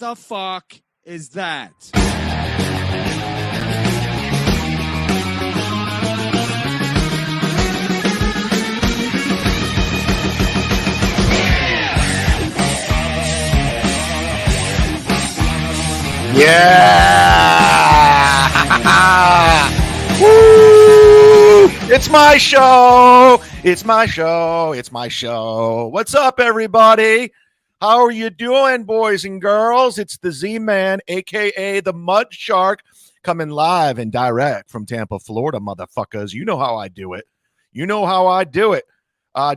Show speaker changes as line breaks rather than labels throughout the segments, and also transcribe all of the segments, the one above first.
the fuck is that?
Yeah! Woo! It's my show. It's my show. It's my show. What's up, everybody? How are you doing, boys and girls? It's the Z-Man, a.k.a. the MUDSHARK, coming live and direct from Tampa, Florida, motherfuckers. You know how I do it. You know how I do it.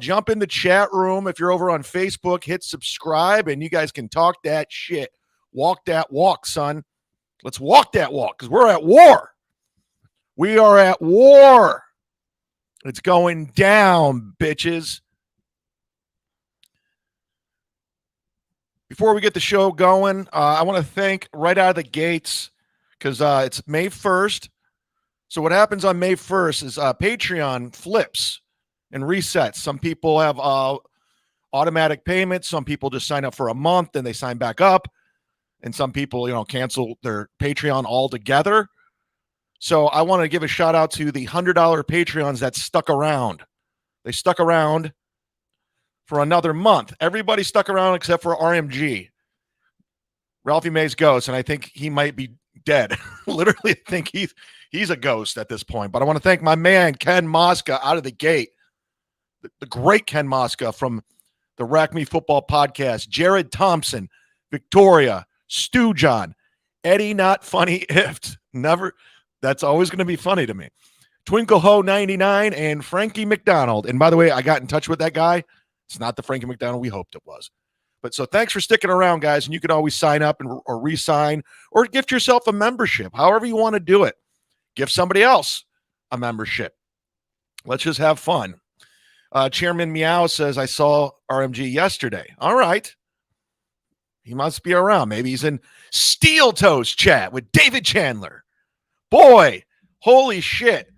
Jump in the chat room. If you're over on Facebook, hit subscribe, and you guys can talk that shit. Walk that walk, son. Let's walk that walk because we're at war. We are at war. It's going down, bitches. Before we get the show going, I want to thank right out of the gates because it's May 1st. So what happens on May 1st is Patreon flips and resets. Some people have automatic payments. Some people just sign up for a month and they sign back up. And some people, cancel their Patreon altogether. So I want to give a shout out to the $100 Patreons that stuck around. They stuck around for another month. Everybody stuck around except for RMG. Ralphie May's ghost, and I think he might be dead. Literally, I think he's a ghost at this point. But I want to thank my man, Ken Mosca, out of the gate. The great Ken Mosca from the Rack Me Football podcast. Jared Thompson, Victoria, Stu John, Eddie Not Funny If. Never. That's always going to be funny to me. Twinkle Ho 99 and Frankie McDonald. And by the way, I got in touch with that guy. It's not the Frankie McDonald we hoped it was. But so thanks for sticking around, guys. And you can always sign up or re-sign or gift yourself a membership, however you want to do it. Give somebody else a membership. Let's just have fun. Chairman Meow says, I saw RMG yesterday. All right. He must be around. Maybe he's in Steel Toes chat with David Chandler. Boy, holy shit.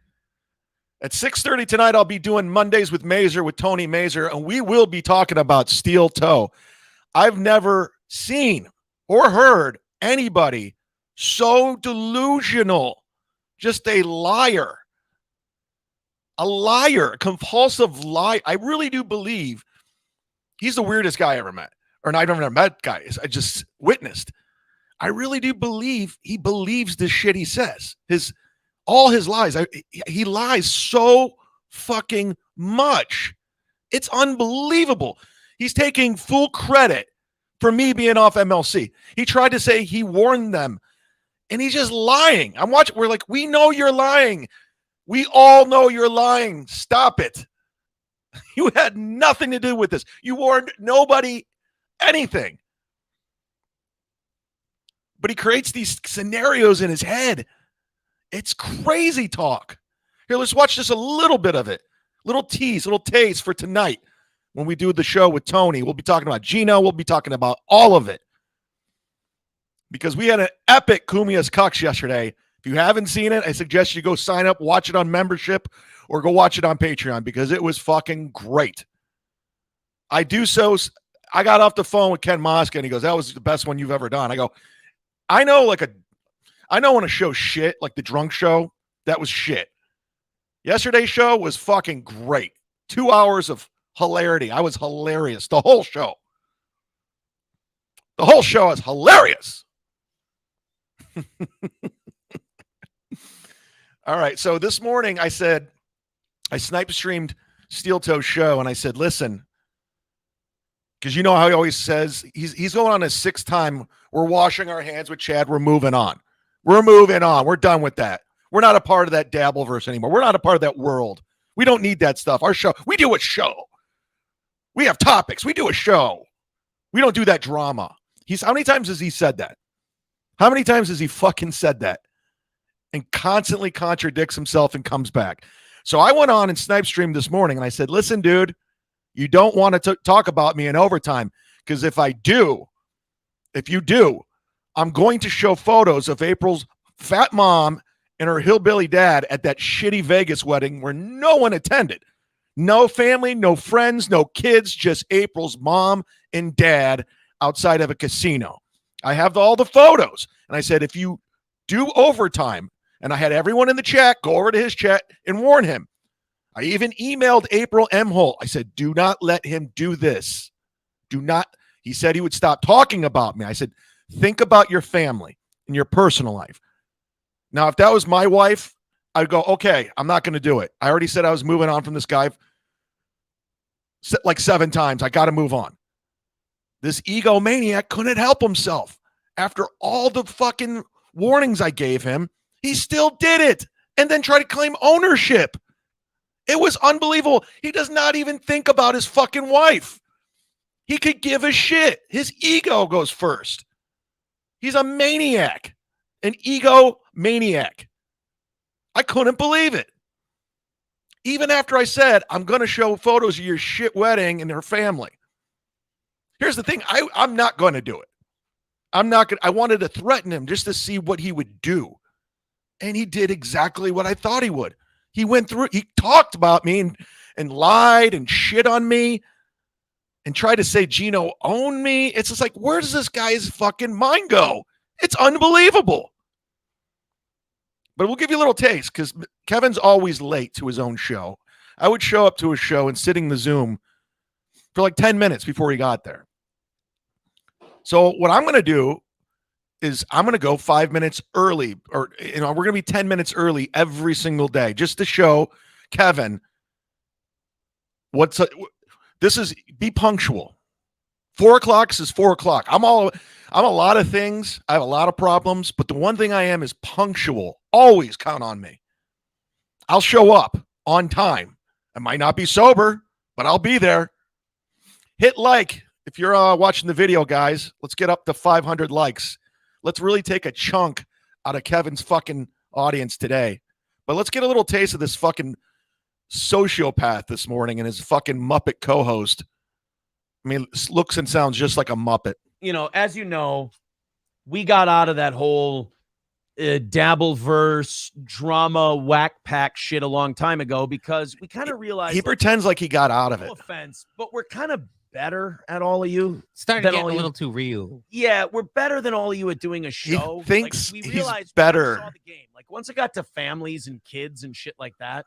At 6:30 tonight, I'll be doing Mondays with Mazer, with Tony Mazer, and we will be talking about Steel Toe. I've never seen or heard anybody so delusional. Just a liar. A liar, a compulsive liar. I really do believe he's the weirdest guy I ever met. Or I've never met guys. I just witnessed. I really do believe he believes the shit he says. All his lies. He lies so fucking much. It's unbelievable. He's taking full credit for me being off MLC. He tried to say he warned them, and he's just lying. I'm watching. We're like, we know you're lying. We all know you're lying. Stop it. You had nothing to do with this. You warned nobody anything. But he creates these scenarios in his head. It's crazy talk. Here, let's watch just a little bit of it. Little tease, little taste for tonight when we do the show with Tony. We'll be talking about Gino. We'll be talking about all of it. Because we had an epic Kumia's Cucks yesterday. If you haven't seen it, I suggest you go sign up, watch it on membership, or go watch it on Patreon because it was fucking great. I got off the phone with Ken Mosca, and he goes, that was the best one you've ever done. I go, I know when a show's shit, like the drunk show, that was shit. Yesterday's show was fucking great. 2 hours of hilarity. I was hilarious. The whole show. The whole show is hilarious. All right. So this morning I snipe streamed Steel Toe show, and I said, listen, because you know how he always says he's going on his sixth time. We're washing our hands with Chad. We're moving on. We're moving on. We're done with that. We're not a part of that Dabbleverse anymore. We're not a part of that world. We don't need that stuff. Our show, we do a show. We have topics. We do a show. We don't do that drama. How many times has he said that? How many times has he fucking said that? And constantly contradicts himself and comes back. So I went on and snipe streamed this morning, and I said, listen, dude, you don't want to talk about me in overtime, because if you do, I'm going to show photos of April's fat mom and her hillbilly dad at that shitty Vegas wedding where no one attended. No family, no friends, no kids, just April's mom and dad outside of a casino. I have all the photos. And I said, if you do overtime, and I had everyone in the chat go over to his chat and warn him. I even emailed April M. Holt. I said, do not let him do this. Do not. He said he would stop talking about me. I said, think about your family and your personal life. Now, if that was my wife, I'd go, okay, I'm not going to do it. I already said I was moving on from this guy like 7 times. I got to move on. This egomaniac couldn't help himself. After all the fucking warnings I gave him, he still did it and then tried to claim ownership. It was unbelievable. He does not even think about his fucking wife. He could give a shit. His ego goes first. He's a maniac, an egomaniac. I couldn't believe it. Even after I said, I'm going to show photos of your shit wedding and her family. Here's the thing. I'm not going to do it. I wanted to threaten him just to see what he would do. And he did exactly what I thought he would. He talked about me and lied and shit on me and tried to say Gino owned me. It's just like, where does this guy's fucking mind go? It's unbelievable. But we'll give you a little taste because Kevin's always late to his own show. I would show up to his show and sitting in the Zoom for like 10 minutes before he got there. So what I'm going to do is I'm going to go 5 minutes early, or we're going to be 10 minutes early every single day just to show Kevin be punctual. 4:00 is 4:00. I'm a lot of things. I have a lot of problems, but the one thing I am is punctual. Always count on me. I'll show up on time. I might not be sober, but I'll be there. Hit like if you're watching the video, guys. Let's get up to 500 likes. Let's really take a chunk out of Kevin's fucking audience today. But let's get a little taste of this fucking sociopath this morning and his fucking Muppet co-host. I mean, looks and sounds just like a Muppet.
You know, as you know, we got out of that whole Dabbleverse drama whack pack shit a long time ago because we kind of realized
he pretends like he got out of it.
No offense, but we're kind of better at all of you.
Starting to get a little too real.
Yeah, we're better than all of you at doing a show.
He thinks
we
he's
realized
better.
We saw the game. Like once it got to families and kids and shit like that,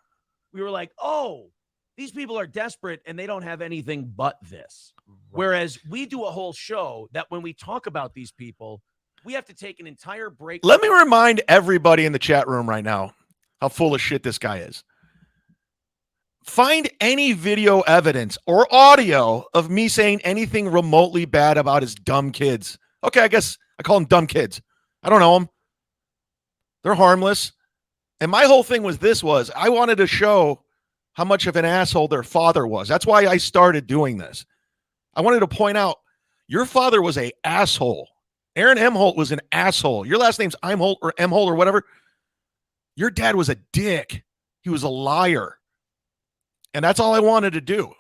we were like, oh, these people are desperate and they don't have anything but this. Right. Whereas we do a whole show that when we talk about these people, we have to take an entire break.
Let me remind everybody in the chat room right now how full of shit this guy is. Find any video evidence or audio of me saying anything remotely bad about his dumb kids. Okay, I guess I call them dumb kids. I don't know them. They're harmless. And my whole thing was I wanted to show how much of an asshole their father was. That's why I started doing this. I wanted to point out your father was an asshole. Aaron M. Holt was an asshole. Your last name's I'm Holt or M. Holt or whatever. Your dad was a dick. He was a liar. And that's all I wanted to do.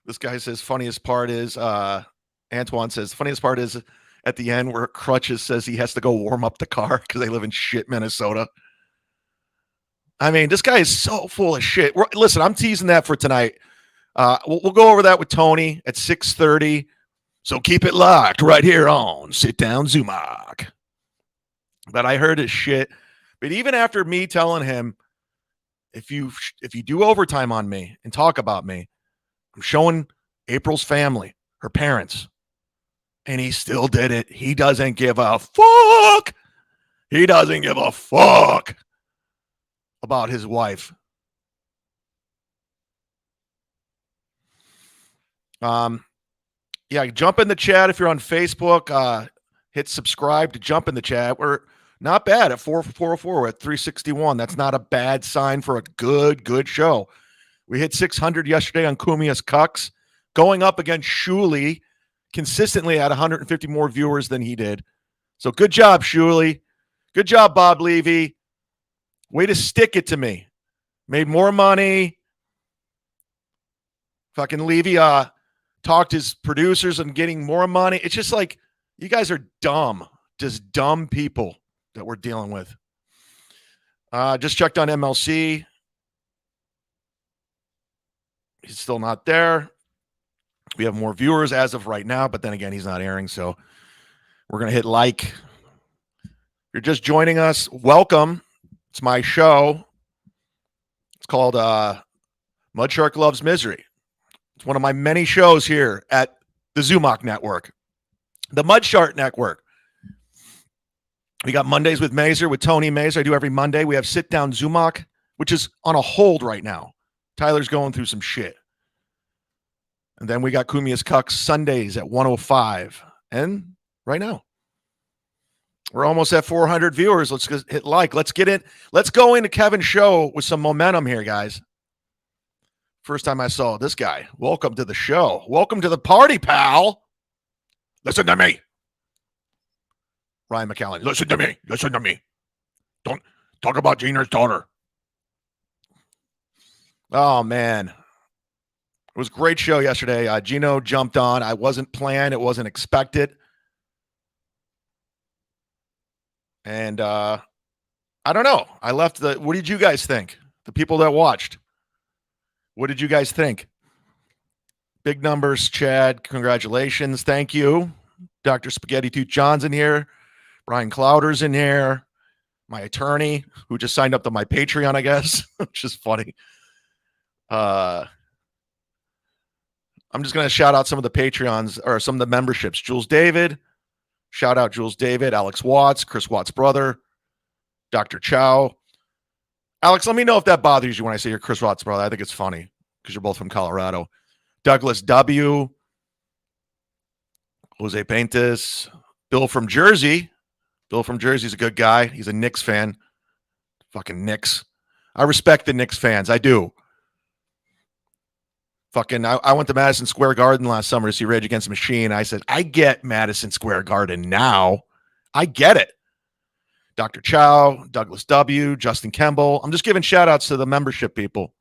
This guy says, funniest part is, Antoine says, funniest part is at the end where Crutches says he has to go warm up the car because they live in shit Minnesota. I mean, this guy is so full of shit. Listen, I'm teasing that for tonight. We'll go over that with Tony at 6:30. So keep it locked right here on Sit Down Zumock. But I heard his shit. But even after me telling him, if you do overtime on me and talk about me, I'm showing April's family, her parents. And he still did it. He doesn't give a fuck. He doesn't give a fuck about his wife. Yeah, jump in the chat if you're on Facebook. Hit subscribe to jump in the chat. We're not bad at 404. We're at 361. That's not a bad sign for a good show. We hit 600 yesterday on Kumia's Cucks, going up against Shuli, consistently at 150 more viewers than he did. So good job, Shuli. Good job, Bob Levy. Way to stick it to me. Made more money. Fucking Levy talked his producers and getting more money. It's just like, you guys are dumb. Just dumb people that we're dealing with. Just checked on MLC. He's still not there. We have more viewers as of right now, but then again, he's not airing, so we're going to hit like. If you're just joining us, welcome. It's my show. It's called MUDSHARK Loves Misery. It's one of my many shows here at the Zumock Network, the MUDSHARK Network. We got Mondays with Mazer, with Tony Mazer. I do every Monday. We have Sit Down Zumock, which is on a hold right now. Tyler's going through some shit. And then we got Kumia's Cucks Sundays at 105. And right now, we're almost at 400 viewers. Let's hit like. Let's get in. Let's go into Kevin's show with some momentum here, guys. First time I saw this guy. Welcome to the show. Welcome to the party, pal. Listen to me. Ryan McCallum. Listen to me. Listen to me. Don't talk about Gina's daughter. Oh, man. It was a great show yesterday. Gino jumped on. I wasn't planned. It wasn't expected. And I don't know. I left the. What did you guys think? The people that watched. What did you guys think? Big numbers, Chad. Congratulations. Thank you. Dr. Spaghetti Tooth John's in here. Brian Clowder's in here. My attorney, who just signed up to my Patreon, I guess, which is funny. I'm just going to shout out some of the Patreons or some of the memberships. Jules David. Shout out Jules David. Alex Watts. Chris Watts' brother. Dr. Chow. Alex, let me know if that bothers you when I say you're Chris Watts' brother. I think it's funny because you're both from Colorado. Douglas W. Jose Paintes. Bill from Jersey. Bill from Jersey's a good guy. He's a Knicks fan. Fucking Knicks. I respect the Knicks fans. I do. I went to Madison Square Garden last summer to see Rage Against the Machine. I said, I get Madison Square Garden now. I get it. Dr. Chow, Douglas W., Justin Kemble. I'm just giving shout outs to the membership people.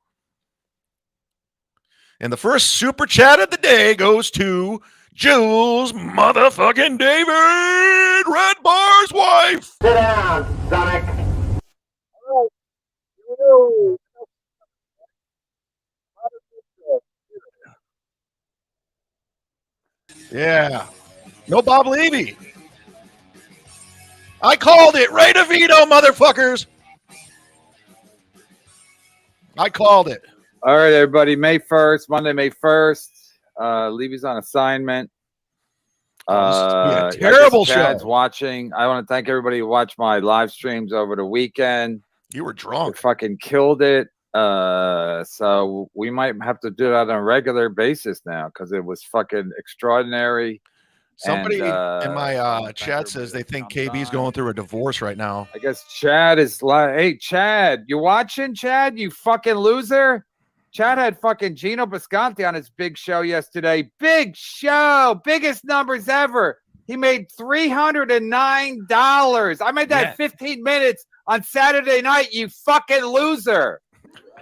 And the first super chat of the day goes to Jules motherfucking David, Red Bar's wife.
Sit down, Zumock.
Yeah. No Bob Levy. I called it. Ray Devito, motherfuckers. I called it.
All right, everybody. May 1st, Monday, May 1st. Levy's on assignment.
Terrible
Chad's
show.
watching. I want to thank everybody who watched my live streams over the weekend.
You were
We
drunk.
fucking killed it. So we might have to do that on a regular basis now because it was fucking extraordinary.
Somebody
And,
in my
thank
chat says they
everybody
think
that comes
KB's
on.
going through a divorce right now.
I guess Chad is like, hey, Chad, you watching, Chad? You fucking loser. Chad had fucking Gino Bisconti on his big show yesterday. Big show. Biggest numbers ever. He made $309. I made that 15 minutes on Saturday night, you fucking loser.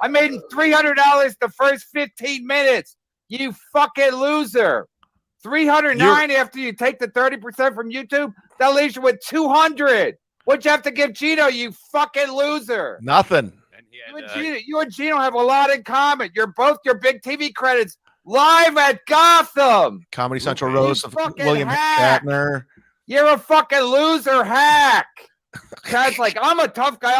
I made $300 the first 15 minutes. You fucking loser. 309 after you take the 30% from YouTube, that leaves you with 200. What'd you have to give Gino, you fucking loser?
Nothing.
You and Gino have a lot in common. You're both your big TV credits live at Gotham.
Comedy Central
You
Roast of
fucking
William
hack.
Shatner.
You're a fucking loser hack. Chad's like, I'm a tough guy.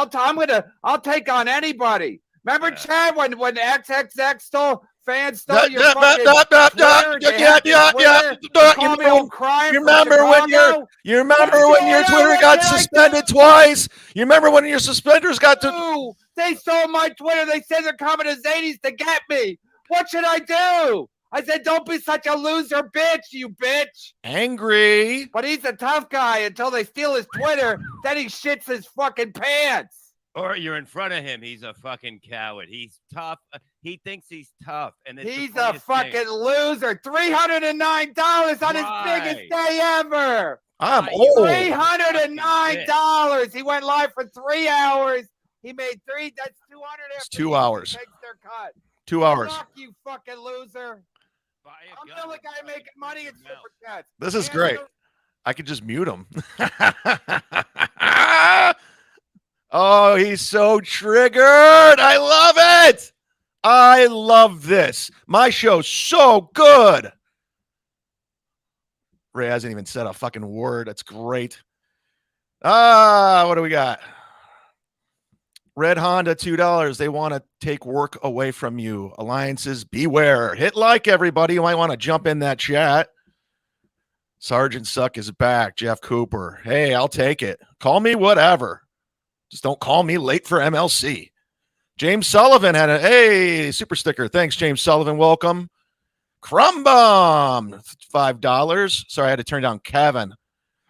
I'll take on anybody. Remember, Chad, when XXX fans stole your fucking Twitter? They had your Twitter, call me on crime
You
from
remember when
Chicago?
you remember when your Twitter got suspended twice? You remember when your suspenders got to
Ooh, they stole my Twitter. They said they're coming to Zanies to get me. What should I do? I said, don't be such a loser bitch, you bitch.
angry?
But he's a tough guy until they steal his Twitter. Then he shits his fucking pants.
Or you're in front of him. He's a fucking coward. He's tough. He thinks he's tough. And it's
He's
the
a
funniest thing.
fucking loser. $309 on his
Right.
biggest day ever.
I'm
you
old.
$309. He went live for 3 hours. He made that's 200
It's
after
2
he
hours.
takes their cut.
2 hours.
Fuck you, fucking loser.
Buy a
I'm
gun
the only
and
guy
fucking
making money in
put it in your
super chats.
This is
And
great.
the-
I could just mute him. Oh, he's so triggered. I love it. I love this. My show's so good. Ray hasn't even said a fucking word. That's great. What do we got? Red Honda, $2. They want to take work away from you. Alliances, beware. Hit like, everybody. You might want to jump in that chat. Sergeant Suck is back. Jeff Cooper. Hey, I'll take it. Call me whatever. Just don't call me late for MLC. James Sullivan had a super sticker. Thanks, James Sullivan. Welcome. Crumbum, $5. Sorry, I had to turn down Kevin.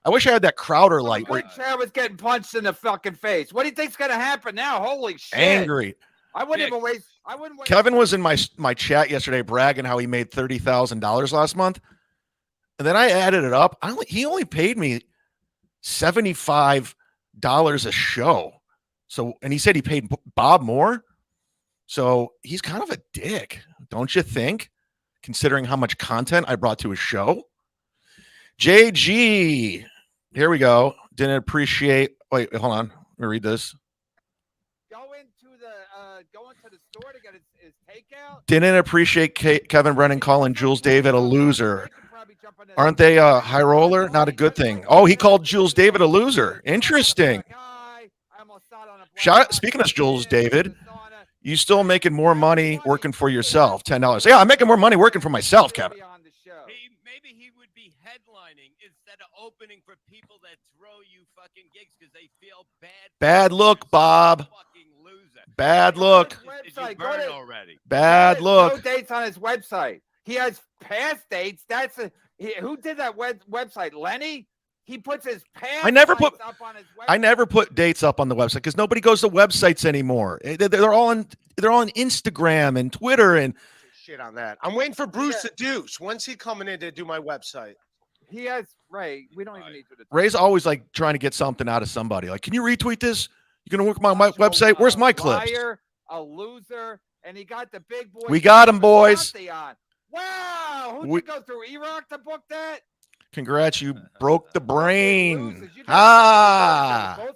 I wish I had that Crowder light.
My chair was getting punched in the fucking face. What do you think's gonna happen now? Holy shit!
Angry.
I wouldn't even waste. I wouldn't waste.
Kevin was in my chat yesterday bragging how he made $30,000 last month, and then I added it up. He only paid me $75 a show. So, and he said he paid Bob more. So he's kind of a dick, don't you think? Considering how much content I brought to his show. JG. Here we go. Didn't appreciate. Wait, hold on. Let me read this.
Go into the store to get his takeout.
Didn't appreciate Kevin Brennan calling Jules David a loser. Aren't they a high roller? Not a good thing. Oh, he called Jules David a loser. Interesting. Speaking of Jules David, you still making more money working for yourself? $10. Yeah, I'm making more money working for myself, Kevin.
Maybe he would be headlining instead of opening for people that throw you fucking gigs because they feel bad.
Bad look, Bob.
Fucking loser.
Bad look.
Did you burn already?
Bad look.
No dates on his website. He has past dates. Who did that website? Lenny. He puts his past.
I never put dates up on the website because nobody goes to websites anymore. They're all on Instagram and Twitter and
shit on that. I'm waiting for Bruce to Deuce. When's he coming in to do my website?
He has Ray. We don't even need to.
Ray's always like trying to get something out of somebody. Like, can you retweet this? You gonna work my website? Where's my clips?
Liar, a loser, and he got the big boys.
We got him, boys.
Wow, who did go through Iraq to book that?
Congrats, you broke the brain.
Both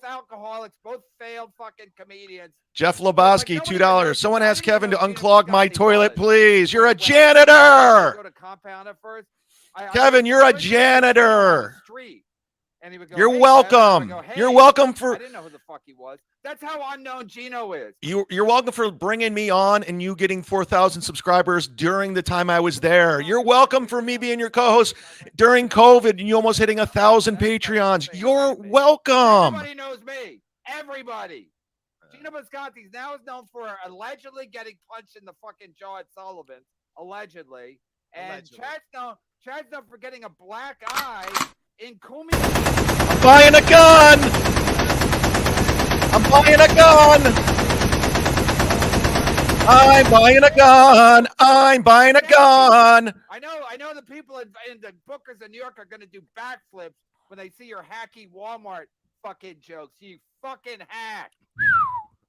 alcoholics, both failed fucking comedians.
Jeff Lebowski, $2. Someone asked Kevin to unclog my toilet, please. You're a janitor.
Go to compound at first.
Kevin, you're a janitor.
And he would go,
you're
hey,
welcome.
Go, hey.
You're welcome for.
I didn't know who the fuck he was. That's how unknown Gino is.
You're welcome for bringing me on and you getting 4,000 subscribers during the time I was there. You're welcome for me being your co-host during COVID and you almost hitting 1,000 Patreons. You're welcome.
Everybody knows me. Everybody. Gino Bisconti now is known for allegedly getting punched in the fucking jaw at Sullivan's. Allegedly. And Chad's known for getting a black eye in Kumi.
I'm buying a gun. I'm buying a gun. I'm buying a gun. I'm buying a gun.
I know the people in the bookers in New York are going to do backflips when they see your hacky Walmart fucking jokes. You fucking hack.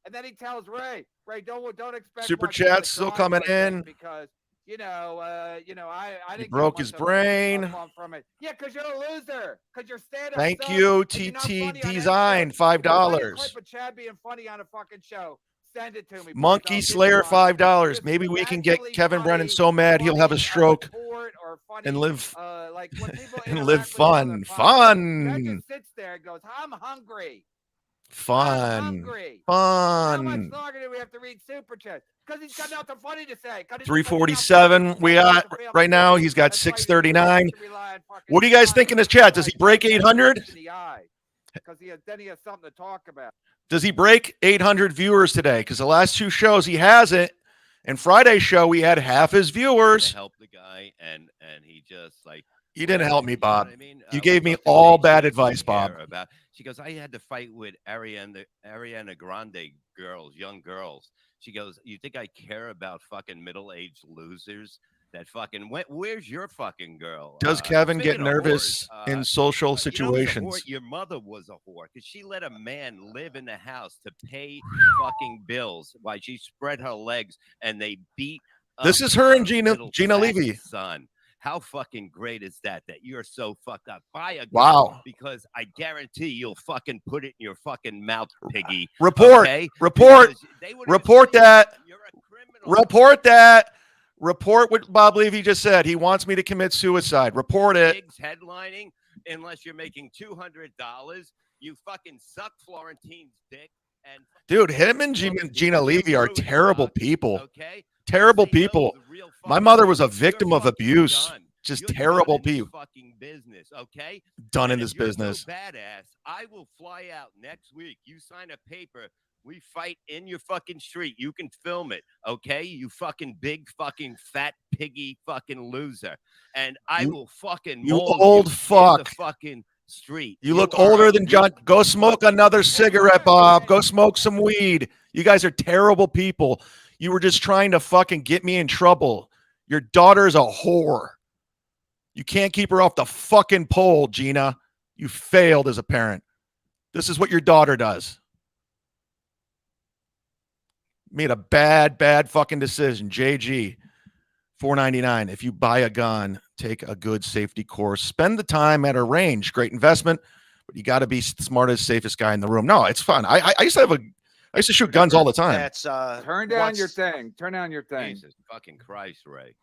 And then he tells Ray, don't expect
super chat's still coming in
because I didn't.
He broke his brain.
From it. Yeah, because you're a loser. Because you're stand-up.
Thank you, TT Design, $5.
Clip of Chad being funny on a fucking show. Send it to me.
Monkey Slayer, $5. Maybe we can get Kevin Brennan so mad he'll have a stroke and live and live fun.
Chad just sits there and goes, "I'm hungry."
Fun.
How much longer do we have to read super chat? Because he's got nothing funny to say.
347 we got right now. He's got 639. What do you guys think in this chat? Does he break 800?
Because then he has something to talk about.
Does he break 800 viewers today? Because the last two shows he hasn't. And Friday's show we had half his viewers.
Help the guy, and he just like.
You didn't help me, Bob. You know what I mean? You gave me all bad advice, Bob.
She goes, I had to fight with Ariana Grande girls, young girls. She goes, you think I care about fucking middle-aged losers? That fucking, where's your fucking girl?
Does Kevin get nervous in social situations?
Your mother was a whore because she let a man live in the house to pay fucking bills while she spread her legs and they beat.
This is her and Gina Levy.
Son. How fucking great is that you're so fucked up? Buy a gun.
Wow.
Because I guarantee you'll fucking put it in your fucking mouth, piggy.
Report.
Okay?
Report that.
You're a criminal.
Report that. Report what Bob Levy just said. He wants me to commit suicide. Report it.
Gigs headlining unless you're making $200. You fucking suck Florentine's dick. And
Dude, him and Gina Levy are terrible people.
Okay.
Terrible people. My mother was a victim of abuse. Just terrible people.
Fucking business, okay?
Done in
And
this
if you're
business.
So badass, I will fly out next week. You sign a paper. We fight in your fucking street. You can film it, okay? You fucking big fucking fat piggy fucking loser. And I will fucking
You
mold
old
in
fuck.
the fucking street.
You look older than John. Go smoke another cigarette, Bob. Go smoke some weed. You guys are terrible people. You were just trying to fucking get me in trouble. Your daughter's a whore. You can't keep her off the fucking pole, Gina. You failed as a parent. This is what your daughter does. Made a bad fucking decision. JG, $4.99. If you buy a gun, take a good safety course. Spend the time at a range. Great investment, but you got to be the smartest, safest guy in the room. No, it's fun. I used to shoot guns all the time.
That's
Turn down your thing. Turn down your thing.
Jesus fucking Christ, Ray.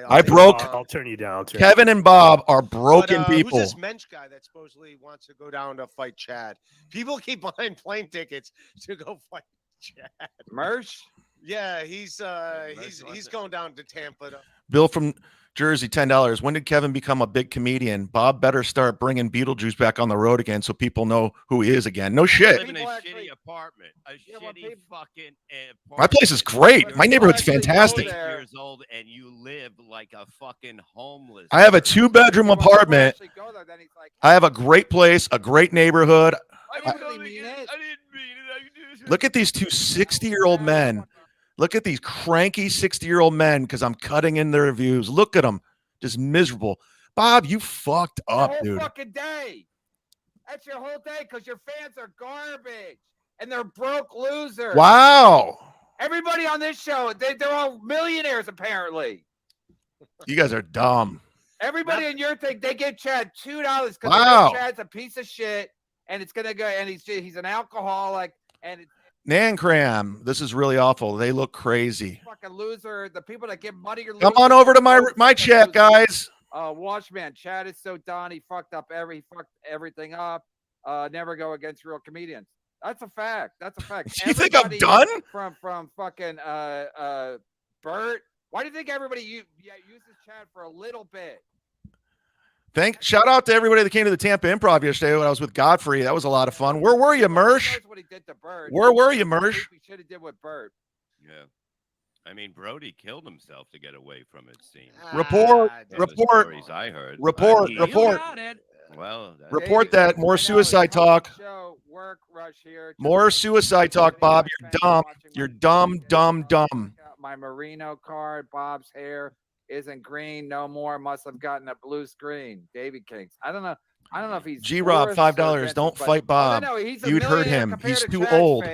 I broke.
I'll turn you down.
Kevin and Bob are broken people.
Who's this Mensch guy that supposedly wants to go down to fight Chad? People keep buying plane tickets to go fight Chad.
Mersh?
Yeah, he's going down to Tampa.
Bill from Jersey, $10. When did Kevin become a big comedian? Bob better start bringing Beetlejuice back on the road again so people know who he is again. No
I
shit.
live in a shitty apartment. Fucking
My place is great. My neighborhood's fantastic.
Years old and you live like a fucking homeless.
I have a 2-bedroom apartment. I have a great place, a great neighborhood. Look at these two 60-year-old men. Look at these cranky 60-year-old men because I'm cutting in their reviews. Look at them. Just miserable. Bob, you fucked up,
whole
dude.
Fucking day. That's your whole day because your fans are garbage and they're broke losers.
Wow.
Everybody on this show, they're all millionaires apparently.
You guys are dumb.
Everybody in your thing, they give Chad $2 because
Wow.
Chad's a piece of shit and it's gonna go and he's an alcoholic and it's
Nancram, this is really awful. They look crazy.
fucking loser. The people that give money are
Come on over to my chat, guys.
Watchman, Chad is so done. He fucked everything up. Never go against real comedians. That's a fact. That's a fact.
You think I'm done?
From fucking Bert. Why do you think everybody uses Chad for a little bit?
Shout out to everybody that came to the Tampa Improv yesterday when I was with Godfrey. That was a lot of fun. Where were you, Mersh?
What he did to Bert.
Where were you, Mersh?
We should have did with Bert.
Yeah. I mean, Brody killed himself to get away from it, seems.
Report.
I heard.
Report.
Well,
Report that. More suicide talk.
Work rush here.
More suicide talk, Bob. You're dumb. You're dumb.
My Merino card. Bob's hair isn't green no more. Must have gotten a blue screen. David Kings. I don't know if he's
G-Rob, $5. Don't fight Bob. You'd hurt him. He's too old.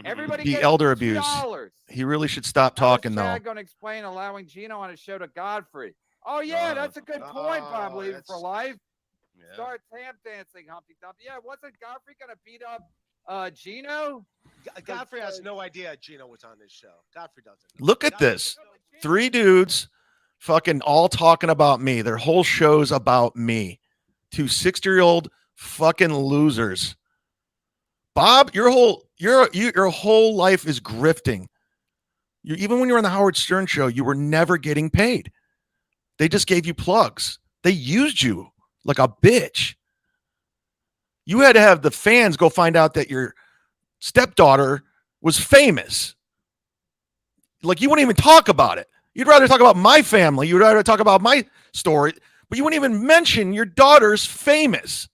Everybody
The
gets
elder abuse.
$2.
He really should stop talking, though.
Chad going to explain allowing Gino on a show to Godfrey. Oh yeah, that's a good point, Bob. Leaving for life.
Yeah.
Start tap dancing, Humpty Dumpty. Yeah, wasn't Godfrey going to beat up Gino?
Godfrey has no idea Gino was on this show. Godfrey doesn't.
Look at this. 3 dudes fucking all talking about me. Their whole show's about me. 2 60-year-old fucking losers. Bob, your whole life is grifting. Even when you were on the Howard Stern show, you were never getting paid. They just gave you plugs. They used you like a bitch. You had to have the fans go find out that your stepdaughter was famous. Like, you wouldn't even talk about it. You'd rather talk about my family. You'd rather talk about my story, but you wouldn't even mention your daughter's famous.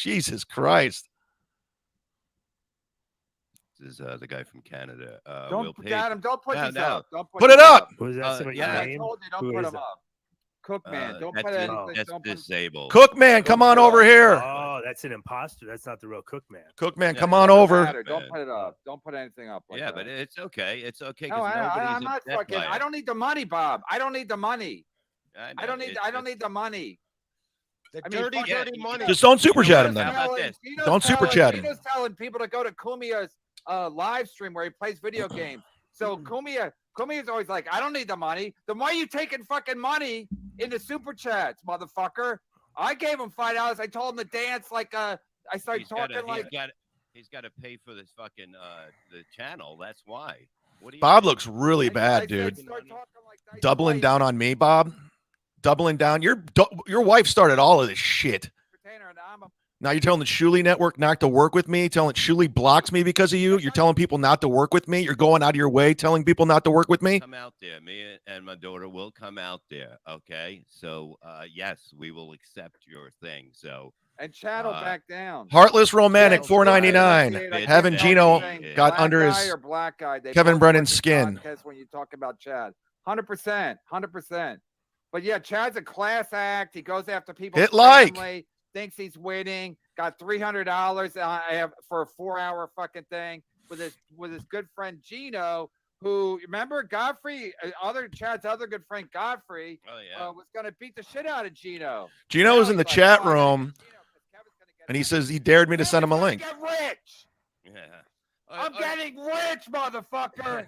Jesus Christ.
This is the guy from Canada.
Don't put these up. Don't
Put it up.
Was that somebody's
I
name?
told you, don't
Who
put
is
them
it?
up. Cookman, don't
that's
put anything.
that's
Don't put
disabled.
Cookman, come on over here.
Oh, that's an imposter. That's not the real Cookman.
Cookman,
Yeah,
come on
Doesn't
over.
matter. Don't put it up. Don't put anything up. Like
Yeah,
that.
but it's okay. It's okay.
No,
'Cause
I'm
nobody's
not
upset
fucking.
by it.
I don't need the money, Bob. I don't need the money.
know,
I don't need the money.
The
I mean,
dirty,
fuck
dirty
it.
money.
Just don't super chat him
How
then.
about this?
Don't super chat him.
Gino's telling people to go to Kumia's live stream where he plays video games. So Kumia's always like, I don't need the money. Then why are you taking fucking money into super chats, motherfucker? I gave him $5. I told him to dance like I started talking like
he's got to pay for this fucking the channel. That's why. What do you
Bob
think?
looks really bad, dude.
Start talking like that.
Doubling down on me, Bob. Doubling down. Your wife started all of this shit. Now you're telling the Shuli Network not to work with me, telling Shuli blocks me because of you. You're telling people not to work with me. You're going out of your way telling people not to work with me.
Come out there. Me and my daughter will come out there. Okay. So, yes, we will accept your thing. So,
and Chad will back down.
Heartless Romantic, $4.99. Having Gino got
black
under
guy
his
or black guy, they
Kevin
both
Brennan's
watch
skin.
podcasts when you talk about Chad, 100%. But yeah, Chad's a class act. He goes after people's
Hit like.
family, thinks he's winning. Got $300 I have for a 4-hour fucking thing with his good friend Gino, who remember Godfrey, Chad's other good friend Godfrey, was gonna beat the shit out of Gino.
Gino
Now
was in the
he's like,
chat
"Oh, I gotta
room,
get Gino 'cause Kevin's gonna get
and he
money."
says he dared me to send him a
Kevin's
link.
gonna get rich.
yeah.
I'm getting rich, motherfucker.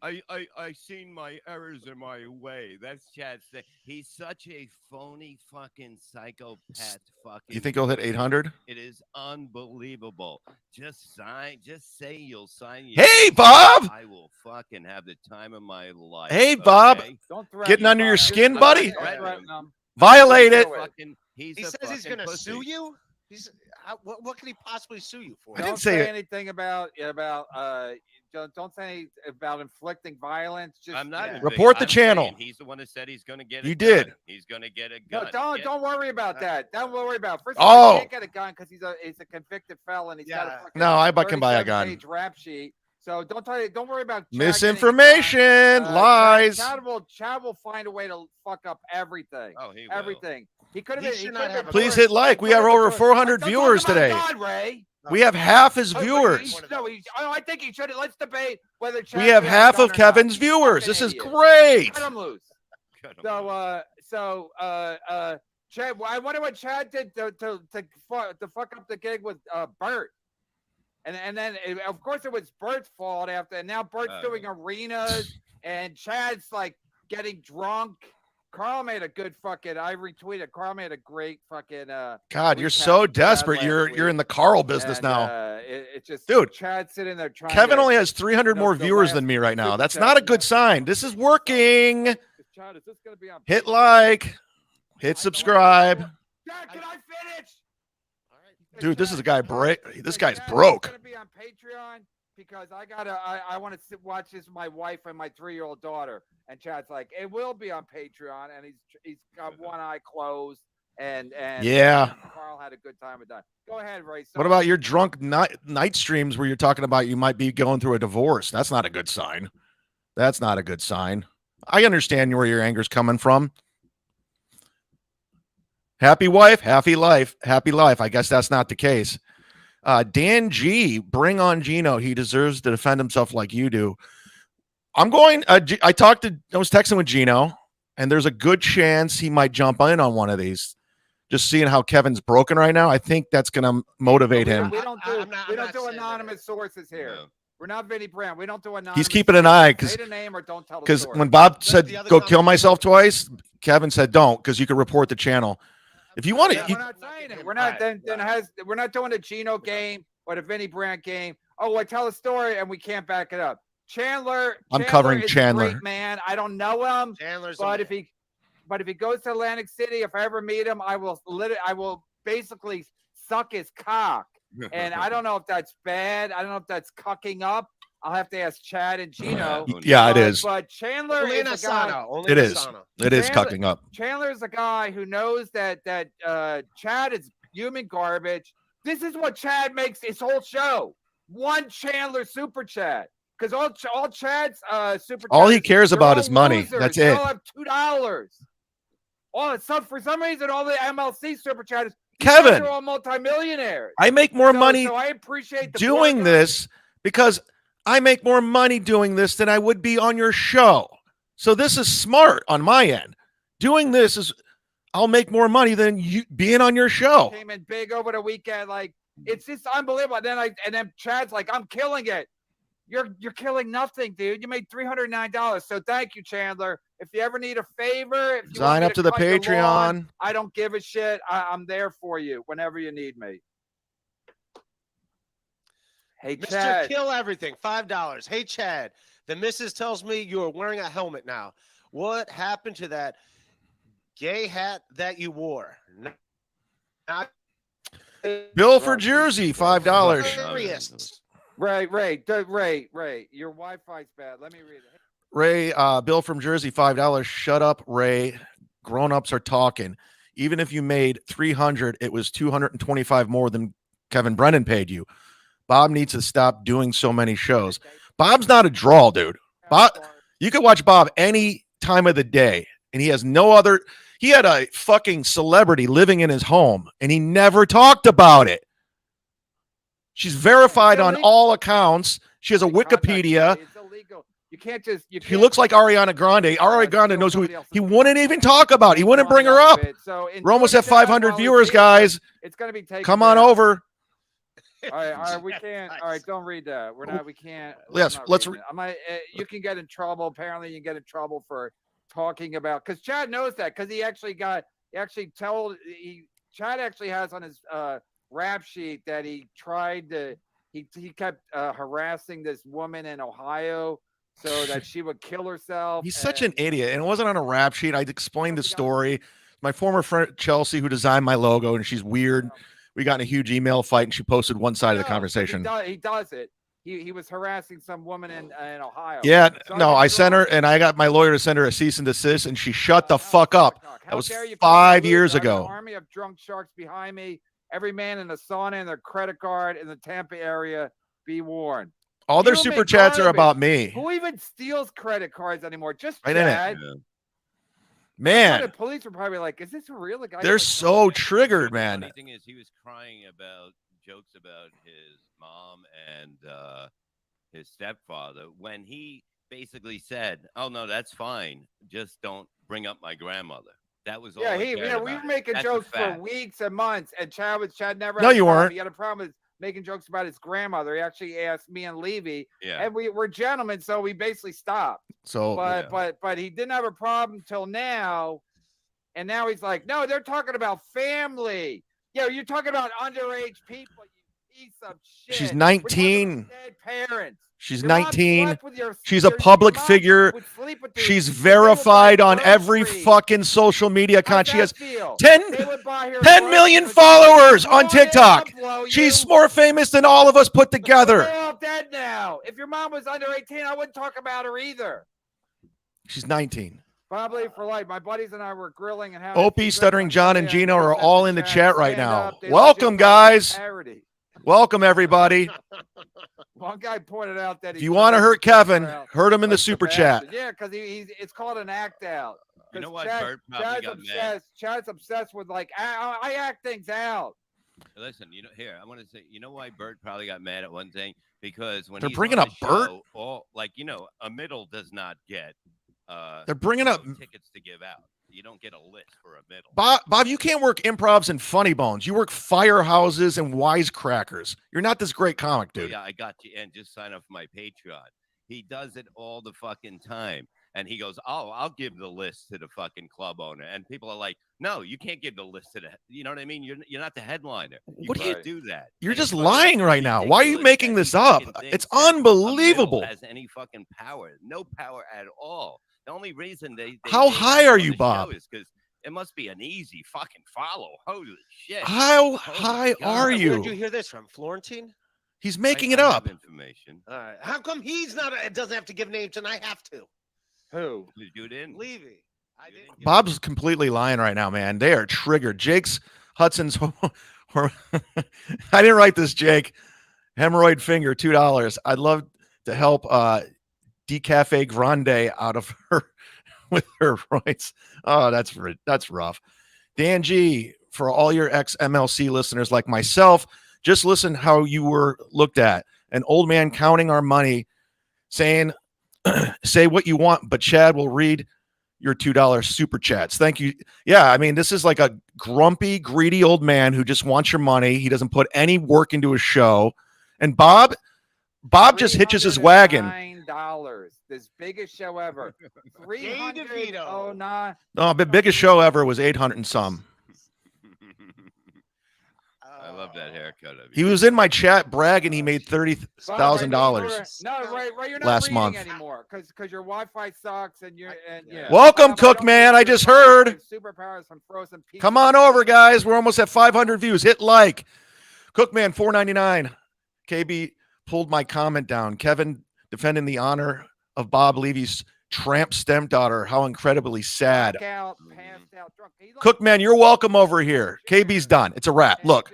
I seen my errors in my way. That's Chad's thing. He's such a phony fucking psychopath. Fucking.
You think he'll hit 800?
It is unbelievable. Just say you'll sign.
Hey, Bob.
I will fucking have the time of my life.
Hey, Bob.
Okay?
Don't threaten
Getting
me,
under your
Bob.
skin,
Don't
buddy?
threaten him.
Violate it.
He
says he's going to sue you. What can he possibly sue you for?
I didn't
Don't
say it.
anything about don't say anything about inflicting violence. Just
I'm not.
Report the
I'm
channel.
saying he's the one that said he's going to get.
You
a
did.
gun. He's going to get a
no,
gun.
don't worry about that. Don't worry about it. First of all,
Oh.
he can't get a gun because he's a convicted felon. He's got a fucking
No, I can buy a gun.
37-page rap sheet. So don't worry about Chad
Misinformation,
getting a gun.
lies.
Chad will find a way to fuck up everything.
Oh, he will.
Everything. He could have
He
been.
should
He
not
could've
have
been
a
Please
first.
hit like. We have over 400
Don't
viewers
talk about
today.
God, Ray.
We have half his
Oh,
viewers.
I think he should. Let's debate whether Chad
We have
should
half
a gun
of
or
Kevin's
not.
viewers.
Fucking
This is
idiot.
great.
Cut him loose.
Cut him
So Chad, I wonder what Chad did to fuck up the gig with Bert. And then of course it was Bert's fault after, and now Bert's doing arenas, and Chad's like getting drunk. Carl made a good fucking. I retweeted. Carl made a great fucking.
God, you're
recap
so
of Chad
desperate.
last
You're
week.
in the Carl business
And,
now.
It's just
Dude,
Chad sitting there trying.
Kevin
to,
only has 300 more
the
viewers
last
than me right now.
super
That's
chat
not a
was
good
that-
sign. This is working.
Chad, is this gonna be on?
Hit like, hit subscribe.
Chad, can I finish?
Dude, this is a guy this guy's
Chad,
broke.
It's gonna be on Patreon because I want to watch this with my wife and my 3-year-old daughter. And Chad's like, it will be on Patreon, and he's got one eye closed, and
Yeah.
Carl had a good time with that. Go ahead, Ray.
What about your drunk night streams where you're talking about you might be going through a divorce? That's not a good sign. That's not a good sign. I understand where your anger's coming from. Happy wife, happy life, happy life. I guess that's not the case. Dan G, bring on Gino. He deserves to defend himself like you do. I'm going. I was texting with Gino, and there's a good chance he might jump in on one of these. Just seeing how Kevin's broken right now, I think that's going to motivate him.
We don't do
I'm not saying
anonymous sources here.
No.
We're not Vinny Brand. We don't do anonymous.
He's keeping an eye
Say the name or don't tell the
because
story.
when Bob
Let
said
the other
go kill
comments-
myself twice, Kevin said don't because you could report the channel. If you want to,
We're not saying it. We're not. We're not doing a Gino game or the Vinny Brand game. Oh, I tell a story and we can't back it up. Chandler.
I'm covering
is a
Chandler.
great man. I don't know him,
Chandler's
but if he goes to Atlantic City, if I ever meet him, I will basically suck his cock. And I don't know if that's bad. I don't know if that's cucking up. I'll have to ask Chad and Gino.
yeah, it is.
But Chandler
only in
is a guy.
Asana. Only
It
in
is.
Asana.
It is
Chandler-
cucking up.
Chandler is a guy who knows that Chad is human garbage. This is what Chad makes his whole show. One Chandler super chat. Because all Chad's super
All he
chats,
cares
they're
about
all
is money.
losers.
That's
They
it.
all have $2. For some reason, all the MLC super chatters,
Kevin,
they're all multimillionaires.
I make more money
So I appreciate the
doing
board
this because I make more money doing this than I would be on your show. So this is smart on my end. Doing this is, I'll make more money than you being on your show.
came in big over the weekend. Like it's just unbelievable. And then Chad's like, I'm killing it. You're killing nothing, dude. You made $309. So thank you, Chandler. If you ever need a favor, if you want
Sign
me
up to the
cut your lawn,
Patreon.
I don't give a shit. I'm there for you whenever you need me. Hey,
Mr.
Chad.
Kill Everything, $5. Hey, Chad, the missus tells me you're wearing a helmet now. What happened to that gay hat that you wore? Not
Bill for Jersey, $5.
Serious.
Ray, your Wi-Fi's bad. Let me read it.
Ray, Bill from Jersey, $5. Shut up, Ray. Grown-ups are talking. Even if you made 300, it was 225 more than Kevin Brennan paid you. Bob needs to stop doing so many shows. Bob's not a draw, dude. Bob, you can watch Bob any time of the day, and he has no other. He had a fucking celebrity living in his home, and he never talked about it. She's verified on all accounts. She has a Wikipedia.
It's illegal. You can't just.
He looks like Ariana Grande. Ariana Grande knows who he wouldn't even talk about. He wouldn't bring her up. We're almost at 500 viewers, guys.
It's gonna be taken.
Come on over.
All right, we can't. All right, don't read that. We can't.
Yes, let's.
You can get in trouble. Apparently, you can get in trouble for talking about, because Chad knows that, because Chad actually has on his rap sheet that he tried to. He kept harassing this woman in Ohio so that she would kill herself.
He's such an idiot, and it wasn't on a rap sheet. I explained the story. My former friend Chelsea, who designed my logo, and she's weird. We got in a huge email fight, and she posted one side of the conversation.
He does it. He was harassing some woman in Ohio.
Yeah, so no, I sent her, and I got my lawyer to send her a cease and desist, and she shut the fuck up. That was 5 years ago.
Army of drunk sharks behind me. Every man in a sauna and their credit card in the Tampa area be warned.
All their super chats are about me.
Who even steals credit cards anymore? Just
right
Chad.
in it. Man,
the police were probably like, "Is this a real guy?"
They're so triggered, man.
The thing is, he was crying about jokes about his mom and his stepfather when he basically said, "Oh no, that's fine. Just don't bring up my grandmother." That was all.
We were making jokes for weeks and months, and Chad never.
No, you weren't.
He had a problem with making jokes about his grandmother. He actually asked me and Levy,
yeah.
And we're gentlemen, so we basically stopped.
So,
but he didn't have a problem till now, and now he's like, no, they're talking about family. Yo, you're talking about underage people. You piece of shit.
She's 19.
Dead parents.
She's 19. She's a public figure. She's verified on every fucking social media account. She has 10 million followers on TikTok. She's more famous than all of us put together.
They're all dead now. If your mom was under 18, I wouldn't talk about her either.
She's 19.
Probably for life. My buddies and I were grilling and having.
Opie, Stuttering John, and Gino are all in the chat right now. Welcome, guys. Welcome, everybody.
One guy pointed out that
if you want to hurt Kevin, hurt him in the super chat.
Yeah, because it's called an act out.
You know what? Bert probably got mad.
Chad's obsessed with like I act things out.
Listen, I want to say, you know why Bert probably got mad at one thing? Because when
they're
he's
bringing
on
up
the
Bert,
show, a middle does not get.
They're bringing up
tickets to give out. You don't get a list for a middle.
Bob, you can't work improvs and funny bones. You work firehouses and wisecrackers. You're not this great comic, dude.
Yeah, I got you. And just sign up for my Patreon. He does it all the fucking time. And he goes, "Oh, I'll give the list to the fucking club owner." And people are like, "No, you can't give the list to the." You know what I mean? You're not the headliner.
What do you
do that?
You're just lying right now. Why are you making this up? It's unbelievable.
Has any fucking power? No power at all. The only reason they
how high are you, Bob?
Is because it must be an easy fucking follow. Holy shit!
How high are you?
Where did you hear this from? Florentine?
He's making it up.
Information.
All right. How come he's not? It doesn't have to give names, and I have to.
Who?
You didn't.
Levy. I didn't.
Bob's completely lying right now, man. They are triggered. Jake's Hudson's. I didn't write this, Jake. Hemorrhoid finger, $2. I'd love to help Decafe Grande out of her with her rights. Oh, that's rough. Dan G, for all your ex-MLC listeners like myself, just listen how you were looked at. An old man counting our money, saying, say what you want, but Chad will read your $2 super chats. Thank you. Yeah, I mean, this is like a grumpy, greedy old man who just wants your money. He doesn't put any work into his show. And Bob, Bob just hitches his wagon.
$9. This biggest show ever.
Ray DeVito.
$309.
No, the biggest show ever was 800 and some.
I love that haircut of
He
you.
was in my chat bragging he made $30,000
No, Ray, you're not
last
reading
month.
anymore because your Wi-Fi sucks and you're and yeah.
Welcome, Cook Man. I just heard.
Superpowers from frozen pizza.
Come on over, guys. We're almost at 500 views. Hit like. Cookman $4.99. KB pulled my comment down. Kevin defending the honor of Bob Levy's tramp stepdaughter. How incredibly sad.
Blackout, passed out, drunk.
Cookman, you're welcome over here. KB's done. It's a wrap. Look,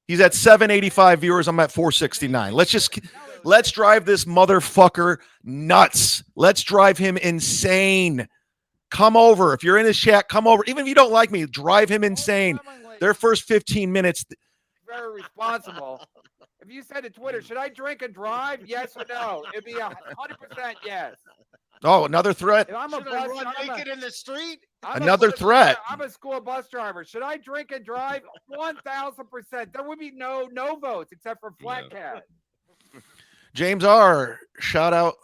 he's at 785 viewers. I'm at 469. Let's drive this motherfucker nuts. Let's drive him insane. Come over. If you're in his chat, come over. Even if you don't like me, drive him insane. Their first 15 minutes.
Very responsible. If you said to Twitter, should I drink and drive? Yes or no? It'd be 100% yes.
Oh, another threat.
If I'm a
Should I
bus,
run naked in the street?
Another threat.
I'm a school bus driver. Should I drink and drive? 1,000%. There would be no votes except for Flat Cat.
James R. Shout out.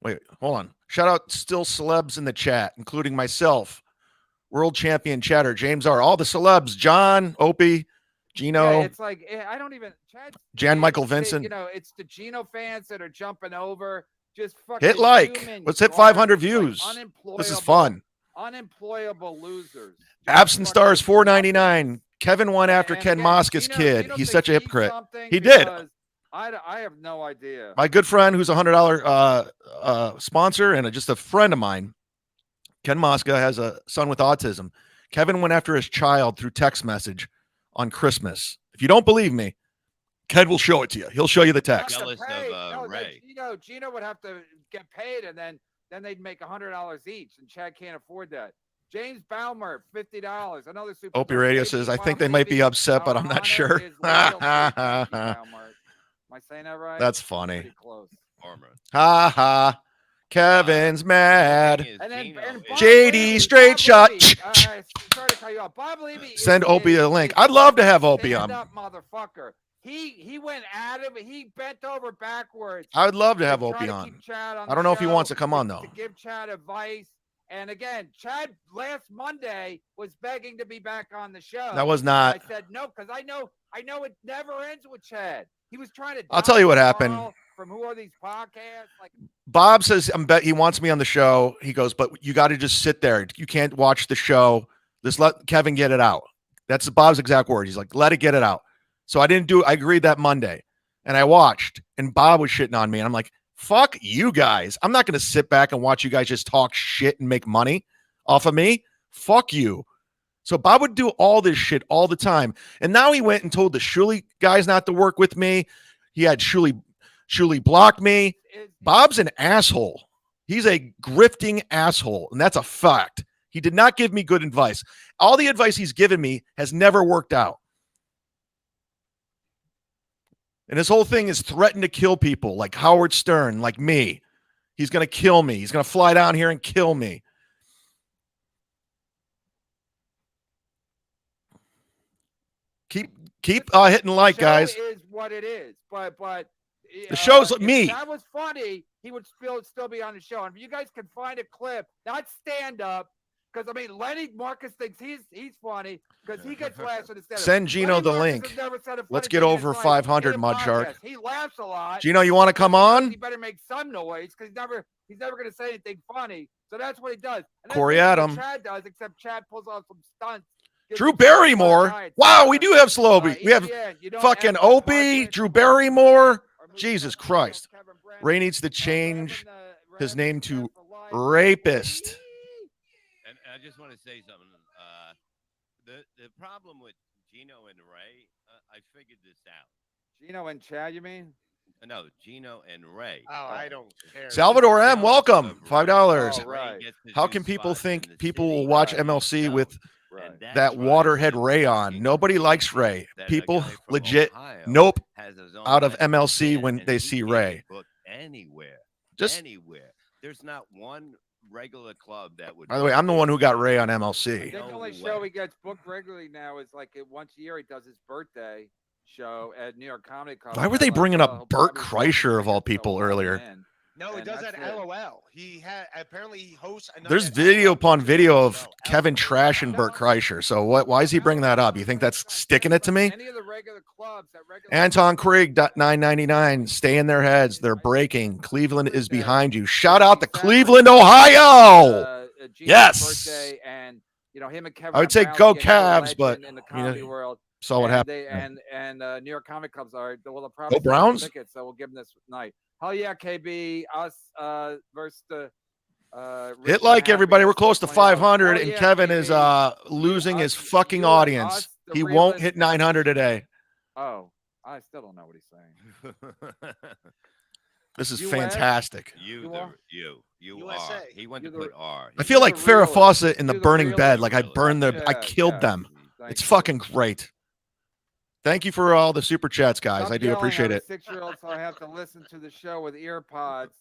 Wait, hold on. Shout out still celebs in the chat, including myself, world champion chatter, James R. All the celebs, John, Opie, Gino.
Yeah, it's like I don't even.
Jan Michael Vincent.
You know, it's the Gino fans that are jumping over. Just fucking
hit like. Let's hit 500 views. This is fun.
Unemployable losers.
Absent Stars $4.99. Kevin won after Ken Mosca's kid. He's such a hypocrite. He did.
I have no idea.
My good friend, who's a $100 sponsor and just a friend of mine, Ken Mosca, has a son with autism. Kevin went after his child through text message on Christmas. If you don't believe me, Ken will show it to you. He'll show you the text.
Jealous of Ray.
Gino would have to get paid, and then they'd make $100 each, and Chad can't afford that. James Balmer, $50. Another super.
Opie Radio says, I think they might be upset, but I'm not sure.
Am I saying that right?
That's funny.
Pretty close.
Ha ha. Kevin's mad.
And
JD straight shot.
Sorry to cut you off. Bob Levy.
Send Opie a link. I'd love to have Opie on.
Motherfucker. He went at him. He bent over backwards.
I would love to have Opie on. I don't know if he wants to come on though.
To give Chad advice. And again, Chad last Monday was begging to be back on the show.
That was not.
I said no because I know it never ends with Chad. He was trying to.
I'll tell you what happened.
From who are these podcasts? Like
Bob says, he wants me on the show. He goes, but you got to just sit there. You can't watch the show. Just let Kevin get it out. That's Bob's exact word. He's like, let it get it out. So I agreed that Monday, and I watched, and Bob was shitting on me, and I'm like, fuck you guys. I'm not going to sit back and watch you guys just talk shit and make money off of me. Fuck you. So Bob would do all this shit all the time. And now he went and told the Shuli guys not to work with me. He had Shuli blocked me. Bob's an asshole. He's a grifting asshole. And that's a fact. He did not give me good advice. All the advice he's given me has never worked out. And his whole thing is threaten to kill people like Howard Stern, like me. He's going to kill me. He's going to fly down here and kill me. Keep hitting like, guys.
Is what it is, but
the show's
if
me.
That was funny. He would still be on the show. And if you guys can find a clip, not stand up, because I mean Lenny Marcus thinks he's funny because he gets laughs in the center.
Send Gino the link. Let's get over 500, MUDSHARK.
He laughs a lot.
Gino, you want to come on?
He better make some noise because he's never going to say anything funny. So that's what he does. And
Corey Adam.
Chad does, except Chad pulls off some stunts.
Drew Barrymore. Wow, we do have Slobie. We have fucking Opie, Drew Barrymore. Jesus Christ. Ray needs to change his name to Rapist.
And I just want to say something. The problem with Gino and Ray, I figured this out.
Gino and Chad, you mean?
No, Gino and Ray.
Oh, I don't care.
Salvador M, welcome. $5.
Oh, right.
How can people think people will watch MLC with that waterhead Ray on? Nobody likes Ray. People legit nope out of MLC when they see Ray.
Anywhere. There's not one regular club that would.
By the way, I'm the one who got Ray on MLC.
The only show he gets booked regularly now is like once a year he does his birthday show at New York Comedy Club.
Why were they bringing up Bert Kreischer of all people earlier?
No, he
And
does
that's
that
it.
LOL. He had apparently he hosts another.
There's video
LOL
upon video of
show.
Kevin trashing Bert Kreischer. So why is he bringing that up? You think that's sticking it to me?
Any of the regular clubs that regular
Anton Krieg, 999. Stay in their heads. They're breaking. Cleveland is behind you. Shout out to Cleveland, Ohio. Yes.
Birthday, and him and Kevin.
I would say
Brown
go
being a
Cavs, but
legend in the comedy
you know,
world.
saw what
And
happened.
New York Comic Clubs are well, probably
Go Browns?
tickets, so we'll give them this night. Hell yeah, KB, us versus the
Hit like everybody. We're close to 500, and Kevin is losing his fucking audience. He won't hit 900 today.
Oh, I still don't know what he's saying.
This is
US?
fantastic.
You
USA.
are. He went to put R.
I feel like Farrah Fawcett in the
You're the
burning
realist.
bed. Like I burned the, I
Yeah,
killed
yeah.
them.
Thank
It's
you.
fucking great. Thank you for all the super chats, guys.
Stop
I do
yelling.
appreciate
I'm
it.
a 6-year-old, so I have to listen to the show with ear pods.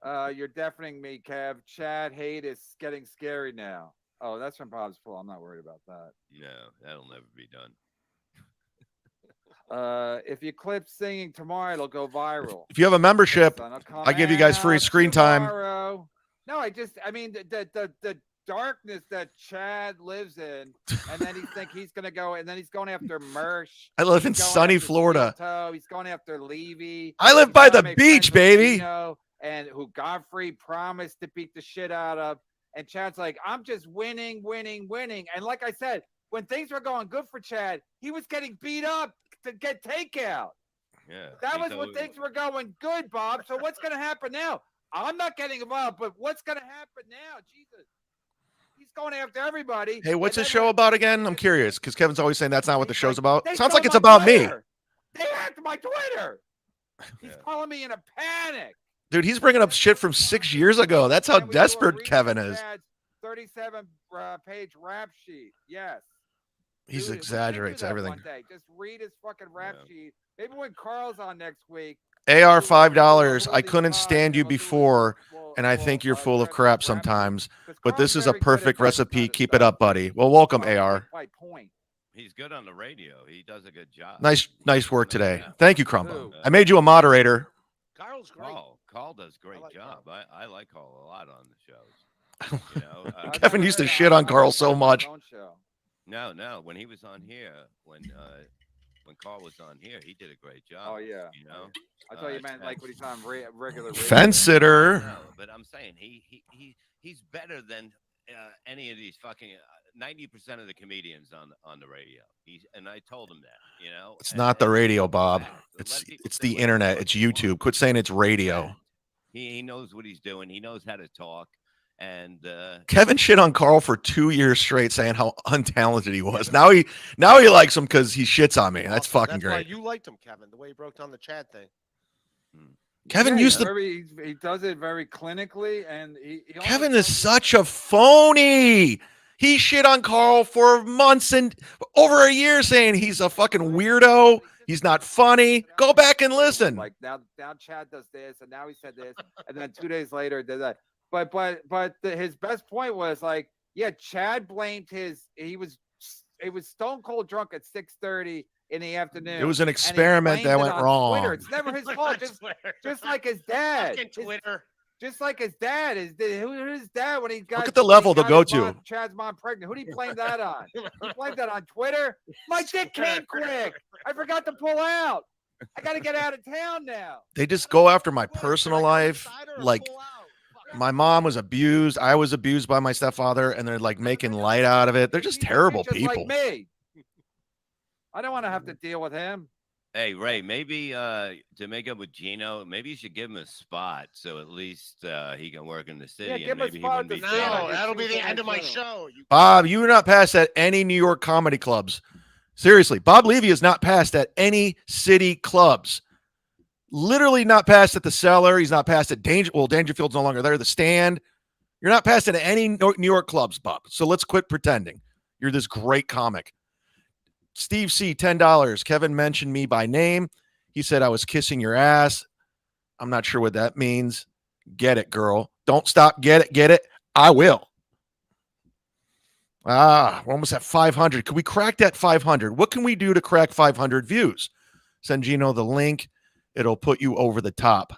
You're deafening me, Kev. Chad hate is getting scary now. Oh, that's from Bob's Pool. I'm not worried about that.
No, that'll never be done.
If you clip singing tomorrow, it'll go viral.
If you have a membership,
Son, I'll come
I give you guys free
out
screen time.
tomorrow. No, I mean the darkness that Chad lives in, and then he's gonna go, and then he's going after Mersh.
I live in
He's going
sunny
after
Florida.
Stinto, he's going after Levy.
I live
He's
by
trying to
the
make
beach,
friends with
baby.
Gino, and who Godfrey promised to beat the shit out of. And Chad's like, I'm just winning. And like I said, when things were going good for Chad, he was getting beat up to get takeout.
Yeah.
That
he
was
told
when
me-
things were going good, Bob. So what's going to happen now? I'm not getting involved, but what's going to happen now? Jesus. He's going after everybody.
Hey, what's
and
this
then
show
when-
about again? I'm curious because Kevin's always saying that's not what the show's about.
They
Sounds
stole
like it's
my
about me.
Twitter. They hacked my Twitter. He's
Yeah.
calling me in a panic.
Dude, he's bringing up shit from 6 years ago. That's how
And we do a
desperate
read
Kevin
of
is.
Chad's 37-page rap sheet. Yes.
He
Dude, we should do
exaggerates
that
everything.
One day. Just read his fucking rap
Yeah.
sheet. Maybe when Carl's on next week.
AR
we'll do
$5.
a
I couldn't
pod
stand
and
you
we'll do it.
before,
We'll-
and I
we'll,
think you're full of
address
crap
his rap sheet.
sometimes.
'Cause
But this
Carl's
is a
very good at
perfect
that
recipe.
kind of
Keep it
stuff.
up, buddy. Well, welcome,
Carl's
AR.
by point.
He's good on the radio. He does a good job.
Nice work today.
Yeah.
Thank you, Crumbo.
Who?
I made you a moderator.
Carl's great.
Carl does a great
like
job. I like Carl a lot on the shows. You know,
I've
Kevin
never
used to
heard-
shit
I've
on
never
Carl
heard
so
his
much.
own show.
no, when he was on here, when Carl was on here, he did a great job.
Oh yeah.
You know,
I thought you meant like when he's on regular. radio.
Fence sitter.
no, but I'm saying he's better than any of these fucking 90% of the comedians on the radio. And I told him that, you know.
It's not the radio, Bob.
Let
It's
people
it's
say
the
what they
internet.
want.
It's YouTube. Quit saying it's radio.
He knows what he's doing. He knows how to talk. And
Kevin shit on Carl for 2 years straight, saying how untalented he was. Now he likes him because he shits on me. That's fucking
That's why
great.
you liked him, Kevin, the way he broke down the Chad thing.
Kevin
Yeah,
used
he's
to.
he does it very clinically, and he
Kevin
always
is such a phony. He shit on Carl for months and over a year, saying he's a fucking weirdo. He's not funny. Go back and listen.
Like now Chad does this, and now he said this, and then 2 days later did that. But his best point was like, yeah, Chad blamed he was stone cold drunk at 6:30 in the afternoon.
It was an
and he
experiment
blamed
that
it
went
on
wrong.
Twitter. It's never his fault. Just like his dad.
Fucking Twitter.
Just like his dad who's his dad when he got.
Look at the
when
level
he
to
got
go
his
to.
mom- Chad's mom pregnant. Who do you blame that on? You blamed that on Twitter. My dick came quick. I forgot to pull out. I got to get out of town now.
They just go after my personal life. Like my mom was abused. I was abused by my stepfather, and they're like making light out of it. They're just
He's
terrible
just
people.
Like me. I don't want to have to deal with him.
hey, Ray, maybe to make up with Gino, maybe you should give him a spot so at least he can work in the city.
Yeah,
and
give him a
maybe he
spot
wouldn't be
to stand
No,
on your
that'll be the
Tuesday
end of my
night
show. You
Bob, you are not passed at any New York comedy clubs. Seriously, Bob Levy is not passed at any city clubs. Literally not passed at the Cellar. He's not passed at Dangerfield's no longer there. The Stand. You're not passed at any New York clubs, Bob. So let's quit pretending. You're this great comic. Steve C, $10. Kevin mentioned me by name. He said I was kissing your ass. I'm not sure what that means. Get it, girl. Don't stop. Get it. I will. We're almost at 500. Could we crack that 500? What can we do to crack 500 views? Send Gino the link. It'll put you over the top.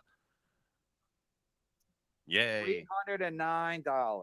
Yay.
$309.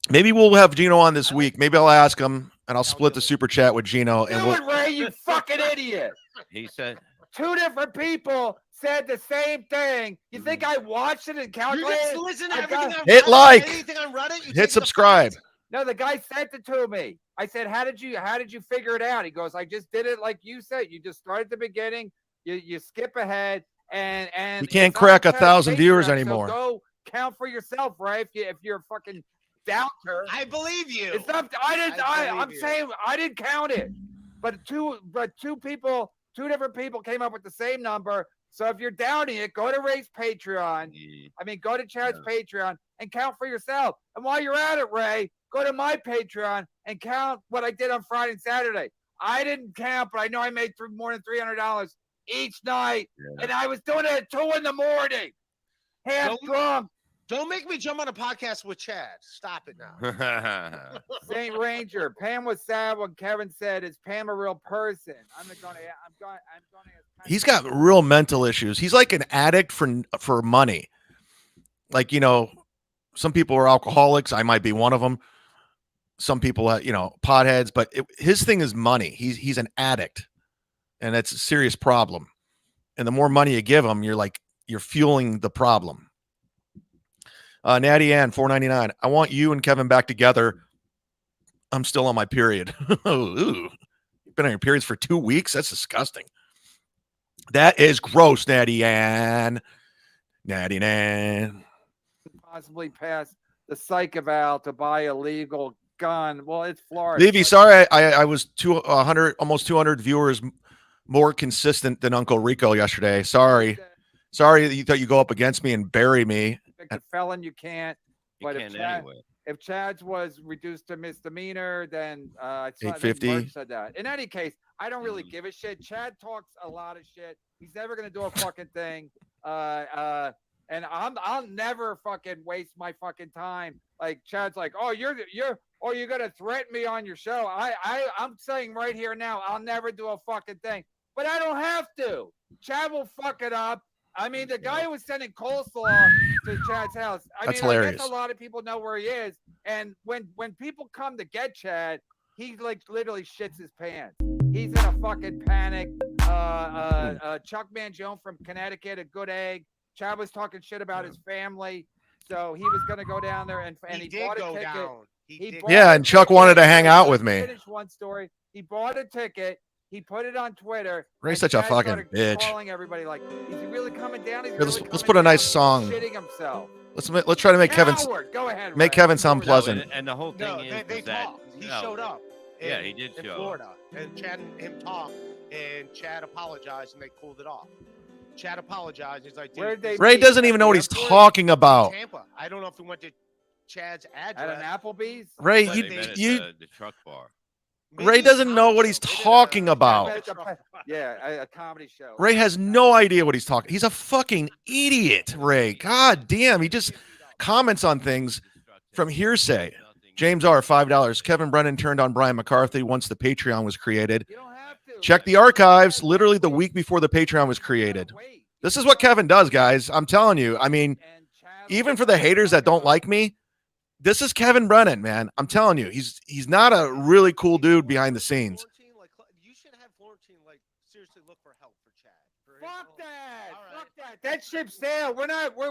Maybe we'll have Gino on this week. Maybe I'll ask him, and I'll split the super chat with Gino. And
Do it, Ray, you fucking idiot.
He said,
2 different people said the same thing. You think I watched it and
You
calculated?
just listen to everything on
Hit
Reddit,
like.
anything on Reddit, you take
hit
the
subscribe.
facts.
No, the guy sent it to me. I said, how did you figure it out? He goes, I just did it like you said. You just start at the beginning, you skip ahead, and
You can't
it's on
crack
Chad's
1,000 viewers
Patreon,
anymore.
So go count for yourself, right? If you're a fucking doubter.
I believe you.
It's not. I'm saying I didn't count it, but two different people came up with the same number. So if you're doubting it, go to Ray's Patreon. I mean, go to Chad's Patreon and count for yourself. And while you're at it, Ray, go to my Patreon and count what I did on Friday and Saturday. I didn't count, but I know I made more than $300 each night, and I was doing it at 2 in the morning, half drunk.
Don't make me jump on a podcast with Chad. Stop it now.
Saint Ranger. Pam was sad when Kevin said, "Is Pam a real person?" I'm going to.
He's got real mental issues. He's like an addict for money. Like, you know, some people are alcoholics. I might be one of them. Some people, you know, potheads. But his thing is money. He's an addict, and that's a serious problem. And the more money you give him, you're fueling the problem. Natty Ann, $4.99. I want you and Kevin back together. I'm still on my period. Ooh. You've been on your periods for 2 weeks? That's disgusting. That is gross, Natty Ann. Natty Ann.
Possibly pass the psych eval to buy a legal gun. Well, it's Florida.
Levy, sorry, I was 200, almost 200 viewers more consistent than Uncle Rico yesterday. Sorry that you thought you go up against me and bury me.
A felon, you can't. But
anyway.
if Chad's was reduced to misdemeanor, then I saw
850
said that. In any case, I don't really give a shit. Chad talks a lot of shit. He's never gonna do a fucking thing. And I'll never fucking waste my fucking time. Like Chad's like, oh, you're gonna threaten me on your show. I'm saying right here now, I'll never do a fucking thing. But I don't have to. Chad will fuck it up. I mean, the guy who was sending coleslaw to Chad's house.
That's
I
hilarious.
guess a lot of people know where he is. And when people come to get Chad, he like literally shits his pants. He's in a fucking panic. Chuck Mangione from Connecticut, a good egg. Chad was talking shit about his family, so he was gonna go down there and he bought a ticket.
And Chuck wanted to hang out with me.
Finish one story. He bought a ticket. He put it on Twitter.
Ray's such a fucking bitch.
Calling everybody like, is he really coming down?
Let's put a nice song.
Shitting himself.
Let's try to make Kevin sound pleasant.
And the whole thing is that
talked. He showed up.
Yeah, he did
in
show
Florida.
up.
And Chad and him talked, and Chad apologized, and they cooled it off. Chad apologized. He's like,
Ray doesn't even know what he's talking about.
Tampa. I don't know if he went to Chad's address.
At an Applebee's?
Ray,
the truck bar.
Ray doesn't know what he's talking about.
Yeah, a comedy show.
Ray has no idea what he's talking. He's a fucking idiot, Ray. God damn. He just comments on things from hearsay. James R., $5. Kevin Brennan turned on Brian McCarthy once the Patreon was created. Check the archives literally the week before the Patreon was created. This is what Kevin does, guys. I'm telling you. I mean, even for the haters that don't like me, this is Kevin Brennan, man. I'm telling you, he's not a really cool dude behind the scenes.
You should have Florentine seriously look for help for Chad.
Fuck that! Right. Fuck that! That ship's sailed.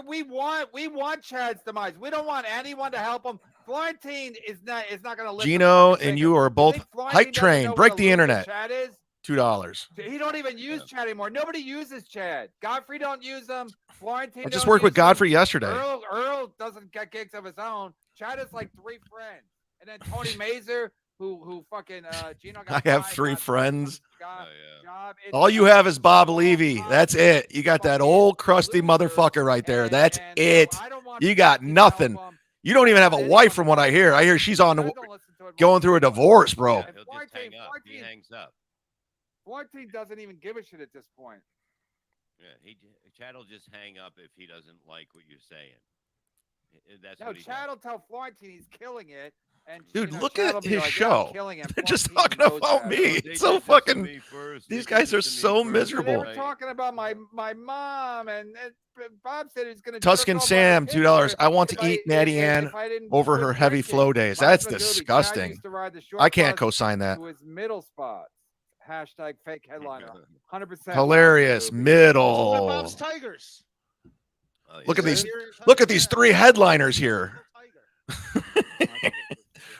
We want Chad's demise. We don't want anyone to help him. Florentine is not going to live.
Gino and you are both hype train. Break the internet.
Chad is
$2.
He don't even use Chad anymore. Nobody uses Chad. Godfrey don't use him. Florentine.
I just worked with Godfrey yesterday.
Earl doesn't get gigs of his own. Chad is like 3 friends, and then Tony Mazer, who fucking Gino got.
I have 3 friends.
Job.
All you have is Bob Levy. That's it. You got that old crusty motherfucker right there. That's it. You got nothing. You don't even have a wife, from what I hear. I hear she's going through a divorce, bro.
He'll just hang up. He hangs up.
Florentine doesn't even give a shit at this point.
Yeah, Chad will just hang up if he doesn't like what you're saying. That's
no,
what he
Chad
does.
will tell Florentine he's killing it, And,
Dude,
you know,
look
Chad
at
will be
his
like, "Yeah, I'm
show.
killing him."
They're just
Fuck, he
talking
knows
about
that.
me.
They
It's so
did this to
fucking.
me first.
These
They did
guys are
this to me
so
first.
And they
miserable.
were talking about my mom, and Bob said he's going to.
Tuscan Sam, $2. I want to eat Natty Ann over her heavy flow days. That's disgusting. I can't co-sign that.
To his middle spots. Hashtag fake headliner. 100%.
Hilarious
What about
middle.
Bob's Tigers?
Oh, yeah.
Look at these.
Serious
Look at
Tigers?
these 3 headliners here.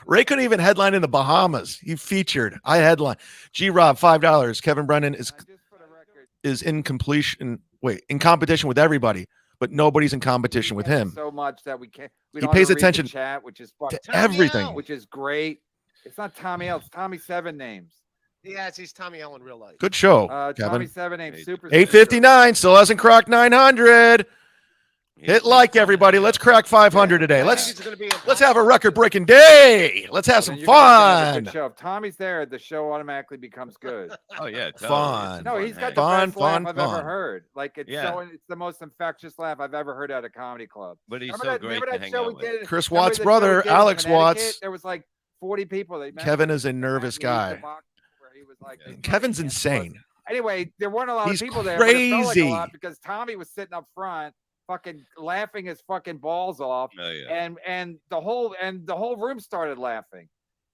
Ray couldn't even headline in the Bahamas. He featured. I headline. G-Rob, $5. Kevin Brennan is in completion. Wait, in competition with everybody, but nobody's in competition with him.
So much that we can't. We
He
don't
pays
have to read the
attention
chat, which is
to
fucking,
everything.
which is great. It's not Tommy L. It's Tommy Seven Names.
Yes, he's Tommy L in real life.
Good show,
Tommy
Kevin.
Seven Names. Super.
859 still hasn't cracked 900. Hit like, everybody. Let's crack 500 today. Let's have a record-breaking day. Let's have some fun.
Show. If Tommy's there, the show automatically becomes good.
Oh yeah,
Fun.
No, he's got the
Fun,
best laugh
fun,
I've
fun.
ever heard. Like it's
Yeah.
it's the most infectious laugh I've ever heard at a comedy club.
But he's
Remember
so
that,
great
remember
to
that
hang
show
out
we
with.
did?
Chris
Remember
Watts'
the show
brother,
we did in
Alex
Connecticut?
Watts.
There was like 40 people. They met
Kevin
him
is a nervous
and he used to
guy.
box where he was like, this
Kevin's
fucking
insane.
Anyway, there weren't a lot
He's
of people there. But it felt like
crazy.
a lot because Tommy was sitting up front, fucking laughing his fucking balls off,
Oh yeah.
and the whole room started laughing.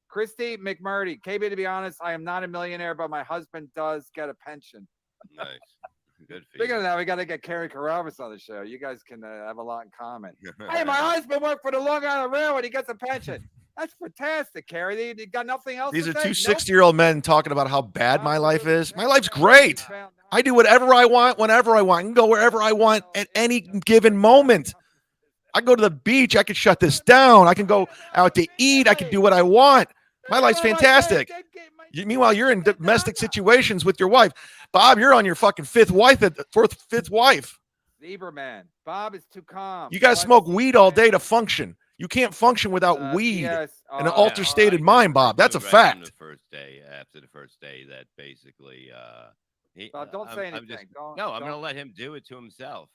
Christy McMurdy, KB, to be honest, I am not a millionaire, but my husband does get a pension.
Nice. Good for
Speaking
you.
of that, we got to get Kerry Carabas on the show. You guys can have a lot in common. Hey, my husband worked for the Long Island Railroad. He gets a pension. That's fantastic, Kerry. You got nothing else
These
to
are
say?
two
Nope.
60-year-old men talking about how bad my life is. My life's great. I do whatever I want, whenever I want. I can go wherever I want at any given moment. I go to the beach. I can shut this down. I can go out to eat. I can do what I want. My life's fantastic. Meanwhile, you're in domestic situations with your wife. Bob, you're on your fucking fifth wife.
Lieberman. Bob is too calm.
You guys smoke weed all day to function. You can't function without weed
Yes.
and an altered state of mind, Bob. That's a
Right
fact.
After the first day, that basically,
don't say anything.
I'm
Don't-
no, I'm going to
don't-
let him do it to himself.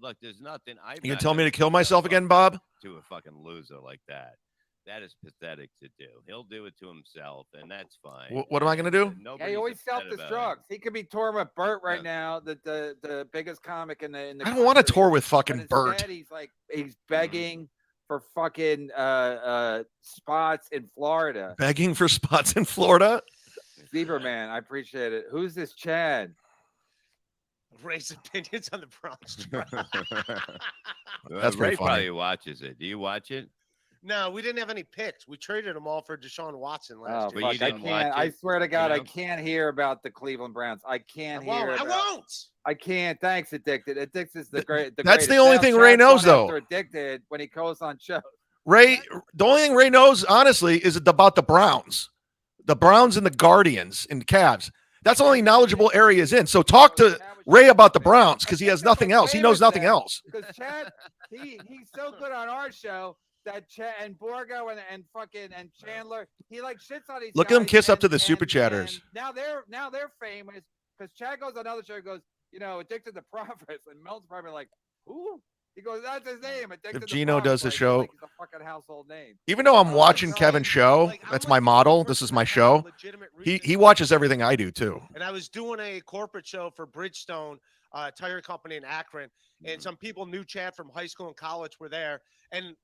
Look, there's nothing.
You gonna tell me to kill myself again, Bob?
To a fucking loser like that. That is pathetic to do. He'll do it to himself, and that's fine.
What am I gonna do?
Yeah, he always self-destructs. He could be touring with Bert right now, the biggest comic in the.
I don't want to
country.
tour with
But
fucking Bert.
instead, he's begging for fucking spots in Florida.
Begging for spots in Florida.
Lieberman, I appreciate it. Who's this Chad?
Ray's opinions on the Bronx.
That's
Ray
pretty funny.
probably watches it. Do you watch it?
No, we didn't have any picks. We traded them all for Deshaun Watson last
Oh
year.
fuck! I
didn't
can't.
watch
I
it,
swear to God,
you
I
know?
can't hear about the Cleveland Browns. I can't hear.
I
about-
won't.
I can't. Thanks, Addicted. Addicted is the great.
That's
greatest.
the only
Now
thing Ray
Chad's
knows,
going
though.
after Addicted when he goes on shows.
Ray, the only thing Ray knows, honestly, is about the Browns. The Browns and the Guardians and the Cavs. That's the only knowledgeable area he's in. So talk to Ray about the Browns because he has nothing else. He knows nothing else.
Because Chad, he's so good on our show that Chad and Borgo and fucking and Chandler, he like shits on these.
Look at him
guys
kiss up to
and-
the super
and-
chatters.
and now they're famous because Chad goes on another show. Goes, Addicted to Progress, and Mel's probably like, who? He goes, that's his name. Addicted
If
to
Gino does the
Progress.
show-
Like he's a fucking household name.
Even though I'm watching Kevin's show, that's my model. This is my show. He watches everything I do too.
And I was doing a corporate show for Bridgestone Tire Company in Akron, and some people knew Chad from high school and college were there. And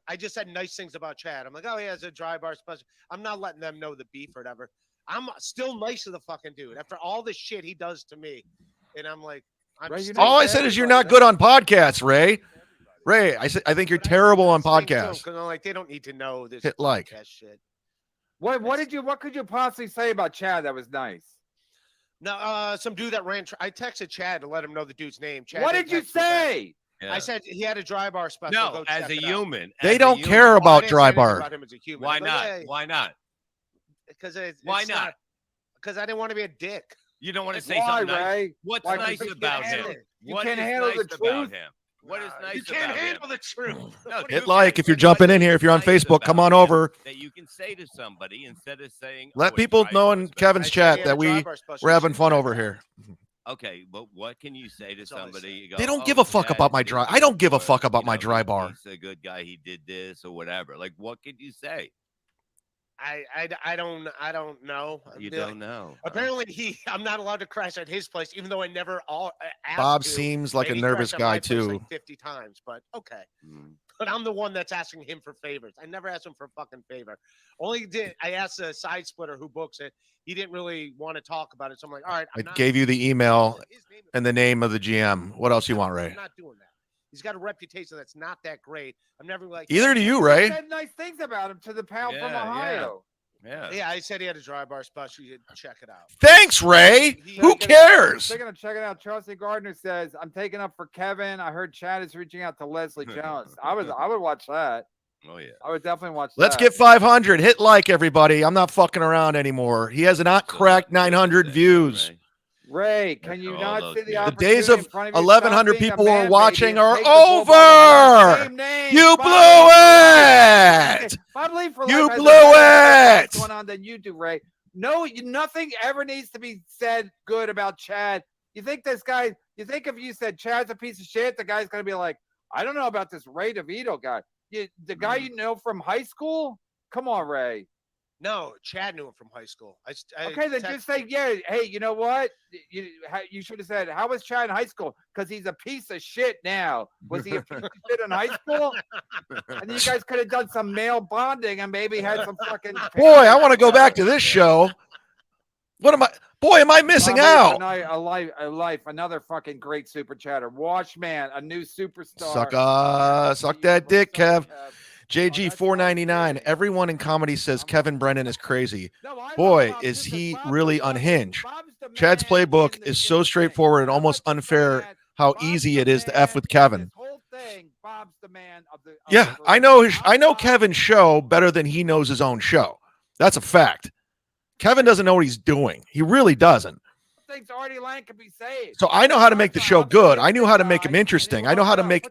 I just said nice things about Chad. I'm like, oh, he has a dry bar special. I'm not letting them know the beef or whatever. I'm still nice to the fucking dude after all the shit he does to me. And I'm like,
Ray, you're
still
All I
nice to
said is you're
everybody.
not good on podcasts, Ray. Ray, I think you're terrible on podcasts.
Because like they don't need to know this
Hit like.
podcast shit.
What could you possibly say about Chad that was nice?
No, some dude that ran. I texted Chad to let him know the dude's name. Chad
What
didn't
did you
text me back.
say?
Yeah.
I said he had a dry bar special.
no,
Go
as
check
a
it out.
human.
They
as a
don't
human.
care
Well, I
about
didn't say
dry
anything
bar.
about him as a human.
Why
I'm like,
not?
hey,
Why not?
Because
Why not?
Because I didn't want to be a dick.
You don't want to say
Why,
something nice.
Ray?
What's
Why?
nice
Because you
about
can't
him?
handle it. You
What
can't
is
handle
nice
the
about
truth.
him? What is nice
You can't
about
handle
him?
the truth.
No,
Hit
you
like
can.
if you're
What
jumping
is
in here. If you're on
nice
Facebook, come
about
on
him
over.
That you can say to somebody instead of saying.
Let
"Oh,
people
it's
know
dry
in
bar special."
Kevin's
I said
chat
he had
that
a dry
we
bar special.
we're
You
having
should
fun
check
over
it out.
here.
Okay, but what can you say to
That's all I
somebody?
say.
You go,
They don't
"Oh,
give a fuck
Chad
about my
did
dry. I
this,"
don't give a
or,
fuck about
you
my
know,
dry bar.
He's a good guy. He did this or whatever. Like, what could you say?
I don't know.
You don't know. huh?
Apparently, I'm not allowed to crash at his place, even though I never asked
Bob
to.
seems like a
And he
nervous
crashed at
guy
my place
too.
like 50 times, but okay.
Mm.
But I'm the one that's asking him for favors. I never asked him for a fucking favor. I asked a side splitter who books it. He didn't really want to talk about it, so I'm like, all right.
I gave you the email and the name of the GM. What else you want, Ray?
I'm not doing that. He's got a reputation that's not that great. I'm never like
Either do you,
He
Ray.
said nice things about him to the pal from
Yeah,
Ohio.
Yeah.
Yeah, I said he had a dry bar special. You should check it out.
Thanks, Ray. Who cares?
Speaking of checking out, Chelsea Gardner says, "I'm taking up for Kevin. I heard Chad is reaching out to Leslie Jones. I would watch that.
Oh yeah.
I would definitely watch
Let's
that.
get 500. Hit like, everybody. I'm not fucking around anymore. He has not cracked 900 views.
Ray, can
After
you
all
not
those
see the
years.
The days
opportunity
of
in front you?
1,100
Stop being a
people are
man,
watching
baby, and
are
take the ball by the
over.
same name.
You
Bob
blew
Lee
it.
Bob Lee for
You
life has
blew
a better
it.
going on than you do, Ray. No, nothing ever needs to be said good about Chad. You think this guy? You think if you said Chad's a piece of shit, the guy's gonna be like, I don't know about this Ray DeVito guy. The guy you know from high school? Come on, Ray.
No, Chad knew him from high school.
Okay, then just say, yeah, hey, you know what? You should have said, how was Chad in high school? Because he's a piece of shit now. Was he a piece of shit in high school? And you guys could have done some male bonding and maybe had some fucking.
Boy, I want to go back to this show. What am I? Boy, am I missing out?
A life, another fucking great super chatter. Washman, a new superstar.
Suck that dick, Kev. JG 499. Everyone in comedy says Kevin Brennan is crazy. Boy, is he really unhinged. Chad's playbook is so straightforward and almost unfair how easy it is to F with Kevin. Yeah, I know Kevin's show better than he knows his own show. That's a fact. Kevin doesn't know what he's doing. He really doesn't.
Artie Lang can be saved.
So I know how to make the show good. I knew how to make him interesting. I know how to make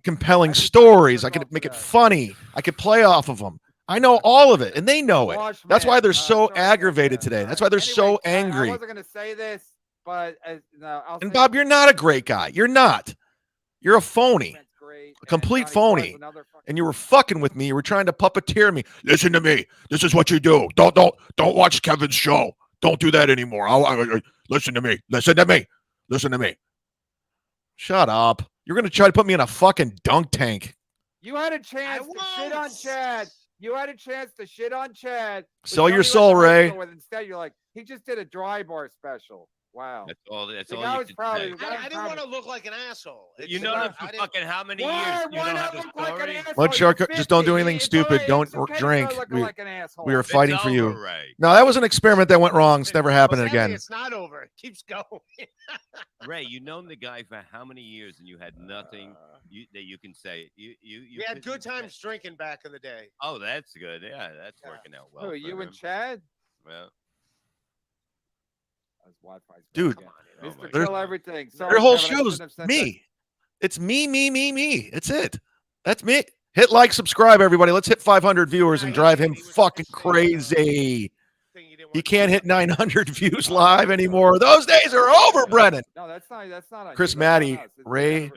compelling stories. I could make it funny. I could play off of them. I know all of it, and they know it. That's why they're so aggravated today. That's why they're so angry.
I wasn't going to say this, but
and Bob, you're not a great guy. You're not. You're a phony, a complete phony. And you were fucking with me. You were trying to puppeteer me. Listen to me. This is what you do. Don't watch Kevin's show. Don't do that anymore. Listen to me. Listen to me. Listen to me. Shut up. You're going to try to put me in a fucking dunk tank.
You had a chance to shit on Chad. You had a chance to shit on Chad.
Sell your soul, Ray.
Instead, you're like, he just did a dry bar special. Wow.
That's all you can
I didn't want to look like an asshole.
You know that for fucking how many years you don't have a story?
MUDSHARK, just don't do anything stupid. Don't drink. We are fighting for you. No, that was an experiment that went wrong. It's never happening again.
It's not over. It keeps going.
Ray, you known the guy for how many years, and you had nothing that you can say. You
had good times drinking back in the day.
Oh, that's good. Yeah, that's working out well.
Who, you and Chad?
Well.
Dude,
Mr. Kill everything.
Their whole show's me. It's me. It's it. That's me. Hit like, subscribe, everybody. Let's hit 500 viewers and drive him fucking crazy. He can't hit 900 views live anymore. Those days are over, Brennan.
No, that's not.
Chris Maddie, Ray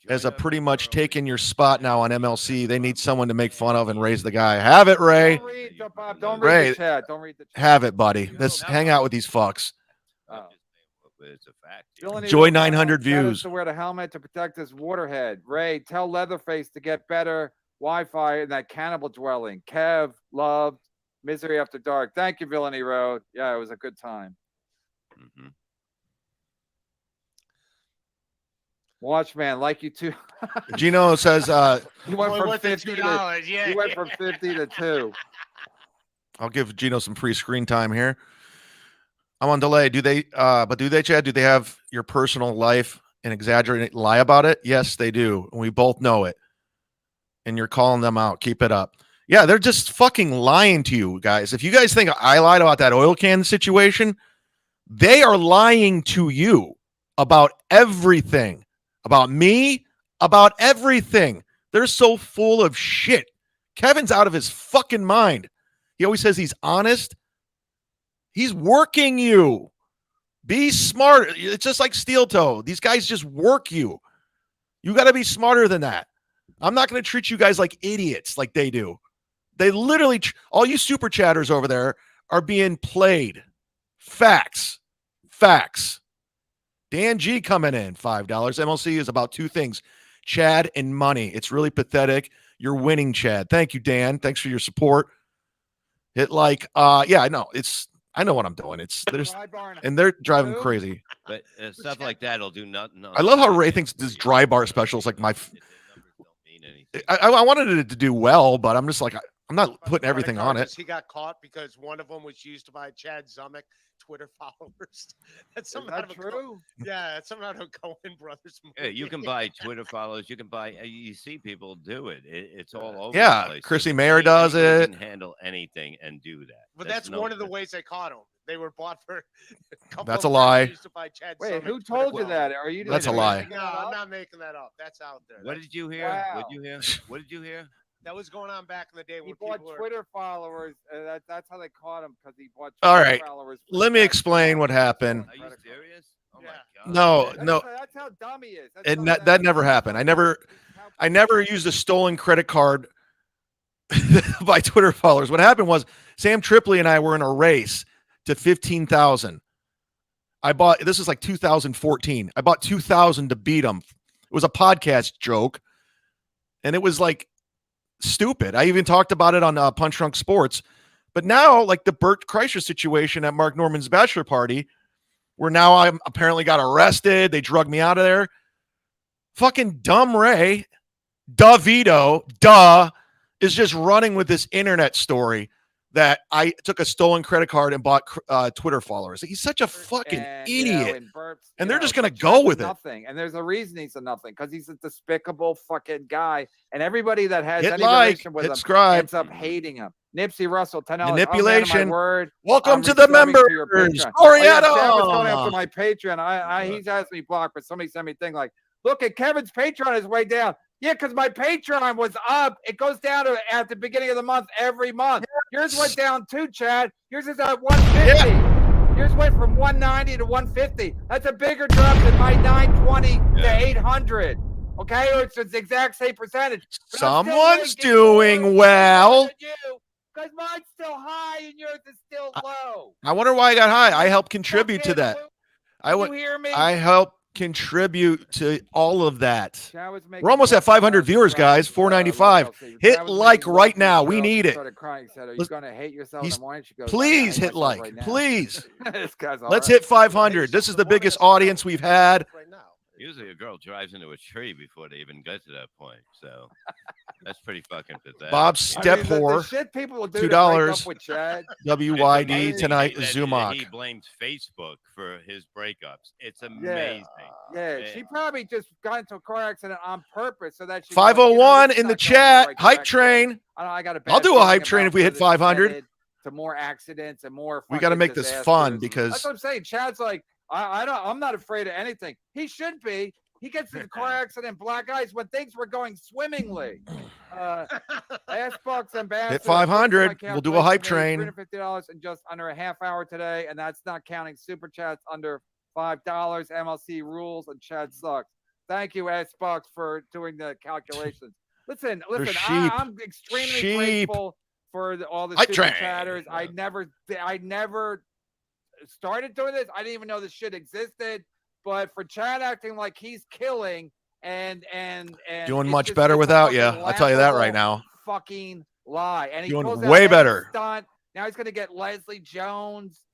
has pretty much taken your spot now on MLC. They need someone to make fun of and raise the guy. Have it, Ray.
Don't read the chat.
Have it, buddy. Let's hang out with these fucks.
It's a fact.
Enjoy 900 views.
To wear the helmet to protect his waterhead. Ray, tell Leatherface to get better Wi-Fi in that cannibal dwelling. Kev, loved Misery After Dark. Thank you, Villainy Road. Yeah, it was a good time.
Mm-hmm.
Watchman, like you too.
Gino says
he went from 50 to he went from 50 to 2.
I'll give Gino some free screen time here. I'm on delay. Do they, Chad? Do they have your personal life and exaggerate, lie about it? Yes, they do. And we both know it. And you're calling them out. Keep it up. Yeah, they're just fucking lying to you guys. If you guys think I lied about that oil can situation, they are lying to you about everything. About me, about everything. They're so full of shit. Kevin's out of his fucking mind. He always says he's honest. He's working you. Be smart. It's just like Steel Toe. These guys just work you. You got to be smarter than that. I'm not going to treat you guys like idiots like they do. They literally, all you super chatters over there are being played. Facts. Dan G coming in, $5. MLC is about two things, Chad and money. It's really pathetic. You're winning, Chad. Thank you, Dan. Thanks for your support. Hit like, yeah, I know. I know what I'm doing. And they're driving crazy.
But stuff like that'll do nothing.
I love how Ray thinks this dry bar special is like my. I wanted it to do well, but I'm just like, I'm not putting everything on it.
He got caught because one of them was used to buy Chad Zumock Twitter followers. That's something out of
true?
Yeah, it's something out of Coen Brothers movie.
Yeah, you can buy Twitter followers. You can buy. You see people do it. It's all over.
Yeah,
the place.
Chrissy Mayer does it.
Can handle anything and do that.
But that's one of the ways they caught him. They were bought for a couple.
That's a lie.
Used to buy Chad
Wait,
Zumock
who
Twitter
told you that?
followers.
Are you?
That's a lie.
No, I'm not making that up. That's out there.
What did you hear?
Wow.
What did you hear? What did you hear?
That was going on back in the day when
He bought
people were.
Twitter followers. That's how they caught him, because he bought
All
Twitter
right,
followers.
let me explain what happened.
Are you serious? Oh
Yeah.
my God.
No,
That's how dumb he is.
that never happened. I never used a stolen credit card by Twitter followers. What happened was Sam Tripoli and I were in a race to 15,000. This is like 2014. I bought 2,000 to beat him. It was a podcast joke. And it was like stupid. I even talked about it on Punch Drunk Sports. But now, like the Bert Kreischer situation at Mark Norman's bachelor party, where now I apparently got arrested. They drugged me out of there. Fucking dumb Ray Devito, is just running with this internet story that I took a stolen credit card and bought Twitter followers. He's such a fucking idiot. And they're just going to go with it.
Nothing. And there's a reason he's a nothing, because he's a despicable fucking guy. And everybody that has
Hit
any
like,
relation with
hit
him
subscribe.
ends up hating him. Nipsey Russell, $10.
Manipulation.
Oh, man, my word.
Welcome
I'm
to the
resubscribing
members.
to your Patreon.
Orietta.
Oh, yeah, Chad was going after my Patreon. He's asked me blocked, but somebody sent me a thing like, look at Kevin's Patreon is way down. Yeah, because my Patreon was up. It goes down at the beginning of the month every month. Yours went down too, Chad. Yours is at 150. Yeah. Yours went from 190 to 150. That's a bigger drop than my 920 to 800. Okay, or it's the exact same percentage. But
someone's doing well.
Because mine's still high and yours is still low.
I wonder why I got high. I helped contribute to that.
You hear me?
I helped contribute to all of that. We're almost at 500 viewers, guys. 495. Hit like right now. We need it.
Crying, said, are you going to hate yourself in the morning? She goes,
please hit like. Right, please.
Let's
right. Hit 500. This is the biggest audience we've had.
Right now.
Usually a girl drives into a tree before they even get to that point. So that's pretty fucking pathetic.
Bob's step whore.
The shit people will do
$2.
with Chad.
WYD tonight. Zumock.
He blames Facebook for his breakups. It's amazing.
Yeah, she probably just got into a car accident on purpose so that she.
501 in the chat. Hype train. I'll do a hype train if we hit 500.
To more accidents and more.
We got to make this fun because
that's what I'm saying. Chad's like, I'm not afraid of anything. He should be. He gets in a car accident, black eyes, when things were going swimmingly. Xbox Ambassador.
Hit 500. We'll do a hype train.
$350 in just under a half hour today, and that's not counting super chats under $5. MLC rules and Chad sucks. Thank you, Xbox, for doing the calculations. Listen. I'm extremely grateful for all the super chatters. I never started doing this. I didn't even know this shit existed. But for Chad acting like he's killing and
doing much better without you, I'll tell you that right now.
Fucking lie. And he
doing way better.
Stunt. Now he's gonna get Leslie Jones.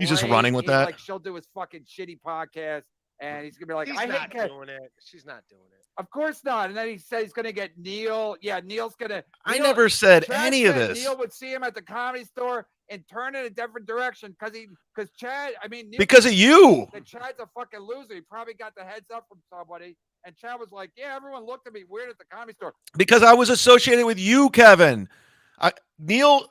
He's just running with that.
Like she'll do his fucking shitty podcast, and he's gonna be like,
She's not doing it. She's not doing it.
Of course not. And then he says he's going to get Neil. Yeah, Neil's going to.
I never said any of this.
Neil would see him at the Comedy Store and turn in a different direction because Chad, Neil,
because of you.
That Chad's a fucking loser. He probably got the heads up from somebody. And Chad was like, yeah, everyone looked at me weird at the Comedy Store.
Because I was associated with you, Kevin. Neil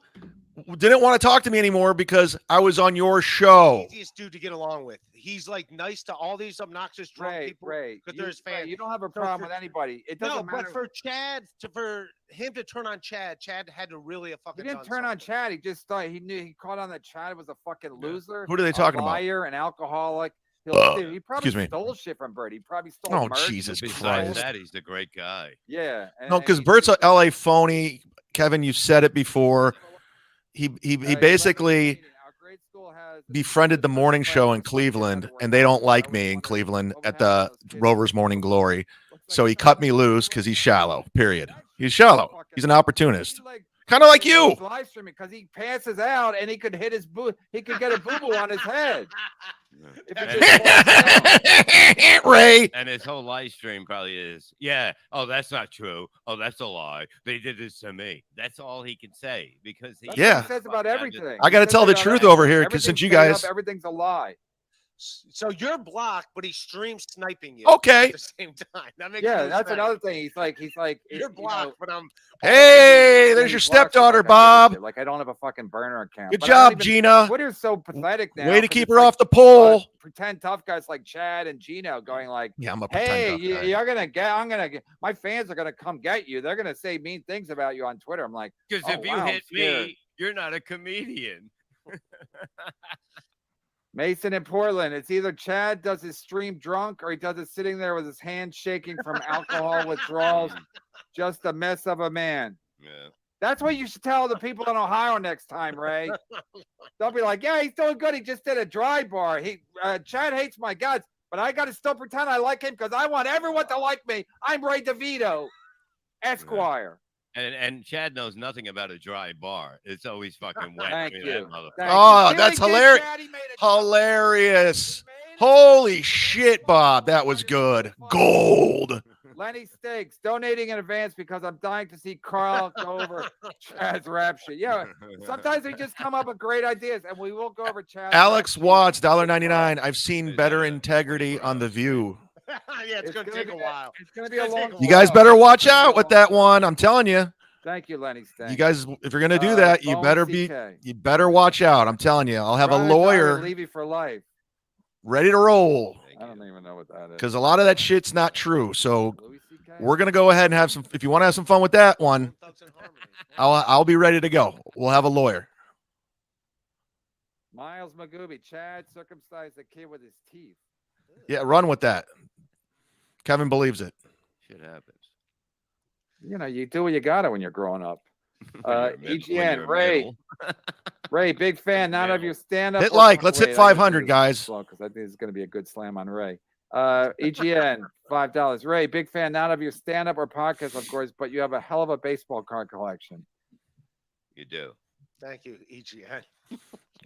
didn't want to talk to me anymore because I was on your show.
Easiest dude to get along with. He's like nice to all these obnoxious drunk people because they're his fans.
You don't have a problem with anybody. It doesn't matter.
But for Chad, for him to turn on Chad had to really fucking.
He didn't turn on Chad. He just thought he caught on that Chad was a fucking loser.
Who are they talking about?
Liar, an alcoholic. He probably stole shit from Bert. He probably stole.
Oh, Jesus Christ!
Besides that, he's the great guy.
Yeah.
No, because Bert's a LA phony. Kevin, you said it before. He basically befriended the morning show in Cleveland, and they don't like me in Cleveland at the Rovers Morning Glory. So he cut me loose because he's shallow. Period. He's shallow. He's an opportunist. Kind of like you.
Live streaming because he passes out and he could hit his he could get a boo-boo on his head.
Ray.
And his whole live stream probably is, yeah, oh, that's not true. Oh, that's a lie. They did this to me. That's all he can say because he
says about everything.
I got to tell the truth over here because since you guys,
everything's a lie.
So you're blocked, but he streams sniping you.
Okay.
At the same time. That makes
Yeah,
no
that's
sense.
another thing. He's like,
You're blocked, but I'm.
hey, there's your stepdaughter, Bob.
Like I don't have a fucking burner account.
Good
But I don't
job,
even-
Gina.
Twitter's so pathetic now.
Way to
'cause
keep
it's
her
like,
off the pole.
Pretend tough guys like Chad and Gino going like,
Yeah, I'm a
hey,
pretend tough guy.
you're gonna get. I'm gonna get. My fans are gonna come get you. They're gonna say mean things about you on Twitter. I'm like,
because
oh,
if you
wow,
hit
I'm scared.
me, you're not a comedian.
Mason in Portland. It's either Chad does his stream drunk or he does it sitting there with his hands shaking from alcohol withdrawals. Just a mess of a man.
Yeah.
That's what you should tell the people in Ohio next time, Ray. They'll be like, yeah, he's doing good. He just did a dry bar. Chad hates my guts, but I got to still pretend I like him because I want everyone to like me. I'm Ray DeVito, Esquire.
And Chad knows nothing about a dry bar. It's always fucking wet.
Thank
That
you.
motherfucker.
Thank
Oh,
you.
that's
See what he did,
hilarious.
Chad? He made it.
Hilarious. Holy shit, Bob. That was good. Gold.
Lenny Steaks donating in advance because I'm dying to see Carl go over Chad's rap shit. Yeah, sometimes we just come up with great ideas, and we will go over Chad's.
Alex Watts, $1.99. I've seen better integrity on The View.
Yeah, it's gonna take a while.
It's gonna be a long.
You guys better watch out with that one. I'm telling you.
Thank you, Lenny Steaks.
You guys, if you're gonna do that, you
Bone
better
CK.
you better watch out. I'm telling you. I'll have a
Ride or die with
lawyer
Levy for life.
ready to roll
I don't even know what that is.
because a lot of that shit's not true. So
Louis CK?
we're gonna go ahead and have some. If you want to have some fun with that one, I'll be ready to go. We'll have a lawyer.
Miles Magooby. Chad circumcised a kid with his teeth.
Yeah, run with that. Kevin believes it.
Shit happens.
You know, you do what you gotta when you're growing up.
When you're
EGN, Ray.
middle.
Ray, big fan. Not of your stand up.
Hit like. Let's hit 500, guys.
Because I think it's going to be a good slam on Ray. EGN, $5. Ray, big fan. Not of your stand up or podcast, of course, but you have a hell of a baseball card collection.
You do.
Thank you, EGN.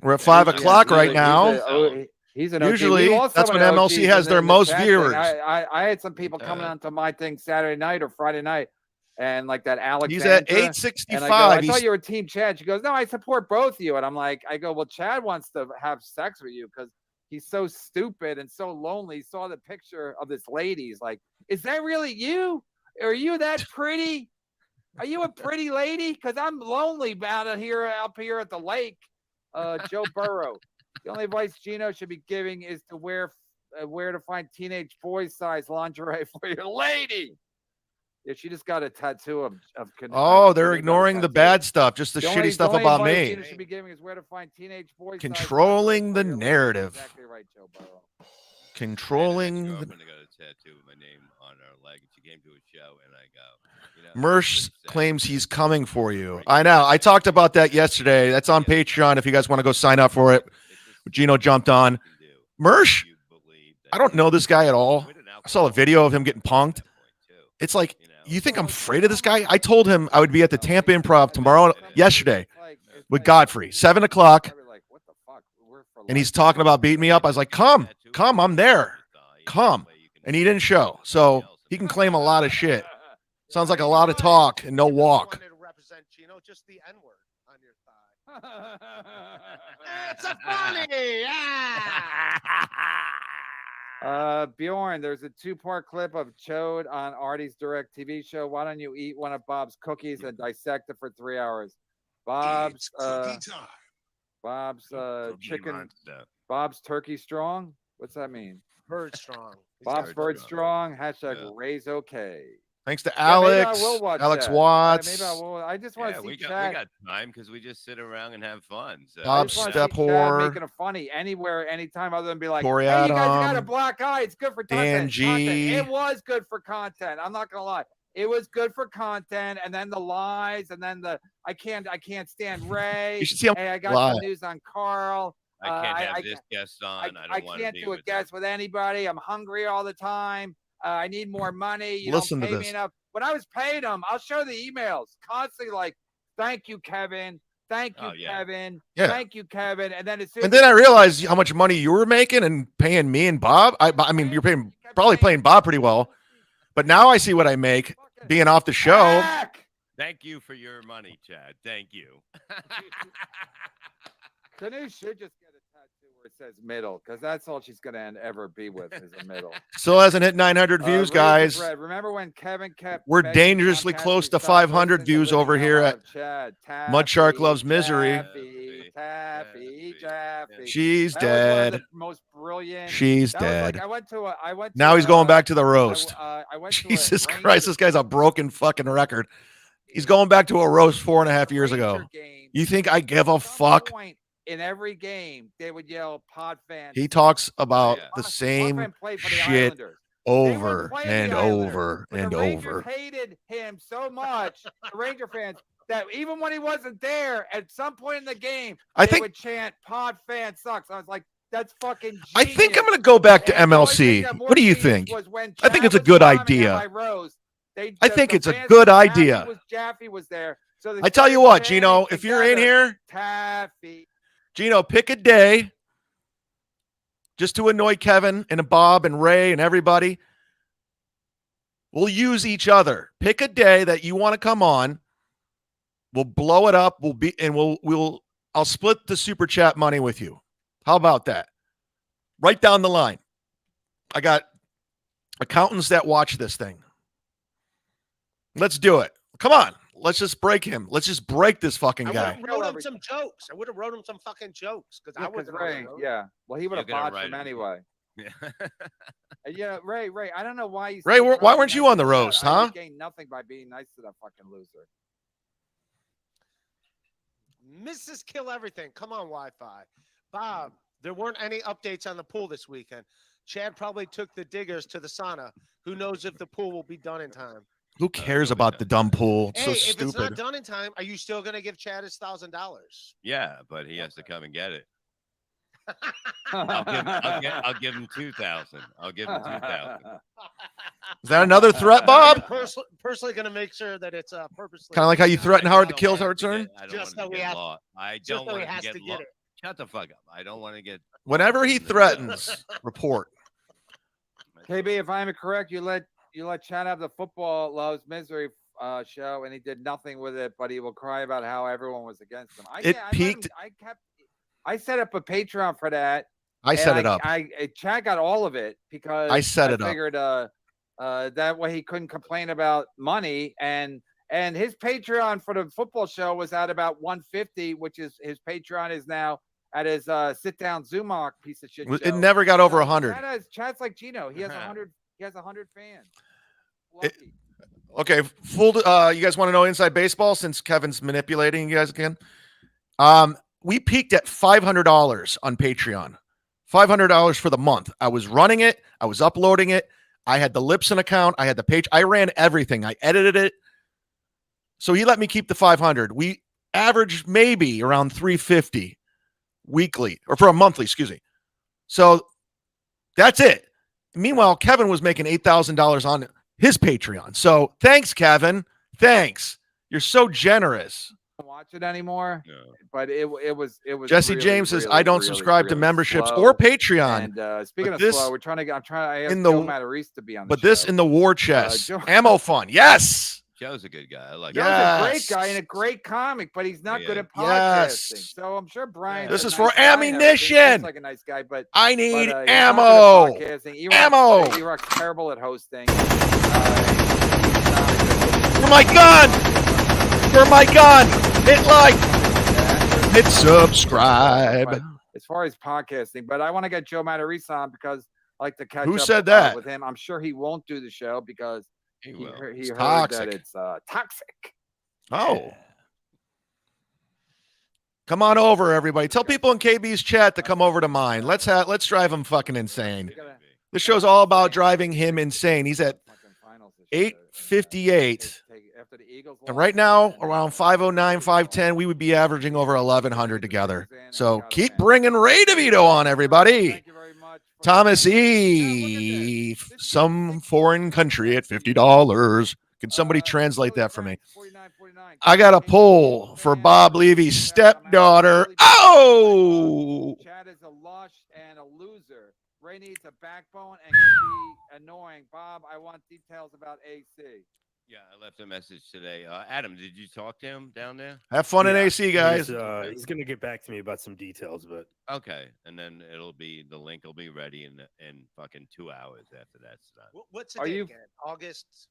We're at 5 o'clock right
He's
now.
He's an OG.
Usually,
We lost
that's
some
when
of the
MLC
OGs
has
in
their
the
most
chat thing.
viewers.
I had some people coming onto my thing Saturday night or Friday night, and like that Alex.
He's at
And I go,
865.
I
He's
thought you were Team Chad. She goes, no, I support both of you. And I'm like, I go, well, Chad wants to have sex with you because he's so stupid and so lonely. He saw the picture of this lady. He's like, is that really you? Are you that pretty? Are you a pretty lady? Because I'm lonely out of here, up here at the lake. Joe Burrow. The only advice Gino should be giving is to where to find teenage boy size lingerie for your lady. Yeah, she just got a tattoo of.
Oh, they're ignoring the bad stuff, just the shitty stuff about me.
Gino should be giving is where to find teenage boy.
Controlling the narrative.
Exactly right, Joe Burrow.
Controlling the.
Girlfriend got a tattoo with my name on her leg. She came to a show, and I go. You know,
Mersh claims he's coming for you. I know. I talked about that yesterday. That's on Patreon if you guys want to go sign up for it. Gino jumped on. Mersh, I don't know this guy at all. I saw a video of him getting punked. It's like, you think I'm afraid of this guy? I told him I would be at the Tampa Improv yesterday with Godfrey, 7 o'clock. And he's talking about beating me up. I was like, come, I'm there. Come. And he didn't show. So he can claim a lot of shit. Sounds like a lot of talk and no walk.
Represent Gino, just the N-word on your thigh. It's a funny.
Bjorn, there's a 2-part clip of Chode on Artie's Direct TV show. Why don't you eat one of Bob's cookies and dissect it for 3 hours? Bob's chicken. Bob's turkey strong. What's that mean?
Bird strong.
Bob's bird strong. Hashtag
Yeah.
Ray's okay.
Thanks to
Yeah, maybe I
Alex,
will watch
Alex
that.
Watts,
Maybe I will. I just want to see
we
Chad.
got time because we just sit around and have fun. So,
Bob
I just wanna see Chad
Stephor,
making a funny anywhere, anytime, other than be like,
Corey
hey, you guys got a
Adam,
black eye. It's good for
Dan
content.
G.
It was good for content. I'm not gonna lie. It was good for content, and then the lies, and then the I can't stand Ray.
You should see him
Hey, I got
lie.
some news on Carl.
I can't have this guest on. I don't want to
can't
be
do a
with
guest with anybody. I'm hungry all the time. I need more money. You
Listen
don't
to
pay
this.
me enough. When I was paying him, I'll show the emails constantly like, thank you, Kevin. Thank you,
Oh, yeah.
Kevin.
Yeah.
Thank you, Kevin. And then as soon
And then I realized how much money you were making and paying me and Bob. I mean, you're probably paying Bob pretty well. But now I see what I make being off the show.
Thank you for your money, Chad. Thank you.
Canoe should just get a tattoo where it says middle, because that's all she's gonna ever be with is a middle.
Still hasn't hit 900 views, guys.
Remember when Kevin kept?
We're
begging
dangerously
Comcast
close to
stop
500
listening to
views
Living
over
Hell
here
Out
at
of Chad.
MUDSHARK Loves Misery.
Taffy.
She's
That was one of
dead.
the most brilliant.
She's
That was
dead.
like, I went. To
Now he's going back to the roast.
I went to a
Jesus
Ranger-
Christ, this guy's a broken fucking record. He's going back to a roast 4.5 years ago.
Ranger game.
You think I give a
At some
fuck?
point in every game, they would yell "Pod fans."
He talks about
Yeah.
the
Pod
same
fan played for the
shit
Islanders.
over
playing
and
the Islanders,
over
but
and
the Rangers
over.
hated him so much, the Ranger fans, that even when he wasn't there, at some point in the game,
I
they
think
would chant "Pod fan sucks." I was like, "That's fucking." Genius.
I think I'm going to go back to
And the only thing
MLC.
that more
What do you
genius
think?
was when
I think it's a
Chad
good
was bombing
idea.
at my roast,
I think it's a
fans
good
said
idea.
Jaffe was there. So they
I tell you
started
what,
chanting
Gino, if you're in
together,
here,
Taffy.
Gino, pick a day just to annoy Kevin and Bob and Ray and everybody. We'll use each other. Pick a day that you want to come on. We'll blow it up. I'll split the super chat money with you. How about that? Right down the line. I got accountants that watch this thing. Let's do it. Come on. Let's just break him. Let's just break this fucking
I would
guy.
have wrote him some jokes. I would have wrote him some fucking jokes because I
Yeah,
would
'cause
have
Ray, yeah. Well, he would have
You're gonna
botched him
write him.
anyway.
Yeah.
Yeah, Ray, I don't know why you.
Ray, why weren't you on the roast, huh?
You gained nothing by being nice to that fucking loser.
Mrs. Kill Everything. Come on, Wi-Fi. Bob, there weren't any updates on the pool this weekend. Chad probably took the diggers to the sauna. Who knows if the pool will be done in time?
Who cares about the dumb pool? It's
Hey,
so
if it's not
stupid.
done in time, are you still going to give Chad his $1,000?
Yeah, but he has to come and get it.
I'll
I'll give him 2,000. I'll give him 2,000.
Is that another threat, Bob?
Personally going to make sure that it's purposely.
Kind of like how you threatened Howard to kill Howard
Stern?
Stern?
I don't
Just
want
so
to
he
get
has-
lost. I
just
don't
so he
want
has
to
to
get
get
lost.
it.
Shut the fuck up. I don't want to get.
Whenever he threatens, report.
KB, if I'm correct, you let Chad have the Football Loves Misery show, and he did nothing with it, but he will cry about how everyone was against him. I set up a Patreon for that.
I set it up.
Chad got all of it because
I set it up.
Figured that way he couldn't complain about money, and his Patreon for the football show was at about 150, which is his Patreon is now at his sit down Zumock piece of shit.
It
show.
never got over 100.
Chad's like Gino. He has 100. He has 100 fans.
It-
Lucky.
Okay, you guys want to know inside baseball since Kevin's manipulating you guys again? We peaked at $500 on Patreon. $500 for the month. I was running it. I was uploading it. I had the Lipson account. I had the page. I ran everything. I edited it. So he let me keep the 500. We averaged maybe around 350 weekly or for a monthly, excuse me. So that's it. Meanwhile, Kevin was making $8,000 on his Patreon. So thanks, Kevin. Thanks. You're so generous.
Don't watch it anymore.
No.
But it was
Jesse
really,
James says,
really,
I don't
really,
subscribe to
really
memberships
slow.
or Patreon.
And speaking
But
of
this-
slow, I'm trying. I asked
in the-
Joe Matarese to be on the
But
show.
this in the war chest.
Joe-
Ammo fun. Yes.
Joe's a good guy. I like
Joe's
him.
a great
Yes.
guy and a great comic, but he's not good
Yeah.
at podcasting.
Yes.
So I'm sure Brian.
This is for ammunition.
Seems like a nice guy, but
I need
he's not
ammo.
good at podcasting.
Ammo.
E-Rock's terrible at hosting.
For my gun. For my gun. Hit like. Hit subscribe.
As far as podcasting, but I want to get Joe Matarese on because I like to catch
Who
up
said that?
with him. I'm sure he won't do the show because
He
he
will.
heard
It's
that
toxic.
it's toxic.
Oh. Come on over, everybody. Tell people in KB's chat to come over to mine. Let's drive him fucking insane. This show's all about driving him insane. He's at
Fucking finals this
858.
After the Eagles
And
lost,
right now,
and,
around 509, 510, we would be averaging over 1,100 together. So keep bringing Ray DeVito on, everybody.
Thank you very much. for
Thomas
the-
E. Some foreign country at $50. Can somebody translate that for me? I got a poll for Bob Levy's stepdaughter. Oh!
Chad is a lush and a loser. Ray needs a backbone and can be annoying. Bob, I want details about AC.
Yeah, I left a message today. Adam, did you talk to him down there?
Have fun in
Yeah,
AC, guys.
He's going to get back to me about some details, but
Okay, and then the link will be ready in fucking 2 hours after that's done.
What's the
Are
date
you-
again? August.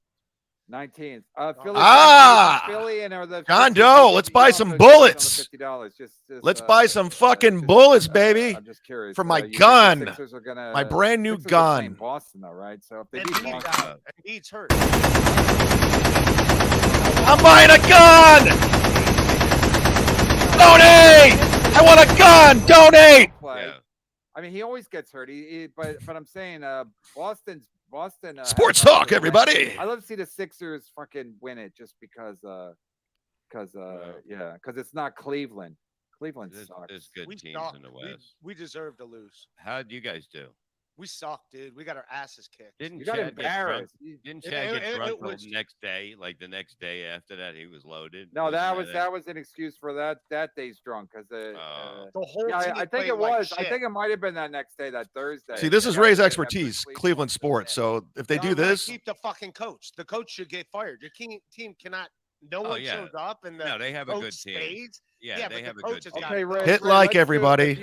19th. Philly,
Ah!
Philly and or the
John
50
Doe, let's buy some
$50
bullets.
$50.
Let's buy some fucking bullets, baby,
I'm just curious.
for my
you think the
gun.
Sixers are gonna,
My brand new
Sixers are playing
gun.
Boston, though, right? So if they
And
beat
Need's
Boston,
out. And Need's hurt.
I'm buying a gun. Donate! I want a gun. Donate.
play.
Yeah.
I mean, he always gets hurt. But I'm saying, Boston.
Sports
has
talk,
to win.
everybody.
I love to see the Sixers fucking win it just because it's not Cleveland. Cleveland
There's
sucks.
good
We
teams
suck.
in the
We,
West.
we deserve to lose.
How'd you guys do?
We suck, dude. We got our asses kicked.
Didn't
You got
Chad get drunk?
embarrassed.
Didn't
It-
Chad
it-
get
it
drunk
was-
the next day? Like the next day after that, he was loaded.
No,
Wasn't
that was an excuse for that day's drunk because
Oh.
The whole
yeah,
team
I think
played
it
like
was. I
shit.
think it might have been that next day, that Thursday.
See, this is
That
Ray's
day after
expertise,
Cleveland
Cleveland
lost.
sports. So if they do
John,
this,
keep the fucking coach. The coach should get fired. Your team cannot. No one
yeah.
shows up, and the
No, they have a
coach
good team.
stays.
Yeah,
Yeah,
they
but
have
the
a good
coach has
team.
got
Okay, Ray,
Hit
Ray,
like,
let's do it.
everybody.
If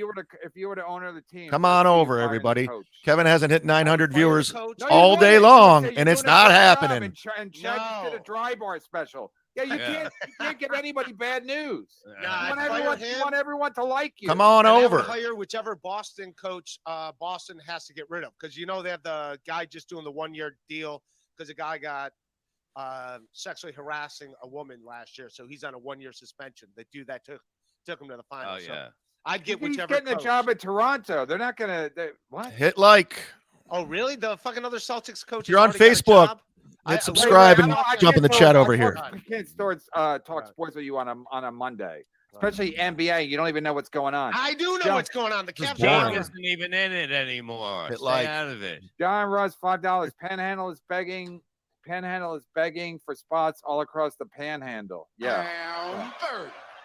you were the owner of the team,
come
let's
on
see you
over,
firing the
everybody.
coach.
Kevin hasn't hit 900
Fire the
viewers
coach.
No, you
all day
wouldn't. You
long,
say you're
and it's
doing a
not
great job,
happening.
And Chad just did a
No.
dry bar special. Yeah, you
Yeah.
can't give anybody bad news.
Nah,
You
I'd
want
fire
everyone, you
him.
want everyone to like you.
Come on
And I would
over.
hire whichever Boston coach Boston has to get rid of, because they have the guy just doing the 1-year deal because the guy got sexually harassing a woman last year, so he's on a 1-year suspension. The dude that took him to the
Oh
finals.
yeah.
So I'd get
He's
whichever
getting a
coach.
job at Toronto. They're not gonna. What?
Hit like.
Oh, really? The fucking other Celtics coach.
You're
has
on
already got a
Facebook.
job?
Hit subscribe and jump in the chat over here.
I can't talk sports with you on a Monday, especially NBA. You don't even know what's going on.
I do know
John-
what's going on. The
Just
Caps
boring.
are
Jake isn't even in it anymore.
Hit
Stay
like.
out of it.
John Russ, $5. Panhandle is begging. Panhandle is begging for spots all across the Panhandle. Yeah,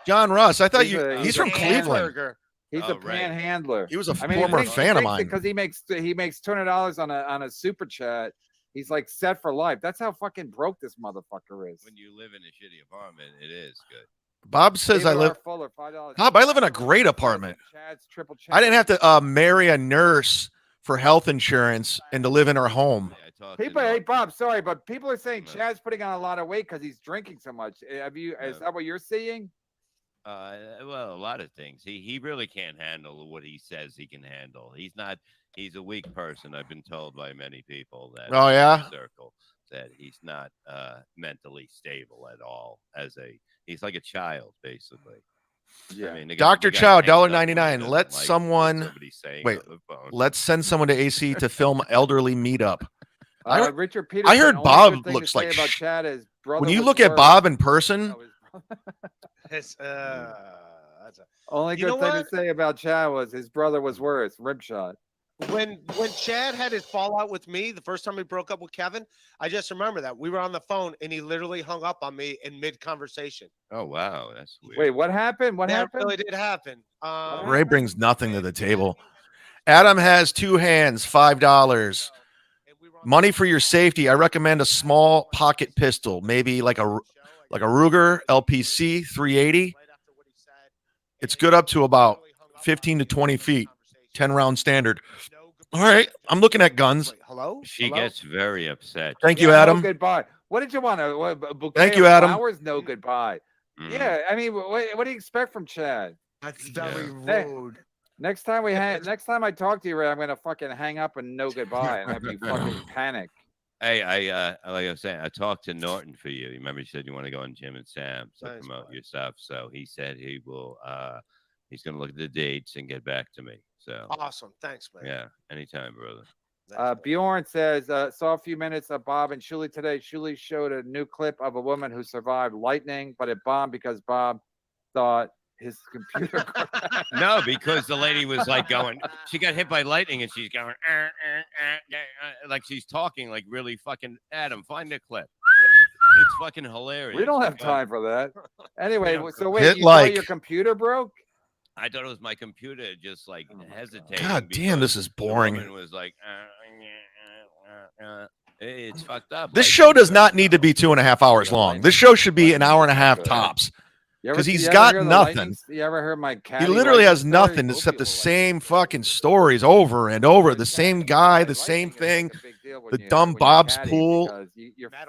John Russ, I thought
He's
he's
a
from Cleveland.
hamburger.
he's
Oh,
a
right.
panhandler.
He was a
I mean,
former fan of mine.
because he makes $200 on a super chat. He's like set for life. That's how fucking broke this motherfucker is.
When you live in a shitty apartment, it is good.
Bob says I
David
live.
R. Fuller, $5.
Bob, I live in a great apartment.
Chad's triple
I didn't have to marry a nurse for health insurance and to live in her home.
Yeah, I talked
People,
to
hey
Norton.
Bob, sorry, but people are saying
No.
Chad's putting on a lot of weight because he's drinking so much. Is
No.
that what you're seeing?
Well, a lot of things. He really can't handle what he says he can handle. He's a weak person. I've been told by many people that
Oh,
in
yeah?
my circle that he's not mentally stable at all. He's like a child, basically.
Yeah.
I mean,
Dr.
the guy
Chow,
hangs up when he
$1.99.
doesn't
Let
like what
someone-
somebody's saying
wait,
on the phone.
Let's send someone to AC to film elderly meetup. I heard-
Richard Peterson.
heard
only
Bob
good thing
looks
to say
like
about
sh-
Chad is brother
When you
was
look at
worse.
Bob in person,
No, his brother-
That's
only
You
good
know
thing
what?
to say about Chad was his brother was worse. Rib shot.
when Chad had his fallout with me the first time he broke up with Kevin. I just remember that we were on the phone and he literally hung up on me in mid conversation.
Oh wow, that's weird.
Wait, what happened? What
That
happened?
really did happen.
Ray brings nothing to the table. Adam has two hands, $5. Money for your safety. I recommend a small pocket pistol, maybe like a Ruger LPC 380. It's good up to about 15 to 20 feet, 10 round standard. All right, I'm looking at guns.
Wait, hello?
She
Hello?
gets very upset.
Thank you,
Yeah,
Adam.
No goodbye. What did you want? A bouquet
Thank you,
of
Adam.
Flowers? No goodbye.
Mhm.
Yeah, I mean, what do you expect from Chad?
That's
very
rude.
Next time next time I talk to you, Ray, I'm gonna fucking hang up and no goodbye and have you fucking panic.
Hey, like I was saying, I talked to Norton for you. Remember, you said you want to go on Jim and Sam to
Nice,
promote
boy.
your stuff. So he said he will. He's going to look at the dates and get back to me. So
Awesome. Thanks, man.
yeah, anytime, brother.
Bjorn says, saw a few minutes of Bob and Shuli today. Shuli showed a new clip of a woman who survived lightning, but it bombed because Bob thought his computer.
No, because the lady was like going, she got hit by lightning and she's going, like she's talking like really fucking, Adam, find the clip. It's fucking hilarious.
We don't have time for that. Anyway, so wait,
Hit
you
like.
thought your computer broke?
I thought it was my computer just like hesitating.
God damn, this
because
is boring.
The woman was like, it's fucked up.
This
Like,
show does not need to be 2.5 hours long. This show should be an hour and a half tops.
You ever-
Because he's
you ever
got
hear the
nothing.
lightning- You ever heard my cat?
He literally has nothing except the same fucking stories over and over. The same guy, the same thing, the dumb Bob's pool,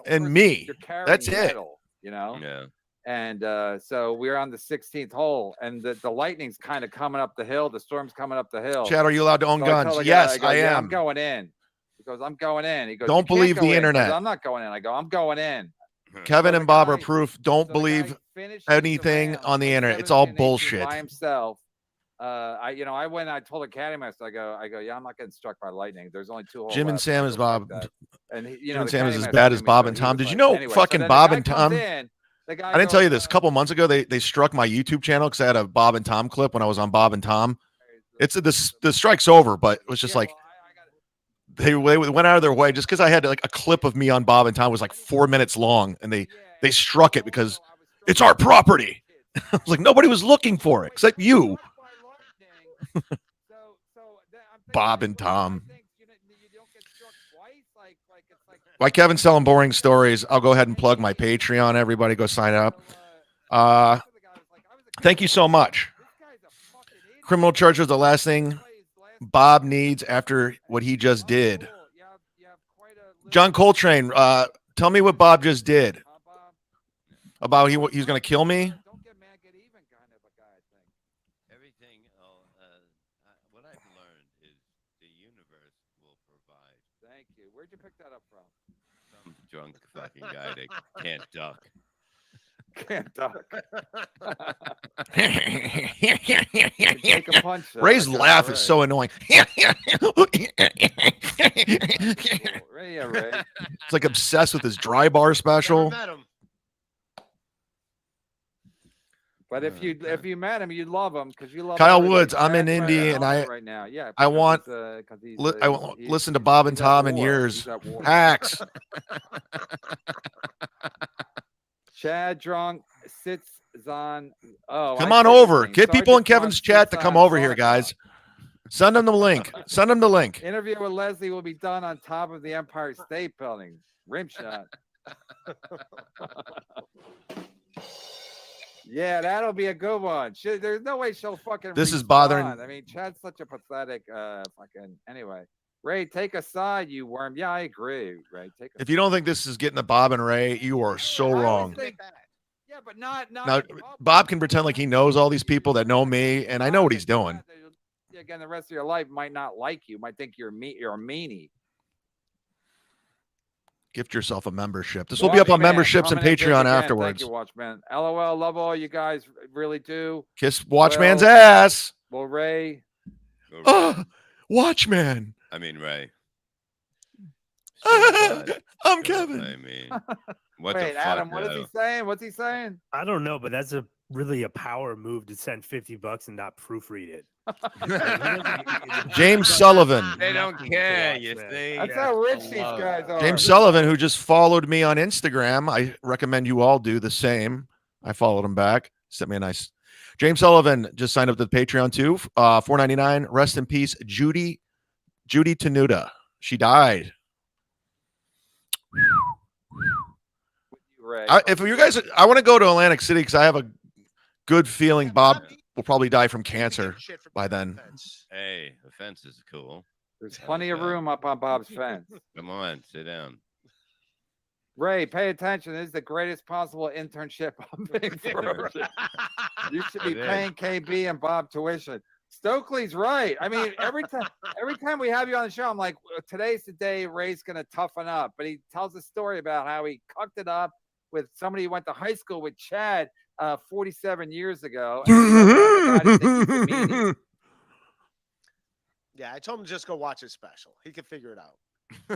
and me. That's it.
You know?
Yeah.
And so we're on the 16th hole, and the lightning's kind of coming up the hill. The storm's coming up the hill.
Chad, are you allowed to own
So I tell
guns?
the guy,
Yes,
go,
I
"Yeah,
am.
I'm going in. He goes, I'm going in. He goes,
Don't
"You can't
believe
go
the
in." He goes,
internet.
I'm not going in. I go, I'm going in.
Kevin and Bob are proof. Don't
So the
believe
guy finishes
anything
the round,
on the
like
internet. It's all
17, 18
bullshit.
by himself. I went. I told the caddy master. I go, yeah, I'm not getting struck by lightning. There's only 2 holes.
Jim and
left."
Sam
He
is
goes, "Fuck
Bob.
that." And he,
Jim and
the
Sam is
caddy
as
master
bad
knew
as
me,
Bob
so
and
he
Tom.
was
Did you
like-
know
anyway, so
fucking
then the
Bob
guy
and
comes
Tom?
in, the guy
I didn't tell you
goes,
this. A couple months ago, they struck my YouTube channel because I had a Bob and Tom clip when I was on Bob and Tom. It's the strike's over, but it was just like they went out of their way just because I had like a clip of me on Bob and Tom was like 4 minutes long, and they struck it because it's our property. I was like, nobody was looking for it except you. Bob and Tom. Why Kevin's selling boring stories? I'll go ahead and plug my Patreon. Everybody go sign up. Thank you so much. Criminal charges are the last thing Bob needs after what he just did. John Coltrane, tell me what Bob just did. About he's going to kill me?
Everything, what I've learned is the universe will provide.
Thank you. Where'd you pick that up from?
Some drunk fucking guy that can't duck.
Can't duck. Take a punch.
Ray's laugh is so annoying.
Ray.
It's like obsessed with his dry bar special.
But if you met him, you'd love him because you love
Kyle
everybody.
Woods, I'm in
Chad's
Indy, and I
right now. Yeah,
I
because
want
he's,
I won't listen to Bob and
he's at
Tom in
war.
years.
He's at war.
Hacks.
Chad drunk sits on. Oh,
Come
I
on
see what you're
over.
saying.
Get people in
Sergeant
Kevin's
Tom
chat to
sits
come
on
over here,
Sonic
guys. Send them the link. Send them the link.
Interview with Leslie will be done on top of the Empire State Building. Rim shot. Yeah, that'll be a good one. There's no way she'll fucking.
This is bothering-
respond. I mean, Chad's such a pathetic fucking. Anyway, Ray, take a side, you worm. Yeah, I agree, Ray. Take.
If you don't think this is getting the Bob and Ray, you are so wrong.
Yeah, but not.
Now, Bob can pretend like he knows all these people that know me, and I know what he's doing.
Again, the rest of your life might not like you. Might think you're a meanie.
Gift yourself a membership. This will be up on
Watchman,
memberships and
coming in big
Patreon
again.
afterwards.
Thank you, Watchman. LOL, love all you guys. Really do.
Kiss Watchman's
Well,
ass.
Well, Ray.
Oh, Watchman.
I mean, Ray.
I'm Kevin.
I mean, what
Wait,
the fuck?
Adam, what is he saying? What's he saying?
I don't know, but that's really a power move to send $50 and not proofread it.
James Sullivan.
They don't care, you see.
That's how rich these guys are.
James Sullivan, who just followed me on Instagram. I recommend you all do the same. I followed him back. Sent me a nice. James Sullivan just signed up to the Patreon too. $4.99. Rest in peace, Judy Tenuta. She died.
Ray.
If you guys, I want to go to Atlantic City because I have a good feeling Bob will probably die from cancer by then.
Hey, the fence is cool.
There's plenty of room up on Bob's fence.
Come on, sit down.
Ray, pay attention. This is the greatest possible internship on Big Version. You should be
It is.
paying KB and Bob tuition. Stokely's right. I mean, every time we have you on the show, I'm like, today's the day Ray's gonna toughen up. But he tells a story about how he cucked it up with somebody who went to high school with Chad 47 years ago. And
Yeah, I told him to just go watch his special. He can figure it out.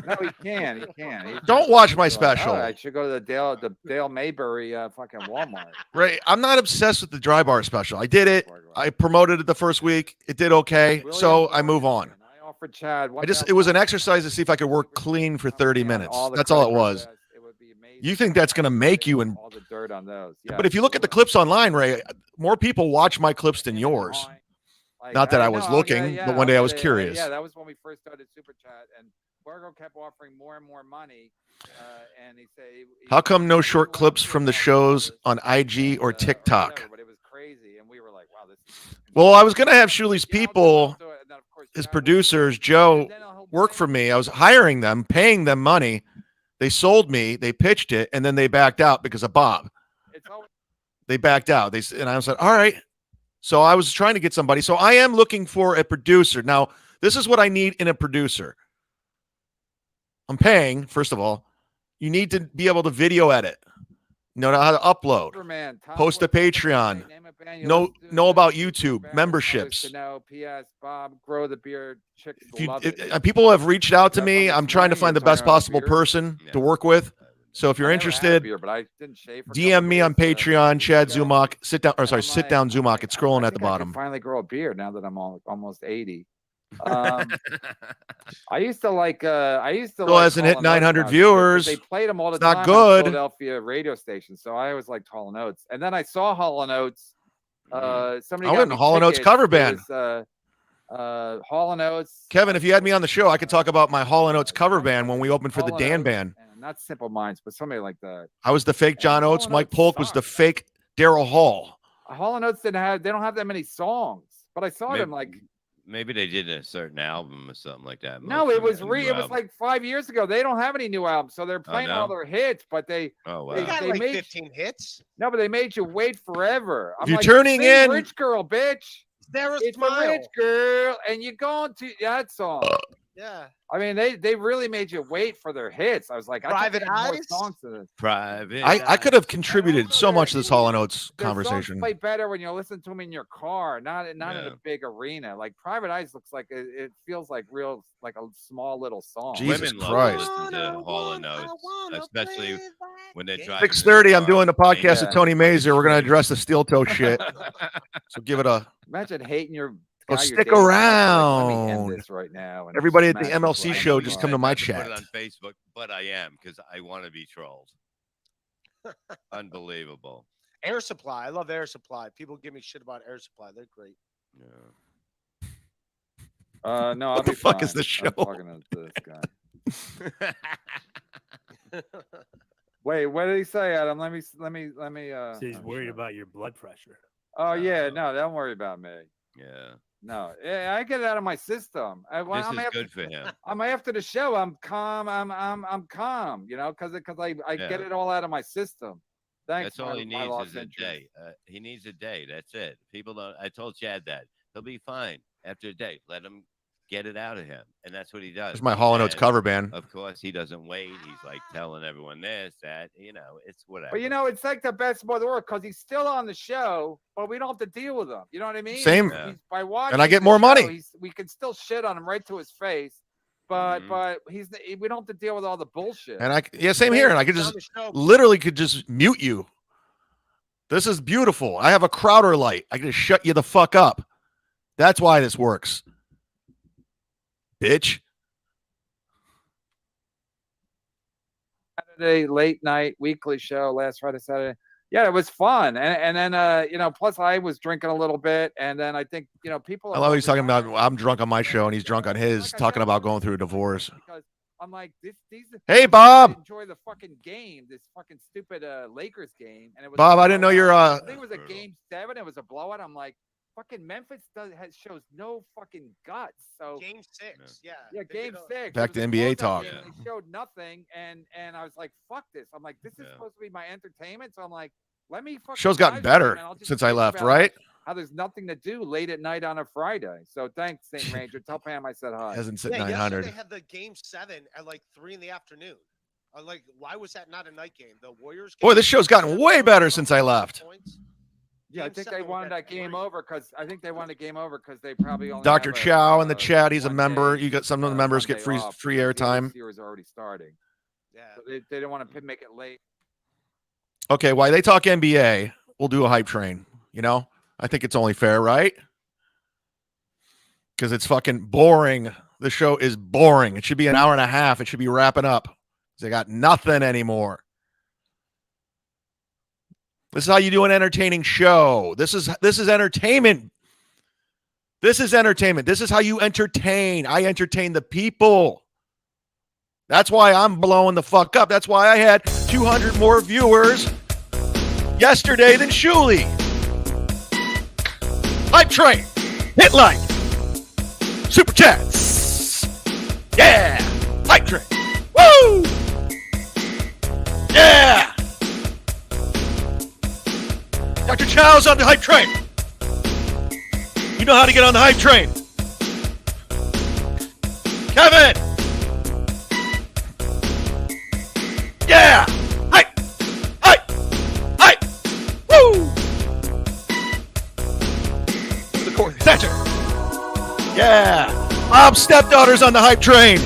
No, he can. He can.
Don't watch my
Like,
special.
oh, I should go to the Dale Maybury fucking Walmart.
Right. I'm not obsessed with the dry bar special. I did it. I promoted it the first week. It did okay. So I move on.
I offered Chad.
It was an exercise to see if I could work clean for 30 minutes. That's all it was. You think that's going to make you
all the dirt on those? Yeah,
but if you look at the clips online, Ray, more people watch my clips than yours.
Like,
Not that I was looking, but one day I was curious.
Yeah, that was when we first started Super Chat, and Borgo kept offering more and more money. And he said,
How come no short clips from the shows on IG or TikTok?
But it was crazy, and we were like, wow, this is
Well, I was going to have Shuli's people, his producers, Joe, work for me. I was hiring them, paying them money. They sold me, they pitched it, and then they backed out because of Bob. They backed out. And I was like, all right. So I was trying to get somebody. So I am looking for a producer. Now, this is what I need in a producer. I'm paying, first of all. You need to be able to video edit. Know how to upload. Post to Patreon. Know about YouTube, memberships.
P.S. Bob, grow the beard. Chicks love
people have reached out to me. I'm trying to find the best possible person to work with. So if you're interested, DM me on Patreon, Chad Zumock. Sit down Zumock. It's scrolling at the bottom.
I finally grow a beard now that I'm almost 80. I used to like.
Still hasn't hit 900 viewers.
They played them all the
it's
time.
Not good.
On Philadelphia radio station. So I always liked Hall & Oates, and then I saw Hall & Oates. Somebody
I went to Hall & Oates cover band.
Hall & Oates.
Kevin, if you had me on the show, I could talk about my Hall & Oates cover band when we opened for the Dan Band.
Not Simple Minds, but somebody like that.
I was the fake John Oates. Mike Polk was the fake Daryl Hall.
Hall & Oates they don't have that many songs, but I saw them like.
Maybe they did a certain album or something like that.
No, it was like 5 years ago. They don't have any new albums, so they're playing all their hits. But they
got like 15 hits.
No, but they made you wait forever.
If you're tuning in,
Rich Girl, bitch.
It's
a rich girl, and you're going to that song.
Yeah.
I mean, they really made you wait for their hits. I was like,
Private Eyes.
Songs to this.
Private.
I could have contributed so much to this Hall & Oates conversation.
Songs play better when you listen to them in your car, not in a big arena. Like Private Eyes looks like it feels like a small little song.
Jesus
Women
Christ.
love to listen to Hall & Oates, especially when they're driving.
6:30. I'm doing the podcast with Tony Mazer. We're going to address the steel toe shit. So give it a.
Imagine hating your.
Well, stick around.
Let me end this right now.
Everybody at the MLC show, just come to my chat.
Put it on Facebook, but I am because I want to be trolled. Unbelievable.
Air Supply. I love Air Supply. People give me shit about Air Supply. They're great.
Yeah.
No.
What the fuck is this show?
I'm talking to this guy. Wait, what did he say, Adam? Let me.
So he's worried about your blood pressure.
Oh yeah, no, don't worry about me.
Yeah.
No, yeah, I get it out of my system.
This is good for him.
I'm after the show. I'm calm. I'm calm. You know, because I get it all out of my system. Thanks.
That's all he needs is a day. He needs a day. That's it. People don't. I told Chad that he'll be fine after a day. Let him get it out of him, and that's what he does.
It's my Hall & Oates cover band.
Of course, he doesn't wait. He's like telling everyone this, that. You know, it's whatever.
But you know, it's like the best of the world because he's still on the show, but we don't have to deal with him. You know what I mean?
Same.
He's, by watching,
and I get more money.
We can still shit on him right to his face, but we don't have to deal with all the bullshit.
And same here. And I could just literally mute you. This is beautiful. I have a Crowder light. I can just shut you the fuck up. That's why this works. Bitch.
Saturday late night weekly show last Friday, Saturday. Yeah, it was fun, and then you know, plus I was drinking a little bit, and then I think people.
I love he's talking about. I'm drunk on my show, and he's drunk on his, talking about going through a divorce.
Because I'm like, these.
Hey, Bob.
Enjoy the fucking game, this fucking stupid Lakers game, and it was.
Bob, I didn't know you're.
I think it was a game 7. It was a blowout. I'm like. Fucking Memphis shows no fucking guts. So
game 6, yeah,
game 6.
Back to NBA talk.
They showed nothing, and I was like, "Fuck this!" I'm like, "This is supposed to be my entertainment." So I'm like, "Let me."
Show's gotten better since I left, right?
How there's nothing to do late at night on a Friday. So thanks, St. Ranger. Tell Pam I said hi.
Hasn't said 900.
They had the game 7 at like 3 in the afternoon. Like, why was that not a night game? The Warriors game.
Boy, this show's gotten way better since I left.
Yeah, I think they wanted that game over because they probably only
Dr.
have a,
Chow in the chat, he's a
one
member.
day,
You got some of the members get free
Sunday off
free
because the other
airtime.
series are already starting.
Yeah.
So they didn't want to make it late.
Okay, while they talk NBA, we'll do a hype train. You know, I think it's only fair, right? Because it's fucking boring. The show is boring. It should be an hour and a half. It should be wrapping up. They got nothing anymore. This is how you do an entertaining show. This is entertainment. This is entertainment. This is how you entertain. I entertain the people. That's why I'm blowing the fuck up. That's why I had 200 more viewers yesterday than Shuli. Hype train. Hit like. Super chats. Yeah. Hype train. Woo. Yeah. Dr. Chow's on the hype train. You know how to get on the hype train. Kevin. Yeah. Hype. Hype. Hype. Woo. The court. Center. Yeah. Bob's stepdaughter's on the hype train.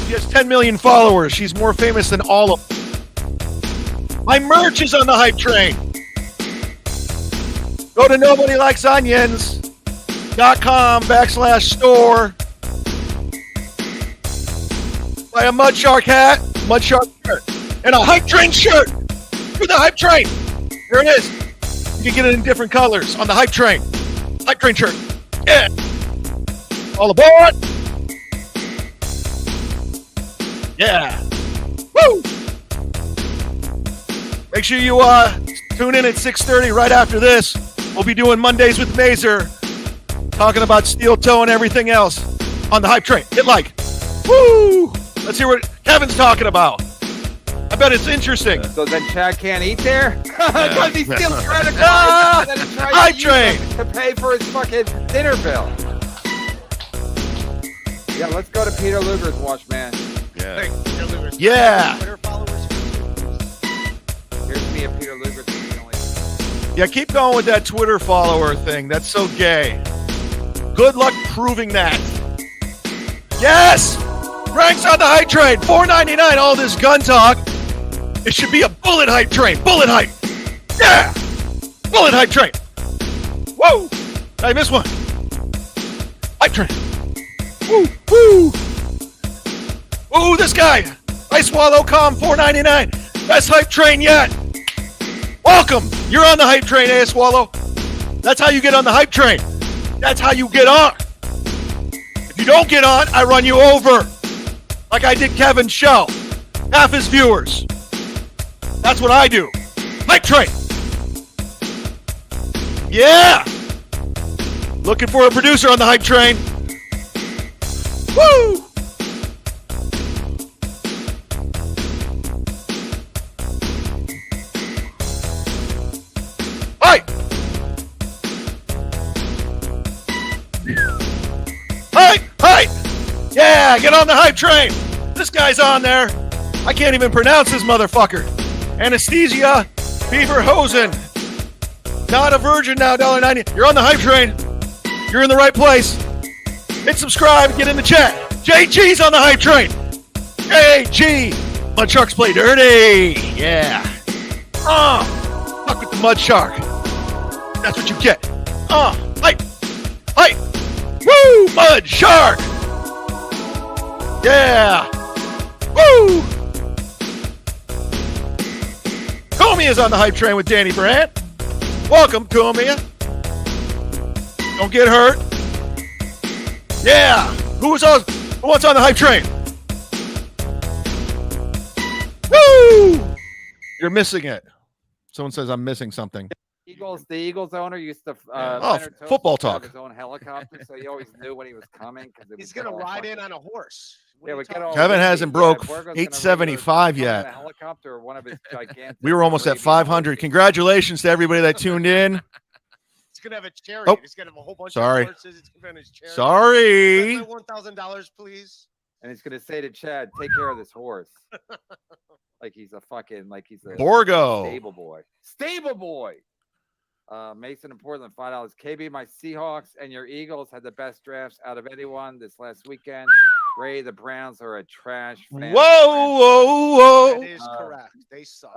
She has 10 million followers. She's more famous than all of them. My merch is on the hype train. Go to nobodylikesonions.com/store. Buy a MUDSHARK hat, MUDSHARK shirt, and a hype train shirt for the hype train. There it is. You can get it in different colors on the hype train. Hype train shirt. Yeah. All aboard. Yeah. Woo. Make sure you tune in at 6:30 right after this. We'll be doing Mondays with Mazer, talking about steel toe and everything else on the hype train. Hit like. Woo! Let's hear what Kevin's talking about. I bet it's interesting.
So then Chad can't eat there? Because he's still trying to
hype train
to pay for his fucking dinner bill. Yeah, let's go to Peter Luger's watch, man.
Yeah.
Hey, Peter Luger's
Yeah.
Twitter followers.
Here's me and Peter Luger.
Yeah, keep going with that Twitter follower thing. That's so gay. Good luck proving that. Yes! Frank's on the hype train. $4.99. All this gun talk. It should be a bullet hype train. Bullet hype. Yeah! Bullet hype train. Whoa! Did I miss one? Hype train. Woo! Woo! Ooh, this guy. Ice Swallow Com $4.99. Best hype train yet. Welcome. You're on the hype train, Ice Swallow. That's how you get on the hype train. That's how you get on. If you don't get on, I run you over. Like I did Kevin's show. Half his viewers. That's what I do. Hype train. Yeah. Looking for a producer on the hype train. Woo. Hype. Hype. Hype. Yeah, get on the hype train. This guy's on there. I can't even pronounce this motherfucker. Anesthesia Beaverhosen. Not a virgin now, $1.90. You're on the hype train. You're in the right place. Hit subscribe, get in the chat. JG's on the hype train. JG. MUDSHARKs play dirty. Yeah. Fuck with the MUDSHARK. That's what you get. Hype. Hype. Woo! MUDSHARK. Yeah. Woo! Comia's on the hype train with Danny Brandt. Welcome, Comia. Don't get hurt. Yeah. Who's on the hype train? Woo! You're missing it. Someone says I'm missing something.
The Eagles owner used to
football talk.
His own helicopter, so he always knew when he was coming.
He's gonna ride in on a horse.
Yeah, we get all.
Kevin hasn't broke 875 yet.
Helicopter, one of his gigantic.
We were almost at 500. Congratulations to everybody that tuned in.
He's gonna have a chariot.
Oh,
He's gonna have a whole bunch
sorry.
of horses. He's gonna have his chariot.
Sorry.
$1,000, please.
and he's gonna say to Chad, "Take care of this horse," like he's a
Borgo.
stable boy. Stable boy. Mason in Portland, $5. KB, my Seahawks and your Eagles had the best drafts out of anyone this last weekend. Ray, the Browns are a trash.
Whoa, whoa,
That
whoa!
is correct. They suck.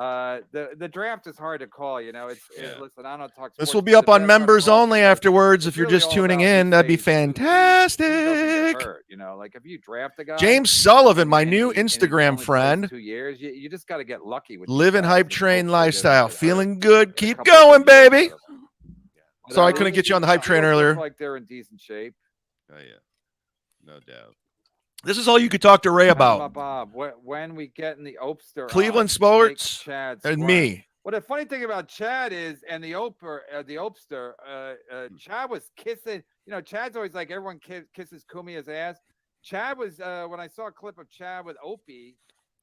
The draft is hard to call. You know, listen. I don't talk.
This
sports,
will be
but
up
the
on
draft's hard to
members
call
only
because
afterwards.
it's
If you're
really
just
all
tuning
about
in,
who
that'd be
stays, who doesn't get
fantastic.
hurt, you know, like if you draft a guy,
James Sullivan, my
and
new
he only
Instagram
plays
friend,
2 years, you just got to get lucky with
living
these guys
hype
and
train
hopefully they don't
lifestyle,
get hurt
feeling good.
in a
Keep
couple of
going,
good years
baby.
out of them.
Sorry, I couldn't get you on the hype train
Eagles look
earlier.
like they're in decent shape.
Oh yeah, no doubt.
This is all you could talk to Ray about.
Bob, when we get in the Opster,
Cleveland
make
sports
Chad
and
sweat.
me.
Well, the funny thing about Chad is, and the Opster, Chad was kissing. You know, Chad's always like everyone kisses Kumia's ass. Chad was when I saw a clip of Chad with Opie.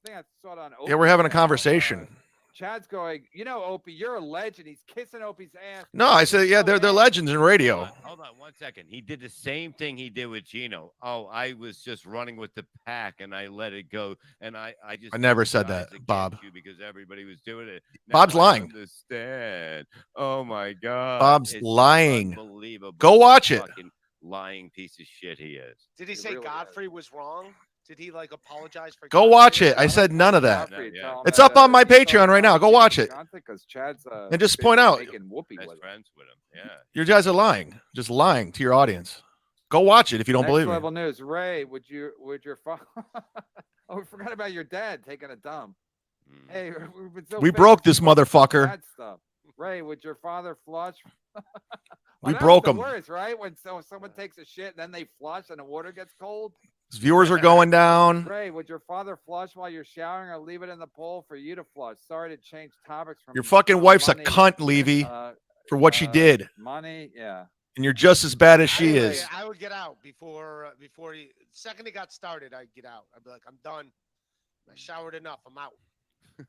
I think I saw it on Opie.
Yeah, we're having a conversation.
Chad's going, you know, Opie, you're a legend. He's kissing Opie's ass.
No, I said, yeah, they're legends in radio.
Hold on 1 second. He did the same thing he did with Gino. Oh, I was just running with the pack and I let it go. And I
never said that,
against
Bob.
you because everybody was doing it. Now
Bob's
I
lying.
Understand. Oh my God.
Bob's
It's
lying.
unbelievable.
Go watch it.
Fucking lying piece of shit he is.
Did he say Godfrey was wrong? Did he like apologize for?
Go
Godfrey?
watch it. I said none of that.
Godfrey,
Yeah.
tell him
It's
that,
up on my Patreon right now. Go watch it.
Because Chad's
And just point out-
making whoopee
Best
with him.
friends with him. Yeah.
You guys are lying. Just lying to your audience. Go watch it if you don't
Next
believe me.
level news. Ray, would your father? Oh, we forgot about your dad taking a dump.
Mm.
Hey, we've been so
We
famous
broke this
for talking about
motherfucker.
dad stuff. Ray, would your father flush?
We
That
broke
was
him.
the worst, right? When someone takes a shit, then they flush and the water gets cold.
His viewers are going down.
Ray, would your father flush while you're showering or leave it in the pool for you to flush? Sorry to change topics from
Your fucking wife's a
money,
cunt, Levy, for what she did.
Money, yeah.
And you're just as bad as she
Anyway,
is.
I would get out before he. Second he got started, I'd get out. I'd be like, I'm done. I showered enough. I'm out.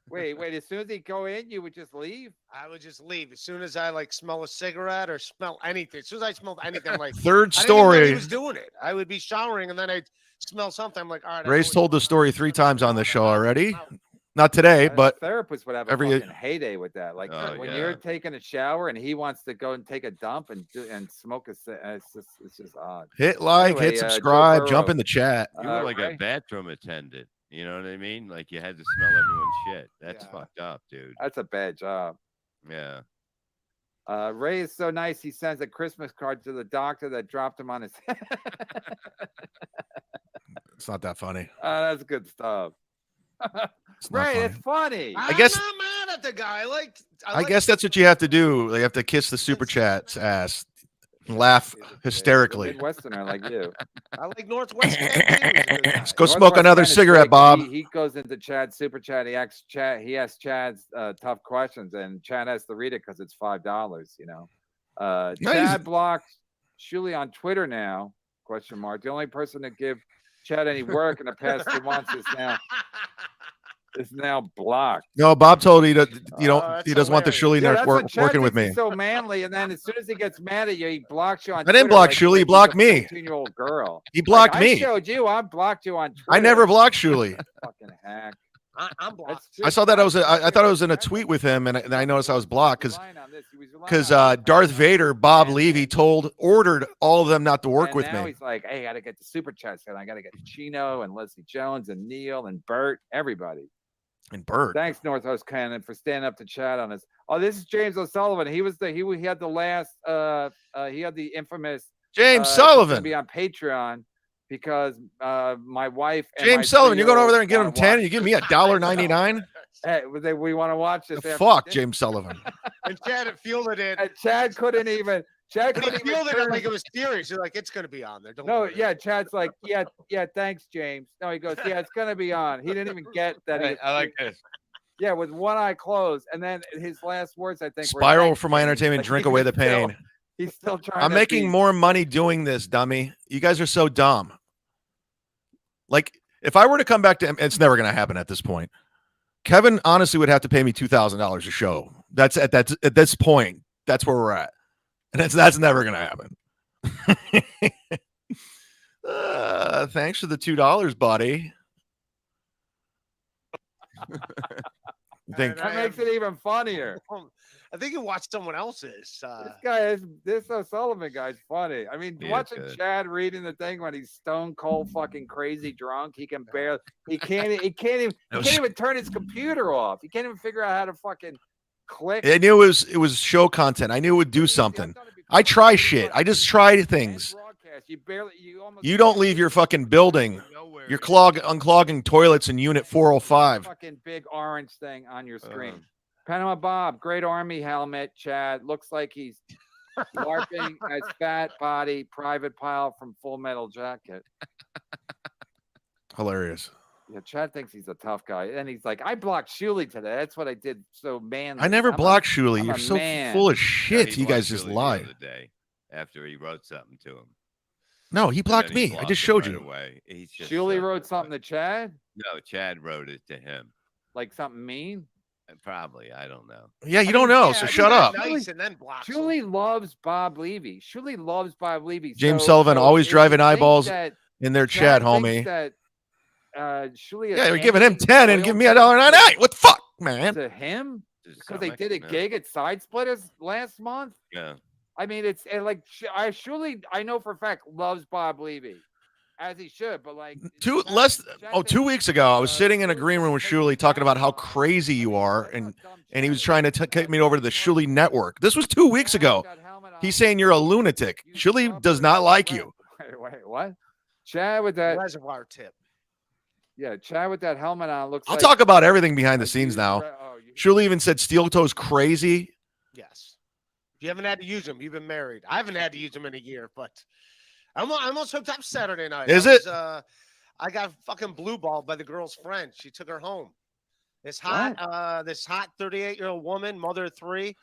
Wait. As soon as he go in, you would just leave?
I would just leave as soon as I like smell a cigarette or smell anything. As soon as I smelled anything, I'm like,
Third
I didn't even know he
story.
was doing it. I would be showering and then I'd smell something. I'm like, all right. I
Ray's
know
told the
what's
story
going
3
on.
times on this show already.
I'm out.
Not today,
A
but
therapist would have a
every-
fucking heyday with that. Like
Oh,
when
yeah.
you're taking a shower and he wants to go and take a dump and smoke it's just odd.
hit like,
Anyway,
hit
Joe
subscribe, jump
Burrow.
in the chat.
You were like
Ray?
a bathroom attendant. You know what I mean? Like you had to smell everyone's shit. That's
Yeah.
fucked up, dude.
That's a bad job.
Yeah.
Ray is so nice. He sends a Christmas card to the doctor that dropped him on his head.
It's not that funny.
That's good stuff.
It's not
Ray,
funny.
it's funny.
I'm
guess-
not mad at the guy.
I
like
guess that's what you have to do. You have to kiss the super chat's ass and laugh hysterically.
Midwesterner like you.
I like Northwest.
Let's go smoke another
Northwest
cigarette,
Bennett,
Bob.
He goes into Chad's super chat. He asks Chad's tough questions, and Chad has to read it because it's $5. You know.
Nice.
Chad blocked Shuli on Twitter now? Question mark. The only person to give Chad any work in the past 2 months is now blocked.
No, Bob told you
that's
he doesn't want the
hilarious.
Shuli
Yeah,
nurse
that's what Chad
working with
thinks
me.
he's so manly, and then as soon as he gets mad at you, he blocks you on.
I didn't
Twitter
block
like-
Shuli, he
like he's a
blocked me.
14-year-old girl.
He blocked
Like,
me.
I showed you. I blocked you on Twitter.
I never blocked Shuli.
Fucking hack.
I'm blocked.
That's
I saw that I thought I was in a tweet with him, and I noticed I was blocked because Darth Vader, Bob Levy, ordered all of them not to work with
now
me.
He's like, hey, I got to get the super chats, and I got to get Chino and Leslie Jones and Neil and Bert, everybody.
And Bird.
Thanks, Northwest Cannon, for standing up to chat on us. Oh, this is James O'Sullivan. He had the last he had the infamous
James
he's gonna
Sullivan.
be on Patreon because my wife and
James
my
Sullivan, you're going over there and
three-year-old
giving him 10
wanna
and you give me $1.99?
watch- Hey, we want to watch this.
The
after
fuck,
dinner.
James Sullivan.
And Chad had fielded it.
And Chad couldn't even. Chad
But he
couldn't even
fielded it
turn-
like it was serious. You're like, it's gonna be on there. Don't
No,
worry.
yeah, Chad's like, yeah, thanks, James. No, he goes, yeah, it's gonna be on. He didn't even get that.
Hey, I like this.
Yeah, with one eye closed, and then his last words, I think, were,
Spiral
"Thanks,
for my
James."
entertainment,
Like,
drink
he's
away the
still-
pain.
He's still trying.
I'm
to
making
be-
more money doing this, dummy. You guys are so dumb. Like, if I were to come back to, it's never going to happen at this point. Kevin honestly would have to pay me $2,000 a show. That's at this point. That's where we're at, and that's never going to happen. Thanks for the $2, buddy. You think
That makes it even funnier.
I think you watched someone else's.
This O'Sullivan guy's funny. I mean,
He is
watching
good.
Chad reading the thing when he's stone cold, fucking crazy drunk, he can't even turn his computer off. He can't even figure out how to fucking click.
I knew it was show content. I knew it would do something. I try shit. I just try things. You don't leave your fucking building. You're unclogging toilets in Unit 405.
Fucking big orange thing on your screen. Panama Bob, great army helmet. Chad looks like he's LARPing as fat body private pile from Full Metal Jacket.
Hilarious.
Yeah, Chad thinks he's a tough guy, and he's like, "I blocked Shuley today. That's what I did." So man,
I never blocked Shuley. You're so full of
Yeah,
shit.
he
You guys
blocked
just
Julie
lie.
The other day after he wrote something to him.
No, he
And
blocked
then he
me. I
blocked
just
him
showed
right
you.
away. He's just
Shuley
so-
wrote something to Chad,
No, Chad wrote it to him.
like something mean.
Probably. I don't know.
Yeah, you don't know, so shut up.
Nice and then blocks him.
Shuley loves Bob Levy. Shuley loves Bob Levy.
James Sullivan always
if
driving
you think
eyeballs
that
in their chat,
Chad thinks
homie.
That, Shuley
Yeah, we're giving him 10 and giving me $1.98. What the fuck, man?
to him
Just
because they
Zumock,
did a
yeah.
gig at Side Splitters last month.
Yeah.
I mean, it's and like Shuley, I know for a fact loves Bob Levy, as he should. But like
2
Chad
weeks ago, I was
thinks,
sitting in a
Shuley's
green room with
taking
Shuley talking about
Chad
how
off.
crazy you are,
That's how
and
dumb
he was
Chad
trying to
is.
take me over to the Shuley network. This was 2 weeks
Chad
ago.
with that helmet
He's
on
saying you're a
looks like
lunatic.
you
Shuley
suffered
does not like
re-
you.
Wait, what? Chad with that,
Reservoir tip.
yeah, Chad with that helmet on looks.
I'll
like,
talk about everything behind the
like
scenes
you
now.
you-
Shuley even said Steel Toe's crazy.
Yes. You haven't had to use them. You've been married. I haven't had to use them in a year, but I'm almost hooked up Saturday night.
Is it?
I got fucking blue balled by the girl's friend. She took her home. This hot 38-year-old woman, mother of 3.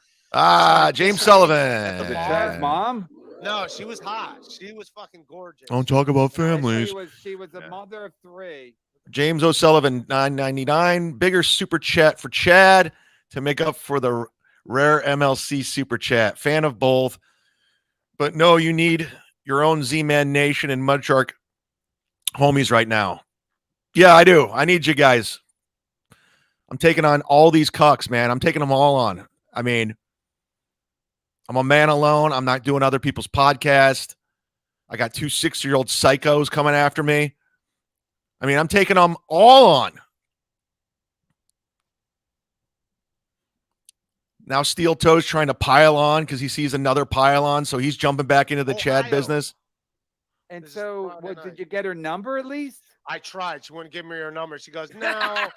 James
Is it
Sullivan.
Chad's mom.
No, she was hot. She was fucking gorgeous.
Don't talk about families.
She was a
Yeah.
mother of 3.
James O'Sullivan, $9.99. Bigger super chat for Chad to make up for the rare MLC super chat. Fan of both. But no, you need your own Z-Man Nation and MUDSHARK homies right now. Yeah, I do. I need you guys. I'm taking on all these cucks, man. I'm taking them all on. I mean, I'm a man alone. I'm not doing other people's podcasts. I got 2 6-year-old psychos coming after me. I mean, I'm taking them all on. Now Steel Toe's trying to pile on because he sees another pile on, so he's jumping back into the Chad
Ohio.
business.
And
This is
so,
Friday
what,
night.
did you get her number at least?
I tried. She wouldn't give me her number. She goes, no.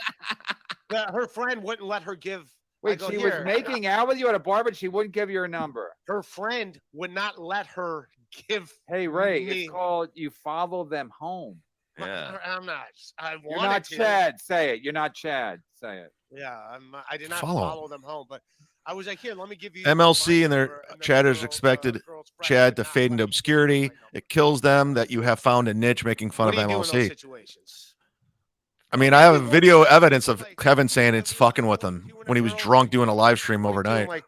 Her friend wouldn't let her give. I
Wait,
go,
she
"Here."
was making out with you at a bar, but she wouldn't give you her number.
Her friend would not let her give.
Hey, Ray,
Me.
it's called you follow them home.
Yeah.
I'm not. I
You're
wanted
not
to.
Chad. Say it. You're not Chad. Say it.
Yeah, I did not
Follow.
follow them home, but I was like, here, let me give you
MLC
my
and their
number," then the
chatters
girl-
expected
girl's friend
Chad
would
to
not
fade
let
into
me give
obscurity.
my number.
It kills them that you have found a niche making fun
What
of
do you do in those
MLC.
situations?
I mean, I have video evidence of Kevin saying it's fucking with him when he was drunk doing a live stream
What are you doing,
overnight.
like,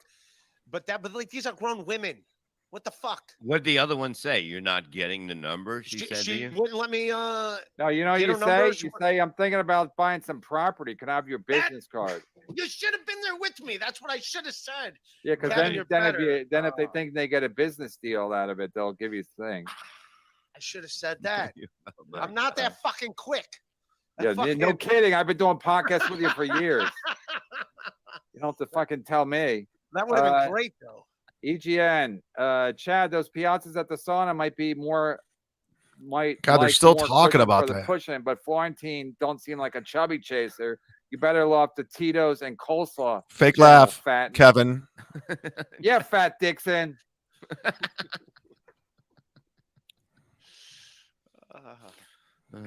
but like these are grown women. What the fuck?
What did the other one say? You're not getting the number, she said to
She
you?
wouldn't let me.
No, you know,
Get
you
her number,
say,
she
you
wa-
say, I'm thinking about buying some property. Can I have your
That-
business card?
You should have been there with me. That's what I should have said.
Yeah, because
Kevin,
then,
you're
then if
better.
you, then if they
Oh.
think they get a business deal out of it, they'll give you a thing.
I should have said that.
Oh my
I'm not
God.
that fucking quick.
Yeah, no kidding. I've been doing podcasts with you for years. You don't have to fucking tell me.
That would have
Uh,
been great though.
EGN, Chad, those piazzas at the sauna might be more.
God, they're
like
still
more
talking
cushion
about
for the
that.
Pushing, but Florentine don't seem like a chubby chaser. You better love the Tito's and coleslaw.
Fake
General
laugh,
fat.
Kevin.
Yeah, Fat Dixon.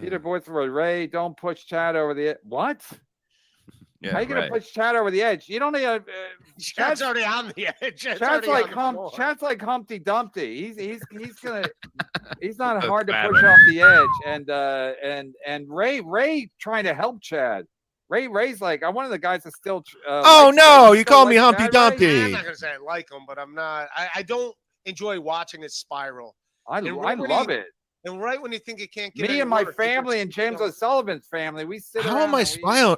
Peter Boythroyd, Ray, don't push Chad over the what?
Yeah,
How you gonna
right.
push Chad over the edge? You don't need a.
Chad's already on the edge.
Chad's
already
like
on the floor.
Chad's like Humpty Dumpty. He's gonna. He's not hard to
Fat
push off the edge. And Ray trying to help Chad. Ray's like, I'm one of the guys that still.
Oh
likes
no,
Chad.
you
still
call me
like
Humpty
Chad, Ray?
Dumpty.
I'm not gonna say I like him, but I'm not. I don't enjoy watching it spiral.
I
And
love it.
And right when you think it can't get
Me
any
and my
worse,
family and James O'Sullivan's family, we sit
How
around
am I
and
spiraling?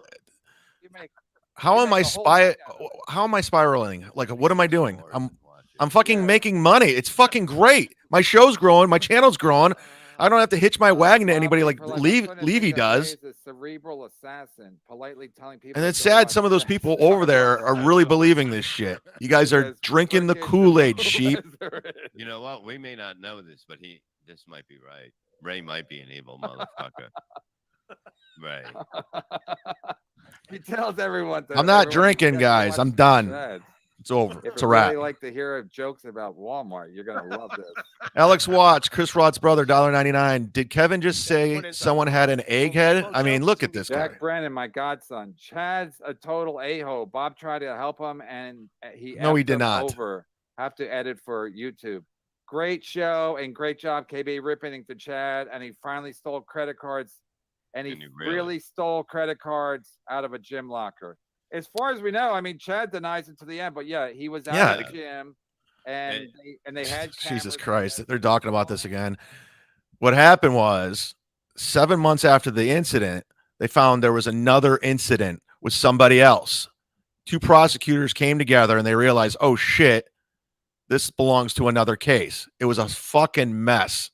you make-
How
you
am I
make a whole night out of it.
How am I spiraling? Like, what am I doing? I'm
I'm
fucking
Yeah.
making money. It's fucking great. My show's growing. My channel's growing. I don't have to hitch my wagon to anybody like Levy does.
Ray is a cerebral assassin, politely telling people.
And it's
to go
sad
watch
some of those
Jack
people over there are really believing this shit. You guys are
because
drinking the
freaking
Kool-Aid, sheep.
You know what? We may not know this, but this might be right. Ray might be an evil motherfucker. Ray.
He tells everyone.
I'm not drinking, guys. I'm done. It's over.
If
It's
you
a wrap.
really like to hear jokes about Walmart, you're gonna love this.
Alex Watts, Chris Rott's brother, $1.99. Did Kevin just say someone had an egghead? I mean, look at this guy.
Jack Brennan, my godson. Chad's a total a-hole. Bob tried to help him, and he
No, he
effed
did
him
not.
Over. Have to edit for YouTube. Great show and great job, KB, ripping to Chad, and he finally stole credit cards, and he
Didn't he really?
really stole credit cards out of a gym locker. As far as we know, I mean, Chad denies it to the end, but yeah, he was out of the gym, and they had
Jesus
cameras
Christ. They're talking about this again. What happened was 7 months after the incident, they found there was another incident with somebody else. 2 prosecutors came together and they realized, oh shit, this belongs to another case. It was a fucking mess.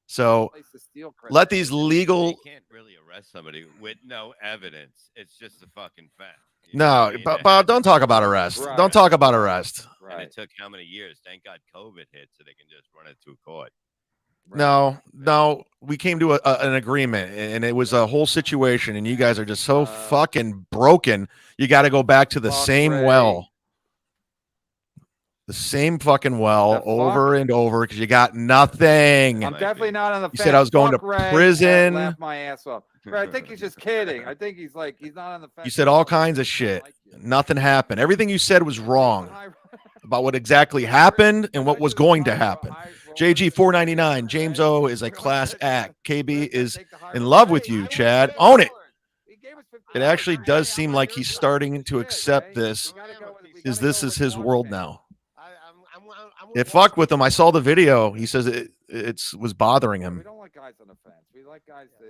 So
place to steal credit
let
cards.
these legal.
You can't really arrest somebody with no evidence. It's just a fucking fact. You know
No,
what I mean?
but Bob, don't talk about arrest.
Right.
Don't talk about arrest.
And
Right.
it took how many years? Thank God COVID hit, so they can just run it through court.
No, we came to an agreement, and it was a whole situation, and you guys are just so fucking broken. You got to go back to the
Fuck
same
Ray.
well. The same fucking well
The
over
fuck?
and over because you got nothing.
I'm definitely not on the fence.
You said I was going
Fuck
to
Ray,
prison.
Laugh my ass off. Ray, I think he's just kidding. I think he's not on the fence.
You said all kinds of shit. Nothing happened. Everything you said was wrong about what exactly happened and what was going to happen. JG 499. James O is a class act. KB is in love with you, Chad. Own it. It actually does seem like he's starting to accept this. This is his world now. It fucked with him. I saw the video. He says it was bothering
We
him.
don't like guys on the fence. We like guys that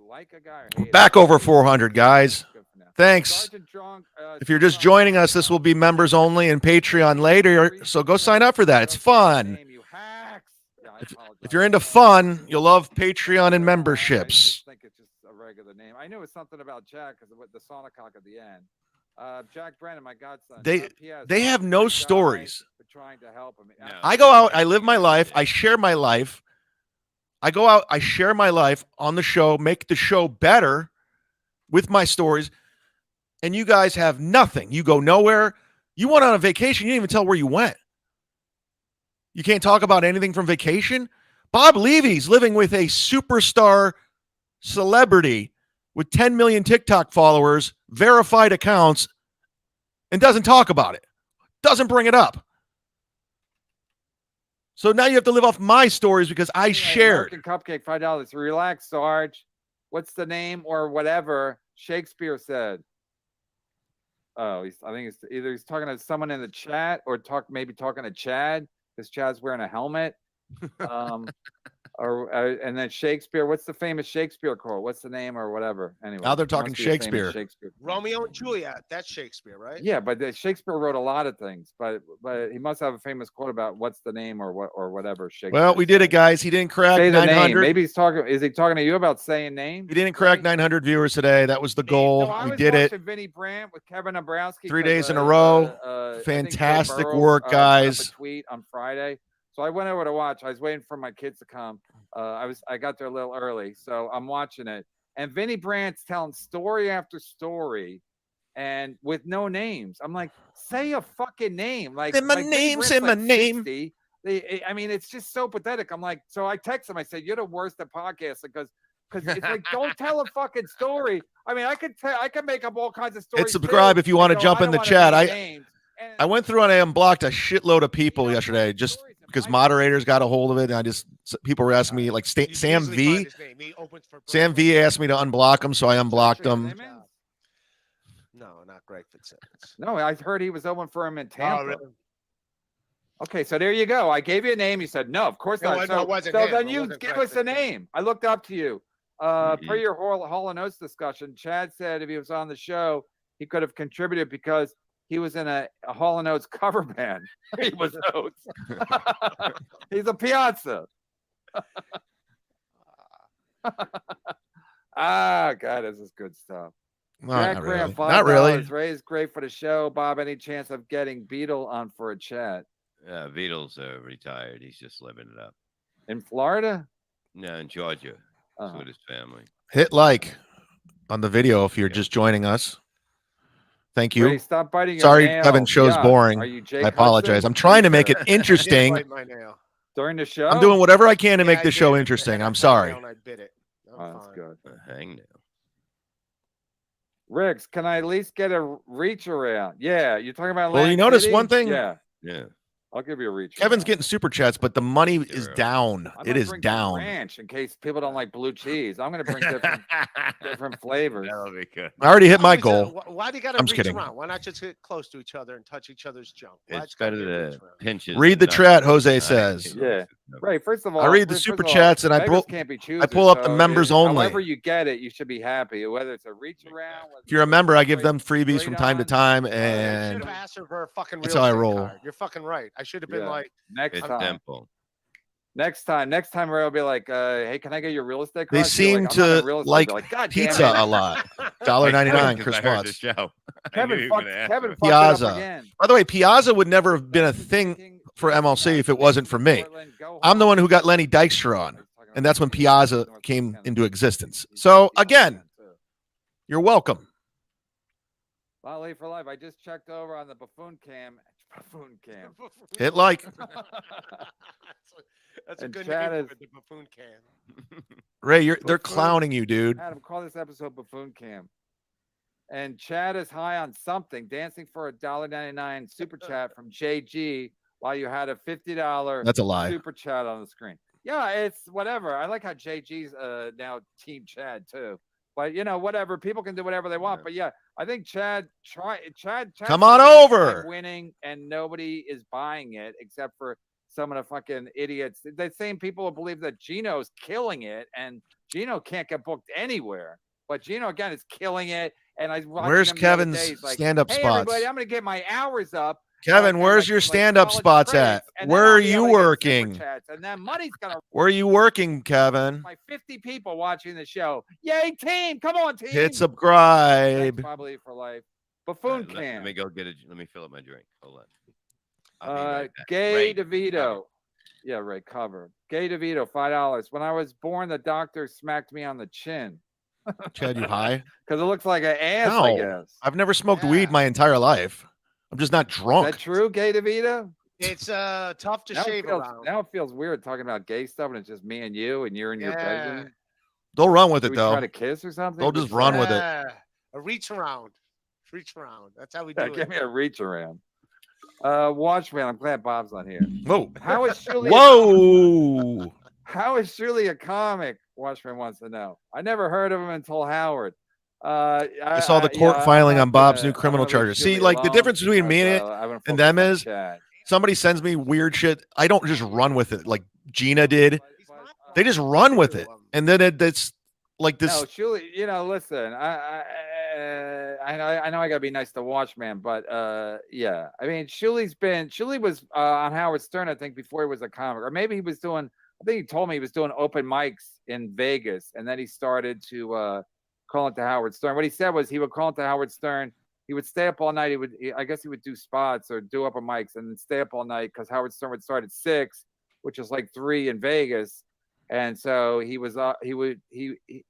like a guy. Or hate
Back
him.
over 400, guys.
Good for now.
Thanks.
Sergeant Drunk,
If you're just joining us, this will be members only and Patreon later. So go sign up for that. It's fun.
You hacks. Yeah, I apologize.
If you're into fun, you'll love Patreon and memberships.
I just think it's just a regular name. I knew it was something about Jack because of the Sonocock at the end. Jack Brennan, my godson.
They have no
Guy
stories.
for trying to help him.
No.
I go out, I live my life, I share my life. I go out, I share my life on the show, make the show better with my stories. And you guys have nothing. You go nowhere. You went on a vacation. You didn't even tell where you went. You can't talk about anything from vacation. Bob Levy's living with a superstar celebrity with 10 million TikTok followers, verified accounts, and doesn't talk about it. Doesn't bring it up. So now you have to live off my stories because I shared.
American Cupcake, $5. Relax, Sarge. What's the name or whatever Shakespeare said? Oh, I think it's either he's talking to someone in the chat or maybe talking to Chad because Chad's wearing a helmet. And then Shakespeare. What's the famous Shakespeare quote? What's the name or whatever? Anyway,
Now they're
it
talking
must be a famous
Shakespeare.
Shakespeare.
Romeo and Juliet. That's Shakespeare, right?
Yeah, but Shakespeare wrote a lot of things, but he must have a famous quote about what's the name or whatever. Shakespeare.
Well, we did it, guys. He didn't crack
Say the name.
900.
Maybe he's talking. Is he talking to you about saying names?
He didn't crack 900 viewers today. That was the goal.
No, I
We
was
did it.
watching Vinny Brandt with Kevin Abrowski
3
'cause,
days in a row.
I think Joe
Fantastic
Burrow,
work,
put up
guys.
a tweet on Friday, so I went over to watch. I was waiting for my kids to come. I got there a little early, so I'm watching it. And Vinny Brandt's telling story after story, and with no names. I'm like, say a fucking name. Like,
Say my
Vinny
name,
Brandt's
say my
like
name.
60. I mean, it's just so pathetic. I'm like, so I text him. I said, "You're the worst at podcasting because it's like, don't tell a fucking story." I mean, I could make up all kinds of stories.
Hit subscribe
too.
if you want to
So
jump
I
in
don't
the
wanna
chat.
name
I
names. And
I went through and I unblocked a shitload of people yesterday just because moderators got a hold of it. And people were asking me, like
You can
Sam
easily
V.
find his name. He opens for
Sam V asked me to unblock him, so I unblocked him.
Simmons?
No, not Greg Fitzsimmons.
No, I heard he was open for him in Tampa.
Oh, really?
Okay, so there you go. I gave you a name. You said no, of course
No,
not.
no,
So,
it wasn't
so
him.
then
It
you
wasn't
give
Brett
us a
Pitt.
name. I looked up to you. Per your Hall and Oates discussion, Chad said if he was on the show, he could have contributed because he was in a Hall and Oates cover band. He was Oates. He's a Piazza. Ah, God, this is good stuff.
Well,
Jack
not
Graham,
really. Not really.
Ray is great for the show. Bob, any chance of getting Beetle on for a chat
Beatles retired. He's just living it up.
in Florida?
No, in Georgia.
Uh-huh.
With his family.
Hit like on the video if you're just joining us. Thank you.
Ray, stop biting your
Sorry,
nail.
Kevin, show's
Yuck.
boring.
Are you Jake
I apologize.
Hudson?
I'm trying to make it
I did
interesting.
bite my nail.
During the show?
I'm doing whatever I can to
Yeah,
make
I
this
did.
show
I
interesting.
had a
I'm sorry.
hangnail and I bit it. I'm
Oh, that's
fine.
good.
A hangnail.
Riggs, can I at least get a reach around? Yeah, you're talking about
Well, you
Land
notice
City?
one thing?
Yeah,
Yeah.
I'll give you a reach.
Kevin's
around.
getting super chats, but the money is
Zero.
down.
I
It
might
is
bring some
down.
ranch in case people don't like blue cheese. I'm going to bring different flavors.
That'll be good.
I already hit my
Always,
goal.
Why do you got to
I'm just
reach
kidding.
around? Why not just get close to each other and touch each other's junk? Why
It's
gotta
better
be a reach
to
around?
pinch it.
Read the
than
chat,
not-
Jose
not
says.
pinch
Yeah.
it.
Right. First of all,
I read the
first
super
of all,
chats and I
beggars
pull
can't be
I
choosers,
pull up the
so
members only.
However you get it, you should be happy. Whether it's a reach around.
If you're a member, I give them
straight
freebies from time to
on.
time,
I
and
should have asked her for a fucking
that's
real
how I
estate
roll.
card. You're fucking right. I should have been
Yeah.
like,
Next
It's
time.
simple.
Next time, Ray will be like, "Hey, can I get your real estate
They
card?" She'll be
seem
like, "I'm not in
to
real estate."
like
Be like, God damn
pizza
it.
a lot. $1.99,
Because
Chris
I heard the
Watts.
show. I knew
Kevin
you were
fucked
gonna ask
Kevin
me.
fucked it up
Piazza.
again.
By the way, Piazza would never have been a thing for MLC if it wasn't for me. I'm the one who got Lenny Dykstra on, and that's when Piazza came into existence. So again, you're welcome.
Lolly for life. I just checked over on the buffoon cam. Buffoon cam.
Hit like.
That's a
And
good
Chad
name
is-
for the buffoon can.
Ray, they're
Buffoon.
clowning you, dude.
Adam, call this episode Buffoon Cam. And Chad is high on something. Dancing for $1.99 super chat from JG while you had a $50
That's a lie.
super chat on the screen. Yeah, it's whatever. I like how JG's now Team Chad too. But you know, whatever. People can do whatever they want. But yeah, I think Chad
Come on
thinks he's
over.
winning, and nobody is buying it except for some of the fucking idiots. The same people who believe that Gino's killing it, and Gino can't get booked anywhere. But Gino again is killing it. And I watched
Where's
him the other
Kevin's
day. He's like,
stand-up
hey,
spots?
everybody, I'm gonna get my hours up.
Kevin,
like,
where's
like-
your
like
stand-up
college
spots
trades,
at?
and then
Where
I'll
are
be
you
able to get super
working?
chats, and then money's gonna
Where are you working, Kevin?
my 50 people watching the show. Yay, team! Come on, team!
Hit
Thanks,
subscribe.
probably for life. Buffoon
Let
can.
me go get it. Let me fill up my drink. Hold on. I'll be right back.
Gay
Ray,
DeVito. Yeah, Ray, cover. Gay DeVito, $5. When I was born, the doctor smacked me on the chin.
Chad, you high?
Because it looks like an ass, I
No.
guess.
I've never smoked
Yeah.
weed my entire life. I'm just not
Is
drunk.
that true, Gay DeVito?
It's tough to
Now
shave
it, feels,
around.
now it feels weird talking about gay stuff and it's just me and you and you're in your
Yeah.
bedroom.
They'll run with
Do
it
we try
though.
to kiss or something?
They'll just run with it.
Yeah, a reach around. Reach around. That's how we do
Give
it.
me a reach around. Watchman, I'm glad Bob's on here.
Whoa.
How is Shirley?
Whoa.
How is Shirley a comic? Watchman wants to know. I never heard of him until Howard.
I saw the court filing on Bob's new criminal charges. See, like the difference between me and them is somebody sends me weird shit. I don't just run with it like Gina did. They just run with it. And then it's like this.
No, Shirley, listen, I know I gotta be nice to Watchman, but yeah. I mean, Shirley was on Howard Stern, I think, before he was a comic. Or maybe he was doing, I think he told me he was doing open mics in Vegas, and then he started to call it to Howard Stern. What he said was he would call it to Howard Stern. He would stay up all night. I guess he would do spots or do open mics and then stay up all night because Howard Stern would start at 6, which is like 3 in Vegas. And so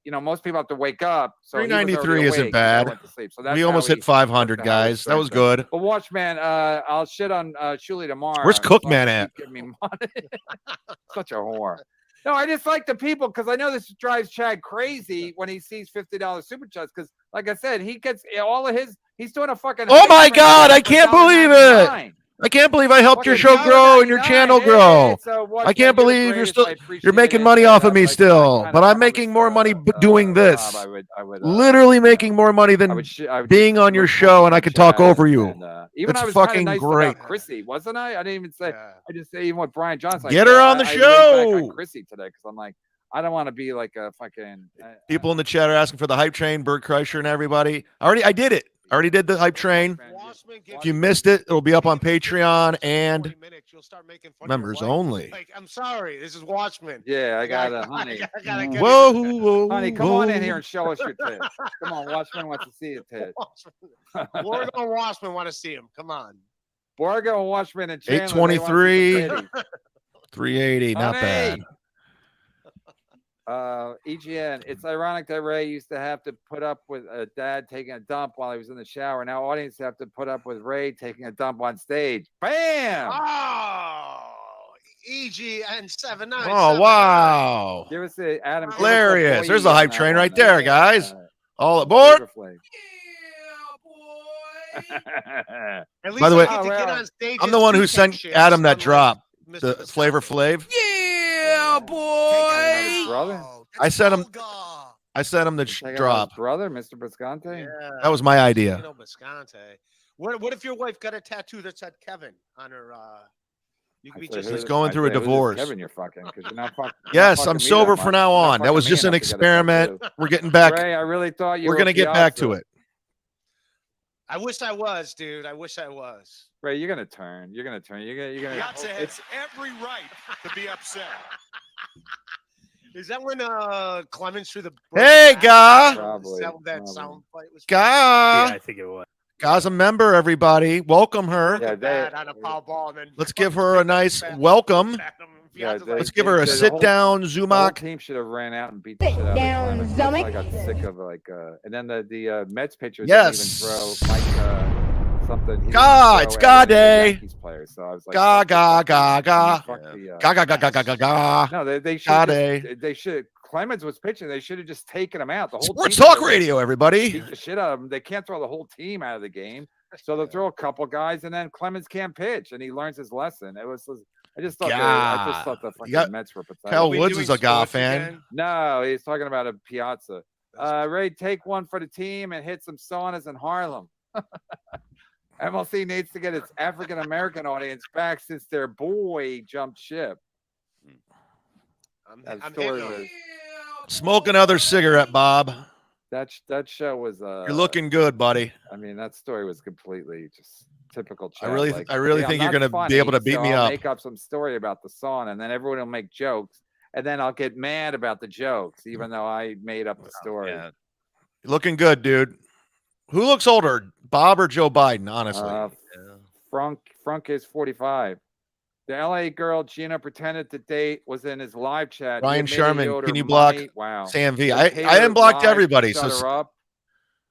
most people have to wake up. So
393 isn't bad.
So
We almost hit 500, guys. That was good.
But Watchman, I'll shit on Shuli tomorrow.
Where's Cookman at?
Give me money. Such a whore. No, I just like the people because I know this drives Chad crazy when he sees $50 super chats. Because, like I said, he gets all of his. He's doing a fucking.
Oh my God! I can't believe it. I can't believe I helped your show grow and your channel grow. I can't believe you're making money off of me still, but I'm making more money doing this. Literally making more money than being on your show, and I could talk over you.
Even
It's
I was
fucking
nice
great.
about Chrissy, wasn't I? I didn't even say. I just say even with Brian Johnson.
Get her on the
I laid back on
show.
Chrissy today because I'm like, I don't want to be like a fucking.
People in the chat are asking for the hype train, Bert Kreischer and everybody. I did it. I already did the hype train. If you missed it, it'll be up on Patreon and members only.
Like, I'm sorry, this is Watchmen.
Yeah, I got it, honey.
Whoa,
honey, come on in here and show us your tits. Come on, Watchmen wants to see your tits.
Borgo and Watchmen want to see him. Come on.
Borgo and Watchmen and Chandler,
823, 380, not bad.
EGN, it's ironic that Ray used to have to put up with a dad taking a dump while he was in the shower. Now audience have to put up with Ray taking a dump on stage. Bam!
Oh, EGN 79.
Oh, wow.
Give us the Adam.
Hilarious. There's the hype train right there, guys. All aboard. By the way, I'm the one who sent Adam that drop, the Flavor Flav.
Yeah, boy.
I sent him the drop.
Brother, Mr. Bisconte.
Yeah.
That was my idea.
You know, Bisconte. What if your wife got a tattoo that said Kevin on her? You could be just.
He's going through a divorce.
Kevin, you're fucking. You're not fucking.
Yes, I'm sober from now on. That was just an experiment. We're getting back.
Ray, I really thought you.
We're gonna get back to it.
I wish I was, dude. I wish I was.
Ray, you're gonna turn. You're gonna turn. You're gonna.
It's every right to be upset.
Is that when Clemens threw the?
Hey, Ga.
Probably.
That sound bite was.
Ga.
Yeah, I think it was.
Ga's a member. Everybody, welcome her.
Yeah,
Bad on a foul ball, and then
Let's give her a nice welcome. Let's give her a sit down,
The whole
Zumock.
team should have ran out and beat the shit out
down,
of Clemens. I got sick of and then the Mets pitcher didn't even throw Mike something. He
Ga,
didn't
it's
throw
Ga
at any
day.
Yankees players, so I was like,
Ga,
fuck
ga,
this,
ga, ga.
fuck the,
Ga, ga, ga, ga, ga, ga, ga.
No, they should.
Ga day.
They should. Clemens was pitching. They should have just taken him out. The whole
Sports
team
Talk
should have
Radio, everybody.
beat the shit out of him. They can't throw the whole team out of the game, so they'll throw a couple guys, and then Clemens can't pitch, and he learns his lesson. I just thought. I just thought the fucking Mets were pathetic.
Cal Woods is a Ga fan.
No, he's talking about a Piazza. Ray, take one for the team and hit some saunas in Harlem. MLC needs to get its African American audience back since their boy jumped ship.
Smoke another cigarette, Bob.
That show was.
You're looking good, buddy.
I mean, that story was completely just typical. Chat.
I really think you're
not
gonna be able to beat me
I'll
up.
Make up some story about the sauna, and then everyone will make jokes, and then I'll get mad about the jokes, even though I made up the story.
Yeah. You're looking good, dude. Who looks older, Bob or Joe Biden? Honestly,
Frunk is 45. The LA girl Gina pretended to date was in his live chat.
Ryan
He admitted he
Sherman,
owed her
can you block
money. Wow.
Sam V?
They
I
paid her
unblocked
live,
everybody,
shut
so
her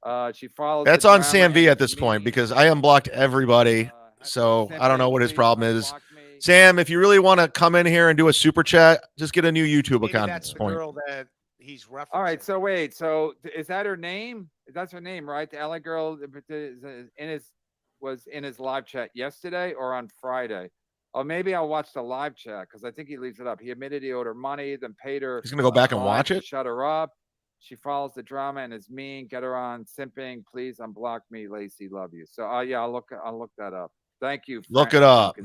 up. She followed.
that's
the
on
drama
Sam V
and
at this point
me.
because I unblocked everybody. So I don't know what his problem is. Sam, if you really want to come in here and do a super chat, just get a new YouTube account at this point.
Girl that he's referencing.
All right, so wait, so is that her name? That's her name, right? The LA girl was in his live chat yesterday or on Friday. Oh, maybe I'll watch the live chat because I think he leaves it up. He admitted he owed her money, then paid her.
He's gonna go back and watch it.
Shut her up. She follows the drama and is mean. Get her on simping. Please unblock me, Lacey. Love you. So, yeah, I'll look that up. Thank you.
Look it up.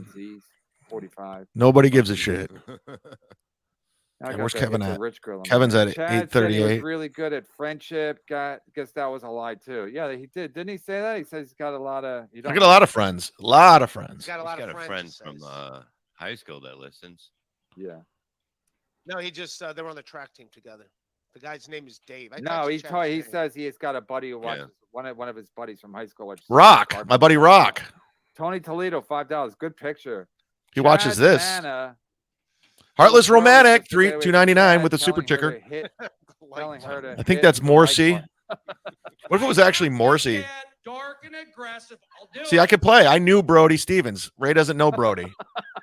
45.
Nobody gives a shit.
Okay,
where's Kevin at?
Rich girl.
Kevin's at
Chad said he was
8:38.
really good at friendship. Guess that was a lie too. Yeah, he did. Didn't he say that? He says he's got a lot of.
I got a lot of friends. A lot of friends.
Got a lot
He's
of
got a
friends,
friend from high school that listens.
Yeah.
No, he just they were on the track team together. The guy's name is Dave.
No, he says he has got a buddy who watches one of his buddies from high school.
Rock, my buddy Rock.
Tony Toledo, $5. Good picture.
He watches
Chad
this.
Manna,
Heartless
Rose
Romantic,
yesterday with
$2.99
Chad
with a super
telling her
ticker.
to hit- telling her to
I think
hit
that's
the like
Morsi.
button.
What if it was actually Morsi?
Dark and aggressive. I'll do
See, I could play. I knew Brody Stevens. Ray doesn't know Brody.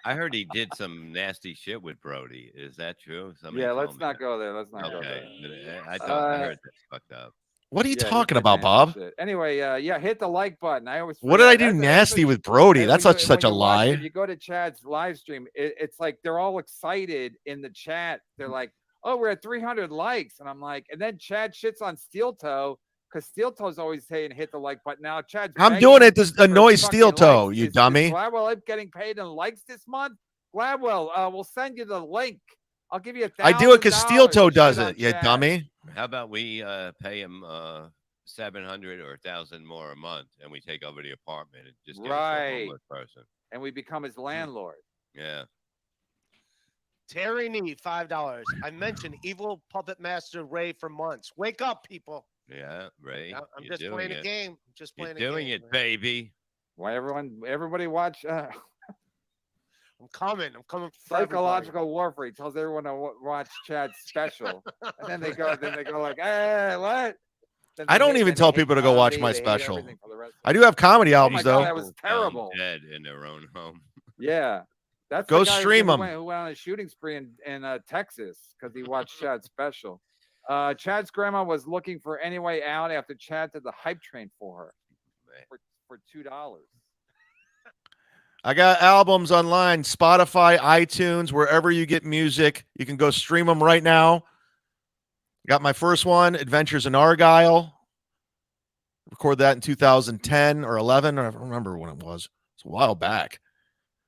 I heard he did some nasty shit with Brody. Is that true? Somebody
Yeah,
told
let's
me
not
that.
go there. Let's not go
Okay,
there.
I thought I heard that's fucked up.
What are you
Yeah, he
talking
did
about,
nasty
Bob?
shit. Anyway, yeah, hit the like button. I always
What did I
forget.
do
That's
nasty
what-
with Brody?
and
That's
when
such a
you watch-
lie.
If you go to Chad's live stream, it's like they're all excited in the chat. They're like, "Oh, we're at 300 likes," and I'm like, and then Chad shits on Steel Toe because Steel Toe's always saying hit the like button. Now Chad's
I'm
begging
doing it to
for
annoy
fucking
Steel Toe,
likes.
you
Is
dummy.
Gladwell getting paid in likes this month? Gladwell, we'll send you the link. I'll give you
I do it because Steel
$1,000
Toe
to
does
shit on
it, you
Chad.
dummy.
How about we pay him 700 or 1,000 more a month, and we take over the apartment and just give it to a
Right.
homeless person?
And we become his landlord.
Yeah.
Terry Need, $5. I mentioned evil puppet master Ray for months. Wake up, people.
Yeah, Ray.
I'm
you're
just playing a
it.
game. I'm just
You're
playing a
doing
game.
it, baby.
Why everybody watch
I'm coming. I'm coming. For everybody.
Psychological Warfare. He tells everyone to watch Chad's special, and then they go like, "Hey, what?" Then
I
they
don't
hate-
even
then they
tell
hate
people to go watch
comedy,
my
they hate
special.
everything for the rest of
I do have comedy
it. Oh
albums
my God,
though.
that was terrible.
Dead in their own home.
Yeah, that's
Go
the guy
stream
who
'em.
went on a shooting spree in Texas because he watched Chad's special. Chad's grandma was looking for any way out after Chad did the hype train for her for $2.
I got albums online, Spotify, iTunes, wherever you get music. You can go stream them right now. Got my first one, Adventures in Argyle. Recorded that in 2010 or 11. I don't remember when it was. It's a while back.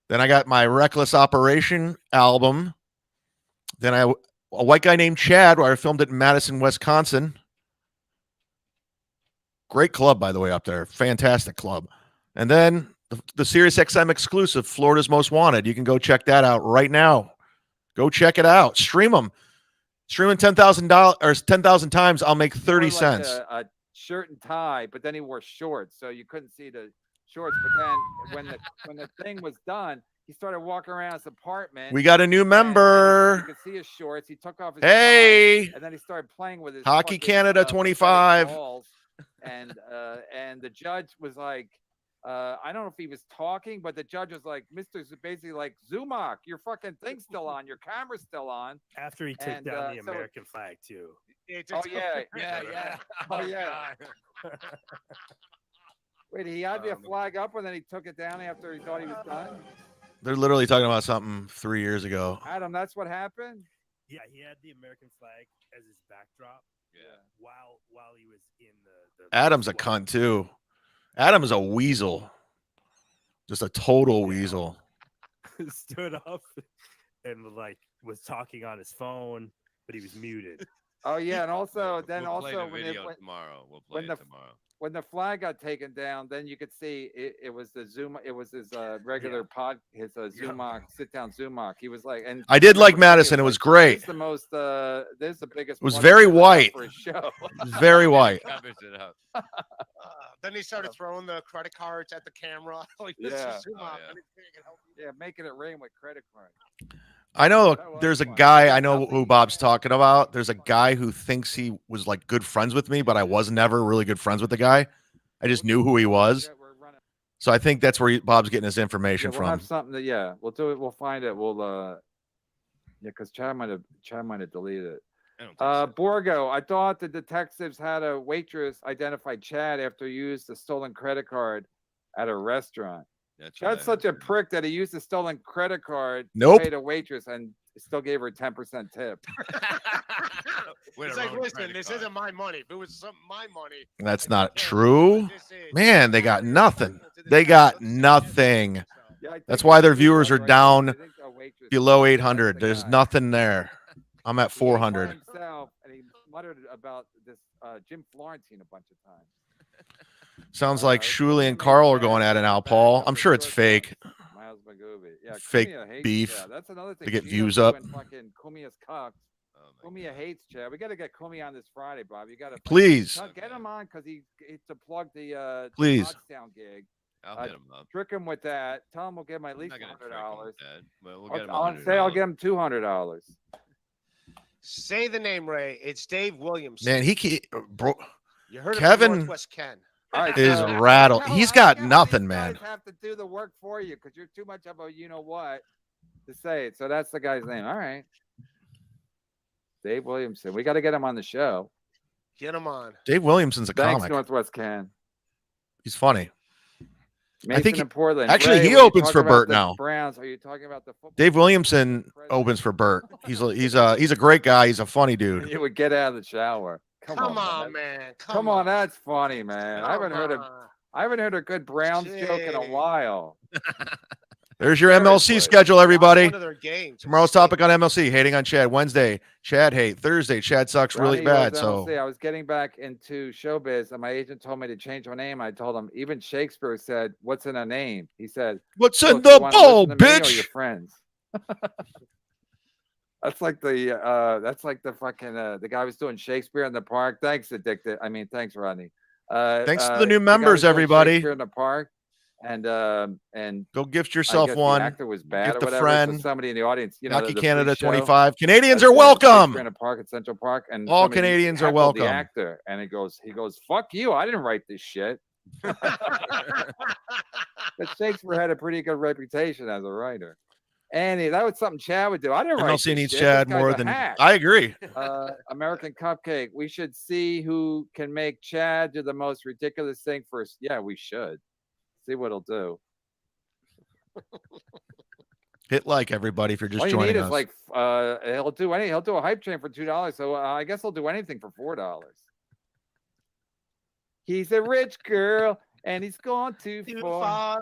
Then I got my Reckless Operation album. Then a White Guy Named Chad, where I filmed it in Madison, Wisconsin. Great club, by the way, up there. Fantastic club. And then the Sirius XM exclusive, Florida's Most Wanted. You can go check that out right now. Go check it out. Stream them. Stream them $10,000 or 10,000 times. I'll make 30
Wore, like,
cents.
a shirt and tie, but then he wore shorts, so you couldn't see the shorts. But then when the thing was done, he started walking around his apartment.
We got a new
and you
member.
could see his shorts. He took off his
Hey.
tie, and then he started playing with his
Hockey
fucking,
Canada
pathetic
25.
balls. And the judge was like, I don't know if he was talking, but the judge was like, basically like, Zumock, your fucking thing's still on, your camera's still on.
After he took
And,
down the
so-
American flag too.
Oh yeah,
yeah.
Oh yeah. Wait, he had the flag up and then he took it down after he thought he was done?
They're literally talking about something 3 years ago.
Adam, that's what happened?
Yeah, he had the American flag as his backdrop.
Yeah.
While he was in the
Adam's a
squad.
cunt too. Adam is a weasel. Just a total weasel.
Stood up and was talking on his phone, but he was muted.
Oh yeah, and also
We'll
then
play
also
the
when
video tomorrow. We'll play
when
it
the-
tomorrow.
when the flag got taken down, then you could see it was the Zoom. It was his regular his Zumock sit down Zumock. He was like, and
I did like
remember
Madison. It was
This
great.
is the most. This is the biggest.
It was
plug
very
he's ever done
white.
for his show.
It was very white.
Covers it up.
Then he started throwing the credit cards at the camera. Like, this
Yeah.
is Zumock.
Oh, yeah.
Anything I can help you.
Yeah, making it rain with credit cards.
I know
That was
there's a
fun.
guy,
Yeah,
I know
nothing-
who Bob's talking about. There's a guy who thinks he was like good friends with me, but I was never really good friends with the guy. I just knew who he was.
Yeah, we're running.
So I think that's where Bob's getting his information
We'll
from.
have something that we'll do it. We'll find it. We'll because Chad might have deleted it.
I don't think so.
Borgo, I thought the detectives had a waitress identify Chad after he used the stolen credit card at a restaurant.
That's what
Chad's
I
such a
heard.
prick that he used a stolen credit card
Nope.
to pay the waitress and still gave her 10% tip.
With
It's
her
like,
own
listen,
credit
this
card.
isn't my money. If it was my money.
That's
I'd
not
say,
true.
this is-
Man, they got nothing. They got nothing.
Yeah, I think
That's why their
it's
viewers are
right.
down
I think the waitress-
Below
that's
800.
the
There's
guy.
nothing there. I'm at
He ate by
400.
himself, and he muttered about this Jim Florentine a bunch of times.
Sounds like Shuli and Carl are going at it now, Paul. I'm sure it's fake.
Miles Magooby. Yeah,
Fake
Kumia hates
beef
Chad. That's another thing.
to get
Gino's
views up.
doing Fucking Kumia's cocked.
Oh my
Kumia hates Chad. We got to get Kumia on this Friday, Bob. You got to
Please.
get him on because it's to plug the
Please.
Pottstown gig.
I'll hit him up.
Trick him with that. Tell him we'll give him at
I'm
least
not gonna trick him
$100.
with that. Well, we'll get him
I'll say I'll
$100.
give him $200.
Say the name, Ray. It's Dave Williams.
Man, bro,
You heard
Kevin
it from Northwest Ken.
All right,
is
so-
rattled.
Hell,
He's
I
got
got all
nothing,
these
man.
guys have to do the work for you because you're too much of a you know what to say it. So that's the guy's name. All right. Dave Williamson. We got to get him on the show.
Get him on.
Dave Williamson's a
Thanks,
comic.
Northwest Can.
He's funny.
Mason
think
in Portland.
actually,
Ray,
he
when you
opens
talk
for
about
Bert
the
now.
Browns, are you talking about the football?
Dave Williamson opens for Bert. He's a great guy. He's a funny dude.
You would get out of the shower.
Come on, man.
Come on, that's funny, man. I haven't heard a good Browns joke in a while.
There's your MLC schedule, everybody.
One of their games.
Tomorrow's topic on MLC: hating on Chad. Wednesday, Chad hate. Thursday, Chad sucks really
Ronnie
bad.
was
So
MLC. I was getting back into showbiz, and my agent told me to change my name. I told him even Shakespeare said, "What's in a name?" He said,
"What's
"Look,
in the
you wanna
bowl,
listen to me or
bitch?"
your friends. That's like the fucking the guy was doing Shakespeare in the park. Thanks, Addicted. I mean, thanks, Rodney.
Thanks to the new
guy
members,
was doing
everybody.
Shakespeare in the park, and
Go gift
I
yourself
guess
one.
The actor was bad
Gift
or
a
whatever.
friend.
So somebody in the audience, you know,
Lucky
the
Canada
free show,
25. Canadians are
Shakespeare
welcome.
in a park at Central Park, and
All
somebody
Canadians are
heckled
welcome.
The actor, and he goes, "Fuck you! I didn't write this shit." But Shakespeare had a pretty good reputation as a writer. And that was something Chad would do. I didn't write
MLC
this
needs
shit.
Chad
This guy's
more
a
than
hack.
I agree.
American Cupcake. We should see who can make Chad do the most ridiculous thing first. Yeah, we should. See what he'll do.
Hit like, everybody, if you're just
All you
joining
need
us.
is like he'll do a hype train for $2. So I guess he'll do anything for $4. He's a rich girl. And he's gone too far.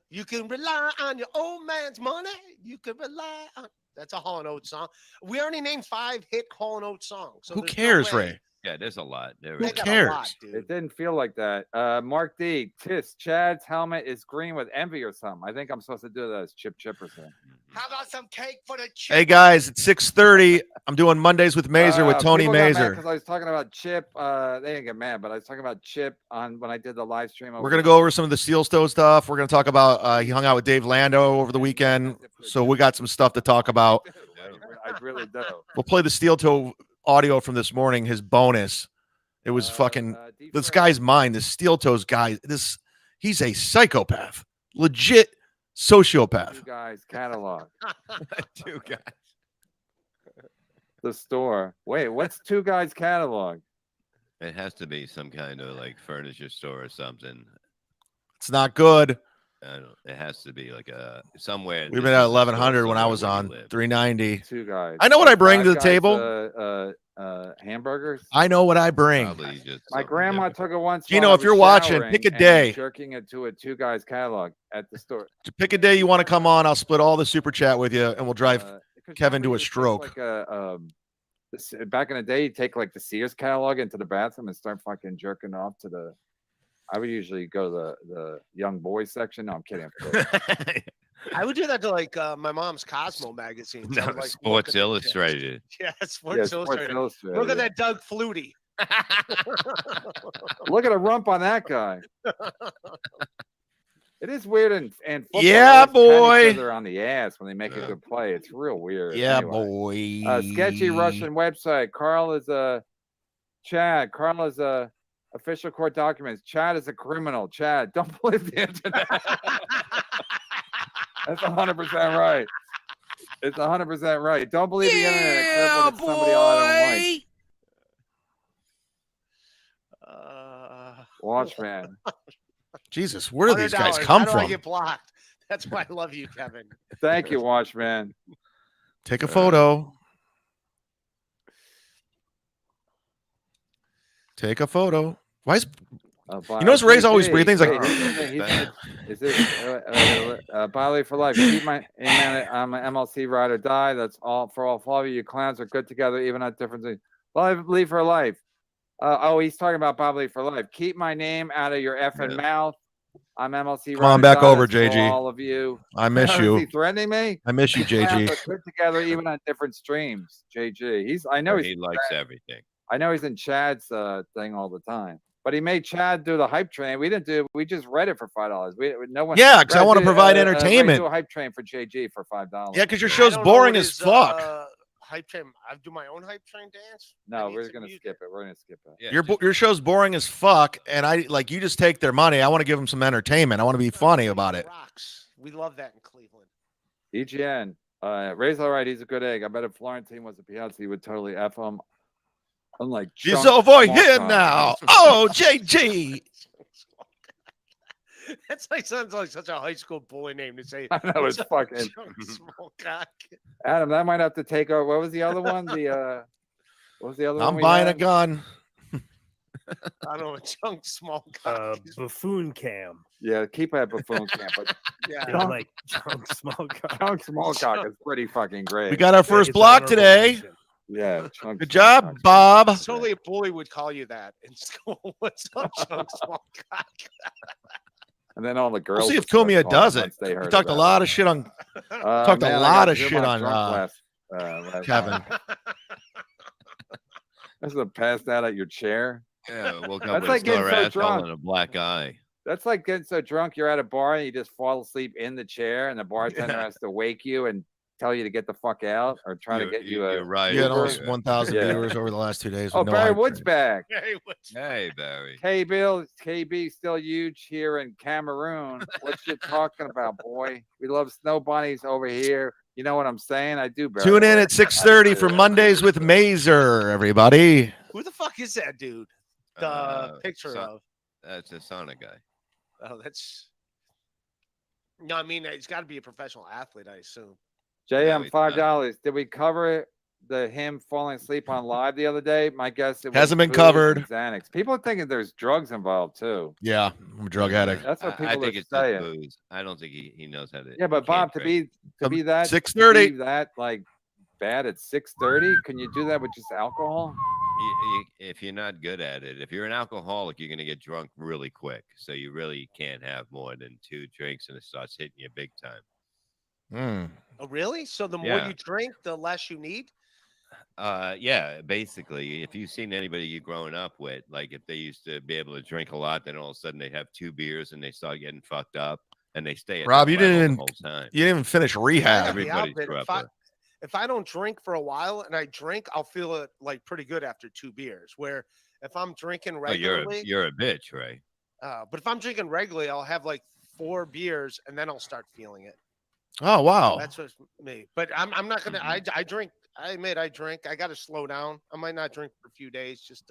You can rely on your old man's money. You can rely on. That's a Hall & Oates song. We already named 5 hit Hall & Oates songs. So
Who cares, Ray?
Yeah, there's a lot.
Who cares?
It didn't feel like that. Mark D. Tis, Chad's helmet is green with envy or something. I think I'm supposed to do that as Chip Chipperson.
How about some cake for the chip?
Hey guys, it's 6:30. I'm doing Mondays with Mazer with Tony Mazer.
Because I was talking about Chip. They didn't get mad, but I was talking about Chip on when I did the live stream.
We're gonna go over some of the Steel Toe stuff. We're gonna talk about he hung out with Dave Lando over the weekend, so we got some stuff to talk about.
I really do.
We'll play the Steel Toe audio from this morning. His bonus. It was fucking this guy's mind. This Steel Toes guy. He's a psychopath, legit sociopath.
Two guys catalog.
Two guys.
The store. Wait, what's Two Guys catalog?
It has to be some kind of like furniture store or something.
It's not good.
It has to be like somewhere.
We've been at 1100 when I was on 390.
Two guys.
I know what I bring to the
Guys,
table.
Hamburgers.
I know what I bring.
My grandma took it once.
Gino,
while I
if you're
was
watching,
showering
pick a
and
day.
Jerking it to a Two Guys catalog at the store.
To pick a day you want to come on, I'll split all the super chat with you, and we'll drive Kevin to a stroke.
Back in the day, you take like the Sears catalog into the bathroom and start fucking jerking off to the. I would usually go to the young boys section. No, I'm kidding.
I would do that to like my mom's Cosmo magazine.
No,
Like,
Sports Illustrated.
Yeah, Sports Illustrated. Look at that Doug Flutie.
Look at a rump on that guy. It is weird and football.
Yeah,
Pat
boy.
each other on the ass when they make a good play. It's real weird.
Yeah,
Anyway.
boy.
Sketchy Russian website. Carl is a Chad. Carl is a official court documents. Chad is a criminal. Chad, don't believe the internet. That's 100% right. It's 100% right. Don't believe the internet except when it's somebody I don't like. Watchman.
Jesus, where do these guys
$100.
come
How do I
from?
get blocked? That's why I love you, Kevin.
Thank you, Watchman.
Take a photo. Take a photo. Why is you notice Ray's always breathing things like
is it Biley for life? Keep my amen. I'm an MLC ride or die. That's all for all of you. You clowns are good together, even at different things. Bobby for life. He's talking about Bobby for life. Keep my name out of your effing mouth. I'm MLC.
Come on back over,
That's for
JG.
all of you.
I miss
Is
you.
he threatening me?
I miss you,
Clowns
JG.
are good together, even on different streams. JG. I know
He likes everything.
I know he's in Chad's thing all the time. But he made Chad do the hype train. We just read it for $5. No one.
Yeah, because I want to provide
Ray,
entertainment.
do a hype train for JG for $5.
Yeah, because your show's boring as fuck.
Hype train. I do my own hype train dance.
No, we're gonna skip it. We're gonna skip it.
Yeah,
Your show's boring as fuck, and I like you just take their money. I want to give them some entertainment. I want to be funny about it.
Rocks. We love that in Cleveland.
EGN. Ray's all right. He's a good egg. I bet if Florentine was a Piazza, he would totally F him. I'm like,
He's
Chunk
over
Small
here
Cock.
now. Oh, JG.
That's like sounds like such a high school boy name to say.
I know, it's fucking-
small cock.
Adam, that might have to take over. What was the other one? What was the other one?
I'm
we
buying a
had?
gun.
I don't know, a chunk small cock.
Buffoon cam.
Yeah, keep it at buffoon camp. But
Yeah.
You know, like Chunk Small Cock.
Chunk Small Cock is pretty fucking great.
We got our first
It's
block
honorable
today.
mention.
Yeah, Chunk
Good
Small
job,
Cock's
Bob.
It's totally a bully would call you that in school. What's up, chunk small cock?
And then all the girls.
We'll see if
would start
Kumia
calling
does
once
it.
they
We
heard
talked a
about
lot
it.
of shit on talked
Man,
a
I
lot
got
of shit
Zumock
on
drunk last
Kevin.
night. That's the passed out at your chair.
Yeah, woke
That's
up with
like
a
getting
sore
so
asshole
drunk.
and a black eye.
That's like getting so drunk you're at a bar and you just fall asleep in the chair, and the bartender has to wake you and tell you to get the fuck out, or try to get you a.
You're right.
You had
Uber.
almost 1,000
Yeah.
viewers over the last 2 days.
Oh,
With no
Barry
hype
Wood's
trains.
back.
Hey, Barry.
Hey, Bill. KB still huge here in Cameroon. What you talking about, boy? We love snow bunnies over here. You know what I'm saying? I do, Barry.
Tune in at 6:30 for Mondays with Mazer, everybody.
Who the fuck is that dude? The picture of.
That's a Sonic guy.
Oh, that's. No, I mean he's got to be a professional athlete, I assume.
JM, $5. Did we cover him falling asleep on live the other day? My guess it was
Hasn't been
booze
covered.
and Xanax. People are thinking there's drugs involved too.
Yeah, I'm a drug addict.
That's what
I
people
think
are
it's just
saying.
booze. I don't think he knows how to.
Yeah, but
he
Bob,
can't
to
drink.
be that
6:30.
that like bad at 6:30, can you do that with just alcohol?
If you're not good at it, if you're an alcoholic, you're going to get drunk really quick. So you really can't have more than 2 drinks and it starts hitting you big time.
Oh, really? So the more
Yeah.
you drink, the less you need?
Yeah, basically, if you've seen anybody you're growing up with, like if they used to be able to drink a lot, then all of a sudden they have 2 beers and they start getting fucked up and they stay at
Rob,
that
you
level
didn't
the whole time.
you didn't even finish rehab.
Everybody's
but
scrubber.
if I don't drink for a while and I drink, I'll feel it like pretty good after 2 beers. Where if I'm drinking
Oh,
regularly,
you're a bitch, right?
but if I'm drinking regularly, I'll have like 4 beers and then I'll start feeling it.
Oh wow.
That's what's me. But I'm not gonna. I drink. I admit I drink. I got to slow down. I might not drink for a few days. Just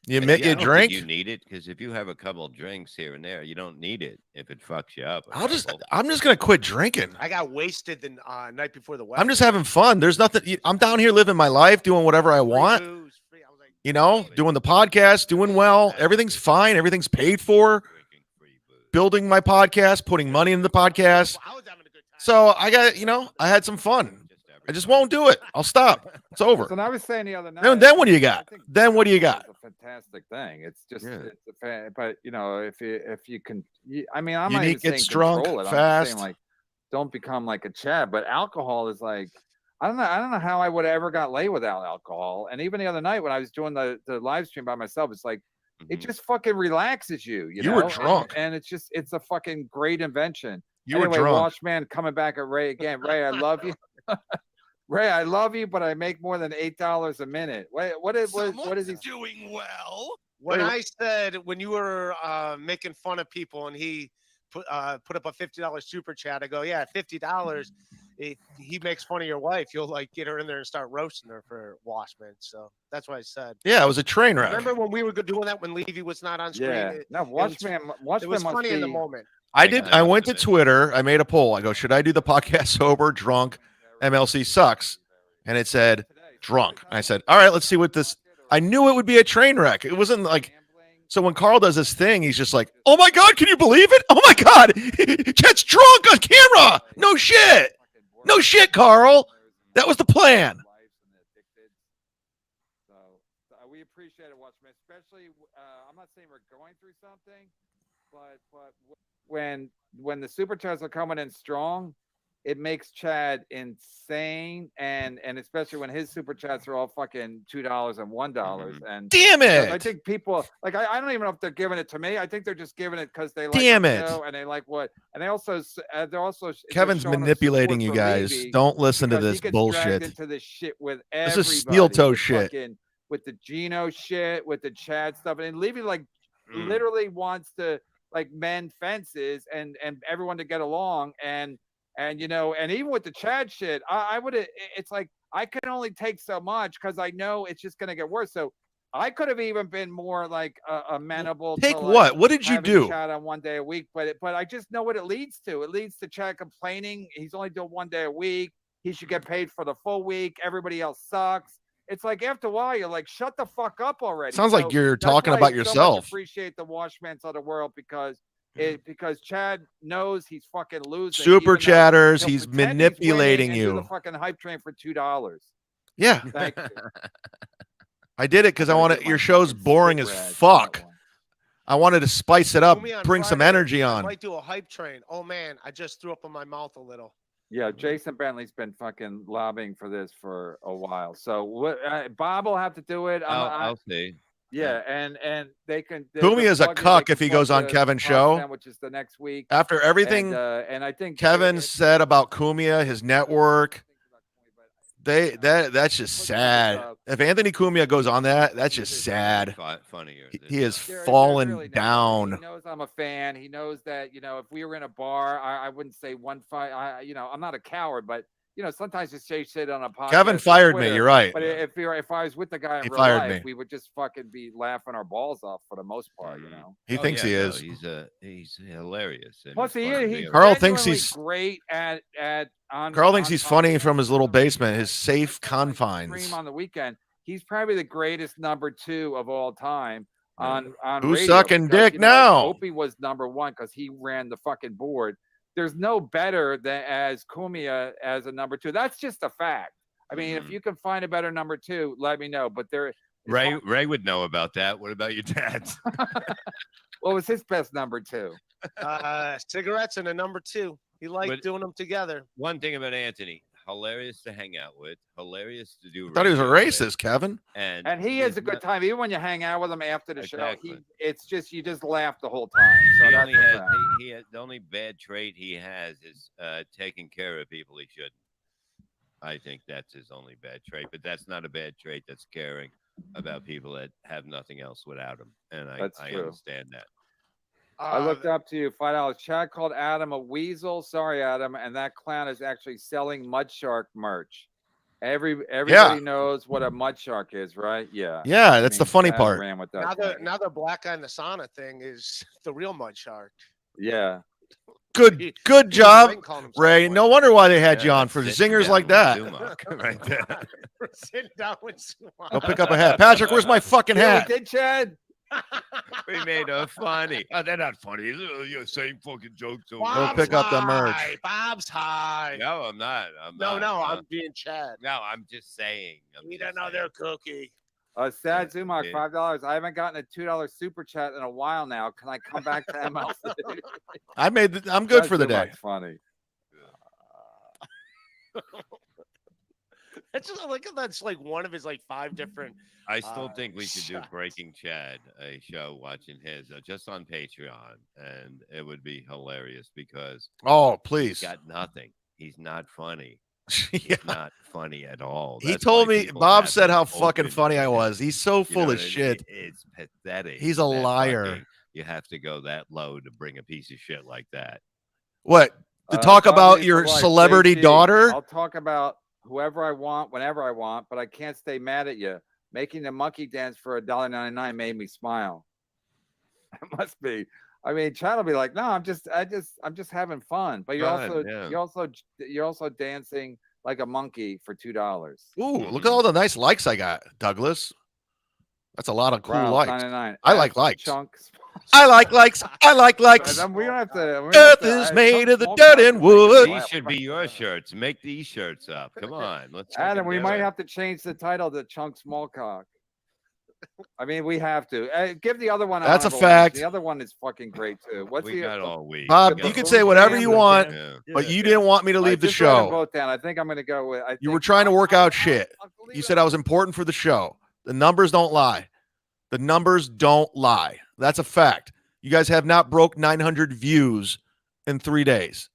You admit
Yeah, I
you
don't think
drink?
You need it because if you have a couple drinks here and there, you don't need it if it fucks you up. a
I'm just
couple.
gonna quit drinking.
I got wasted the night before the wedding.
I'm just having fun. There's nothing. I'm down here living my life, doing whatever I want.
Booze, free. I was like,
You know, doing the podcast, doing well. Everything's fine. Everything's paid for.
Drinking free booze.
Building my podcast, putting money into the podcast.
I was having a good time.
So I got, I had some fun. I just won't do it. I'll stop. It's over.
So I was saying the other night.
Then what do you
I
got?
think
Then what do you got?
It's a fantastic thing. It's just,
Yeah.
it's but if you can, I mean, I'm not
Unique
even
gets
saying
drunk
control it. I'm just
fast.
saying like, don't become like a Chad. But alcohol is like, I don't know how I would have ever got laid without alcohol. And even the other night when I was doing the live stream by myself, it's like it
Mhm.
just fucking relaxes you. You
You were
know?
drunk.
and it's a fucking great invention.
You
Anyway,
were drunk.
Watchman coming back at Ray again. Ray, I love you. Ray, I love you, but I make more than $8 a minute. What is he?
doing well?
When
Wait.
I said when you were making fun of people and he put up a $50 super chat, I go, yeah, $50. He makes fun of your wife. You'll like get her in there and start roasting her for Washman. So that's what I said.
Yeah, it was a train wreck.
Remember when we were doing that when Levy was not on screen?
Yeah. No, Watchman.
It
Watchman
was
must
funny in the
be-
moment.
I did. I went to Twitter. I made a poll. I go, should I do the podcast sober, drunk? MLC sucks. And it said drunk. And I said, all right, let's see what this. I knew it would be a train wreck. It wasn't like. So when Carl does this thing, he's just like, oh my God, can you believe it? Oh my God, Chet's drunk on camera. No shit. No shit, Carl. That was the plan.
So we appreciate it, Watchman. Especially, I'm not saying we're going through something, but when the super chats are coming in strong, it makes Chad insane, and especially when his super chats are all fucking $2 and $1. And
Damn
because I
it.
think people like I don't even know if they're giving it to me. I think they're just giving it because they like
Damn
the
it.
show and they like what, and they're also
Kevin's
showing us
manipulating you
support for
guys.
Levy
Don't listen to
because he
this
gets
bullshit.
dragged into this shit with
This
everybody.
is steel toe
with
shit.
fucking- with the Gino shit, with the Chad stuff, and Levy like
Mm.
literally wants to like mend fences and everyone to get along and even with the Chad shit, I would it's like I can only take so much because I know it's just going to get worse. So I could have even been more like amenable.
Take
to,
what?
Like,
what did you
having
do?
Chad on 1 day a week, but I just know what it leads to. It leads to Chad complaining. He's only doing 1 day a week. He should get paid for the full week. Everybody else sucks. It's like after a while, you're like, shut the fuck up already.
Sounds like you're
that's
talking
why
about
I so much
yourself.
appreciate the Washmans of the world because Chad knows he's fucking losing.
Super
even though
chatters.
he'll
He's
pretend
manipulating
winning and do
you.
the fucking hype train for $2.
Yeah,
Thank you.
I did it because I
Gotta
wanted
get
your
my
show's
fucking
boring as
sticker ads,
fuck.
that one.
I wanted to spice it up,
Call me on
bring some
Friday.
energy
I
on.
might do a hype train. Oh man, I just threw up in my mouth a little.
Yeah, Jason Bentley's been fucking lobbying for this for a while. So what? Bob will have to do it.
I'll see.
Yeah, and they can.
Kumi is a cuck if he goes on Kevin's show.
which is the next week.
After everything
and I think
Kevin said about Kumia, his network, that's just sad. If Anthony Cumia goes on that, that's just sad.
Funnier.
He is
There's
fallen
really no-
down.
He knows I'm a fan. He knows that if we were in a bar, I wouldn't say one fight. I'm not a coward, but sometimes you say shit on a podcast.
Kevin
or
fired me.
Twitter,
You're right.
But if I was with the guy in
He
real
fired
life,
me.
we would just fucking be laughing our balls off for the most part.
He thinks he is.
He's hilarious. And
Plus,
he's fun to
he
be
Carl
around.
thinks
genuinely
he's
great at on.
Carl thinks
on
he's funny
podcast.
from his little basement, his safe
Stream
confines.
on the weekend. He's probably the greatest number 2 of all time on
Who's
radio
sucking
because,
dick now?
Opie was number 1 because he ran the fucking board. There's no better than as Kumia as a number 2. That's just a fact. I mean, if you can find a better number 2, let me know. But
Ray would know about that. What about your dad?
what was his best number 2?
Cigarettes and a number 2. He liked doing them together.
One thing about Anthony, hilarious to hang out with, hilarious to do.
I thought he was a
radio with,
racist, Kevin.
And he has a good time. Even when you hang out with him after the
Exactly.
show, it's just you just laugh the whole time. So
He
that's
only
a
has,
fact.
he has the only bad trait he has is taking care of people he shouldn't. I think that's his only bad trait, but that's not a bad trait. That's caring about people that have nothing else without him, and I
true.
understand that.
I looked up to you, $5. Chad called Adam a weasel. Sorry, Adam. And that clown is actually selling MUDSHARK merch. Everybody knows what a MUDSHARK is, right? Yeah.
Yeah, that's the funny
Chad
part.
ran with that
Now the black guy in the sauna thing is the real MUDSHARK.
Yeah.
Good job,
Ring called himself
Ray. No wonder why they had you on for
Sitting
zingers
down
like
with
that.
Zumock right there.
Sitting down with Zumock.
Go pick up a hat. Patrick, where's my fucking
Yeah,
hat?
we did, Chad.
We made her funny. Oh, they're not funny. You're saying fucking jokes. Over.
Go pick up the merch.
High. Bob's high.
No, I'm not.
I'm being Chad.
No, I'm just saying.
Eat another cookie.
Sad Zumock,
yeah.
$5. I haven't gotten a $2 super chat in a while now. Can I come back to MLC?
I'm good for the day.
Zumock's funny.
That's just like that's like one of his like 5 different.
I still think we should do
shots.
Breaking Chad, a show watching his just on Patreon, and it would be hilarious because
Oh, please.
he's got nothing. He's not funny.
Yeah.
He's not funny at all.
He
That's
told
why
me,
people
Bob
have
said
to
how fucking
open
funny I
it.
was. He's so
You know
full
what
of
I mean?
shit.
It's pathetic.
He's a
that
liar.
fucking- You have to go that low to bring a piece of shit like that.
What? To talk
Bob
about
Lee
your
for life,
celebrity
JT.
daughter?
I'll talk about whoever I want, whenever I want, but I can't stay mad at you. Making the monkey dance for $1.99 made me smile. It must be. I mean, Chad will be like, "No, I'm just having fun." But you're also dancing like a monkey for $2.
Ooh, look at all the nice likes I got, Douglas. That's a lot of cool likes.
99.
I like likes.
Chunks.
I like likes. I like likes.
We don't have to.
Earth is made of the dirt and wood.
These should be your shirts. Make these shirts up. Come on. Let's
Adam,
fucking
we
do
might
it.
have to change the title to Chunk Smallcock. I mean, we have to. Give the other one.
That's a
honorable
fact.
mention. The other one is fucking great too. What's
We
the
got all week.
Bob,
We
you
got
can
all
say
week.
whatever you want,
Yeah.
but you didn't want me to leave the
just wrote a
show.
vote down. I think I'm going to go with.
You were trying to work out shit. You said I was important for the show. The numbers don't lie. The numbers don't lie. That's a fact. You guys have not broke 900 views in 3 days.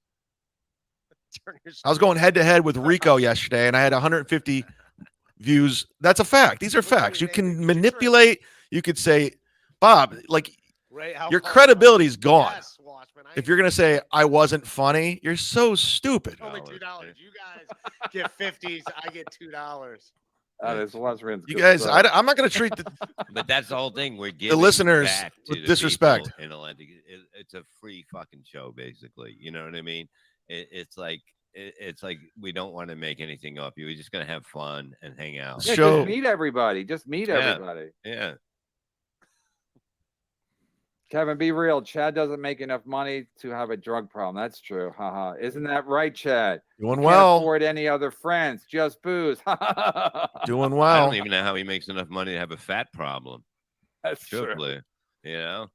I was going head to head with Rico yesterday, and I had 150 views. That's a fact. These are facts. You can manipulate. You could say, Bob, like
Ray, how
Your
far-
credibility's gone.
Yes, Watchman.
If you're gonna say I wasn't funny, you're so stupid.
only $2, you guys get 50s. I get $2.
This Watchman's
You
good
guys,
stuff.
I'm not gonna treat the
But that's the whole thing. We're giving
listeners
back to
with
the
disrespect.
people in Atlantic. It's a free fucking show, basically. You know what I mean? It's like we don't want to make anything up. We're just gonna have fun and hang out.
Yeah,
show-
just meet everybody. Just meet everybody.
Yeah.
Kevin, be real. Chad doesn't make enough money to have a drug problem. That's true. Haha. Isn't that right, Chad?
doing
Can't
well,
afford any other friends. Just booze.
doing
I
well.
don't even know how he makes enough money to have a fat problem.
That's true.
Truthfully, you know.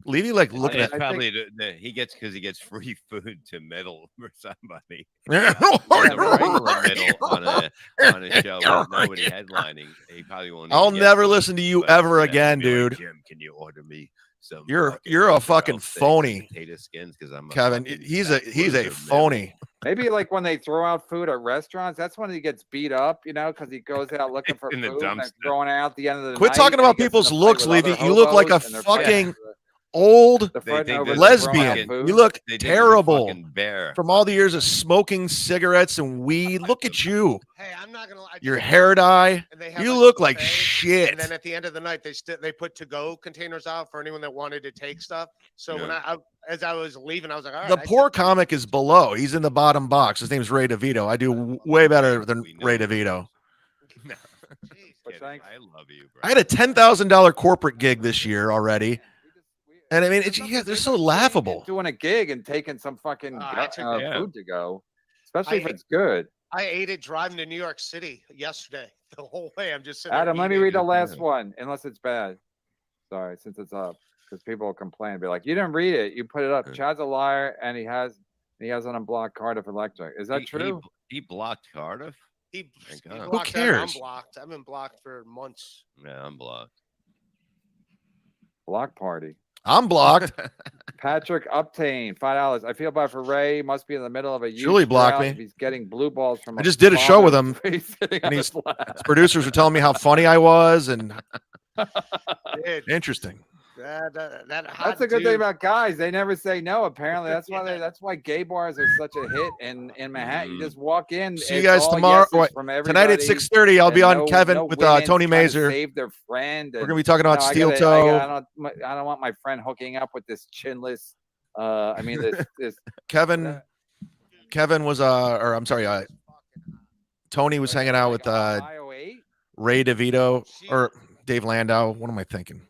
Levy like looking
It's
at.
probably he gets because he gets free food to middle for somebody.
Yeah.
He's a regular middle on a show with nobody headlining. He probably won't.
I'll
even get
never
food,
listen to you
but,
ever
yeah,
again,
he'll be like,
dude.
Jim, can you order me some?
You're a fucking phony,
Potato skins because I'm a
Kevin.
fucking
He's
fat
a
loser middle.
phony.
Maybe like when they throw out food at restaurants, that's when he gets beat up, because he goes out looking for
In the
food and then
dumpster.
throwing out at the end of the night.
Quit talking
and
about
he gets in
people's
a fight
looks,
with other
Levy. You look like a
hobos, and they're fighting
fucking old
the
They
fighting
think
over
they're
the
lesbian.
throwing out
You
food.
look
They think he's a
terrible
fucking bear.
from all the years of smoking cigarettes and weed. Look at you.
Hey, I'm not gonna lie.
Your hair dye.
And they have,
You
like, a
look like
buffet,
shit.
And then at the end of the night, they put to-go containers out for anyone that wanted to take stuff. So when as I was leaving, I was like, all right.
The poor comic is below. He's in the bottom box. His name's Ray Devito. I do way better than Ray DeVito.
No.
But thanks.
I love you, bro.
I had a $10,000 corporate gig this year already. And I mean, they're so laughable.
Doing a gig and taking some fucking food to go, especially if it's good.
I ate it driving to New York City yesterday. The whole way, I'm just sitting there
Adam, let me
eating
read the
it.
last one, unless it's bad. Sorry, since it's up, because people will complain, be like, "You didn't read it. You put it up." Chad's a liar, and he has an unblocked Cardiff Electric. Is that true?
He blocked Cardiff.
He
God.
blocked
Who
them. I'm
cares?
blocked. I've been blocked for months.
Yeah, I'm blocked.
Block party.
I'm blocked.
Patrick Uptain, $5. I feel bad for Ray. Must be in the middle of a huge
Julie blocked
drought
me.
if he's getting blue balls from.
I just did a show with him,
and
and his producers were telling me how funny I was, and
Dude,
interesting.
that hot
That's a good
dude-
thing about guys. They never say no. Apparently, that's why gay bars are such a hit in Manhattan. You just walk in.
See you
it's
guys
all
tomorrow.
yeses
Wait,
from
tonight at
everybody,
6:30, I'll be
and
on Kevin with
women
Tony
trying to
Mazer.
Save their friend.
We're gonna be talking about Steel
I
Toe.
don't want my friend hooking up with this chinless. This
Kevin was or I'm sorry, Tony was hanging out with Ray DeVito or Dave Landau. What am I thinking?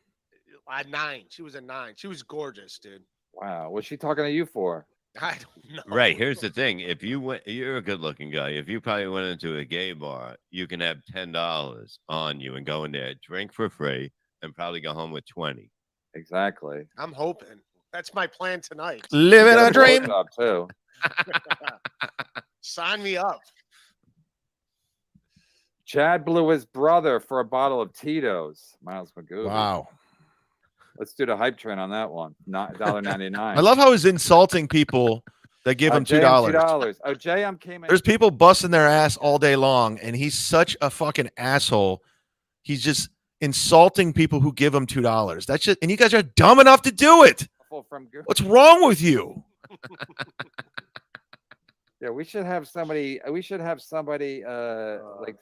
At 9. She was a 9. She was gorgeous, dude.
Wow, what's she talking to you for?
I don't know.
Right. Here's the thing. If you went, you're a good looking guy. If you probably went into a gay bar, you can have $10 on you and go in there, drink for free, and probably go home with 20.
Exactly.
I'm hoping. That's my plan tonight.
Living a dream.
Up too.
Sign me up.
Chad blew his brother for a bottle of Tito's. Miles McGoo.
Wow.
Let's do the hype train on that one. Not $1.99.
I love how he's insulting people that give him
Jay,
$2.
$2. Oh, Jay, came in.
There's people busting their ass all day long, and he's such a fucking asshole. He's just insulting people who give him $2. That's just, and you guys are dumb enough to do it.
From
What's wrong with you?
Yeah, we should have somebody. Like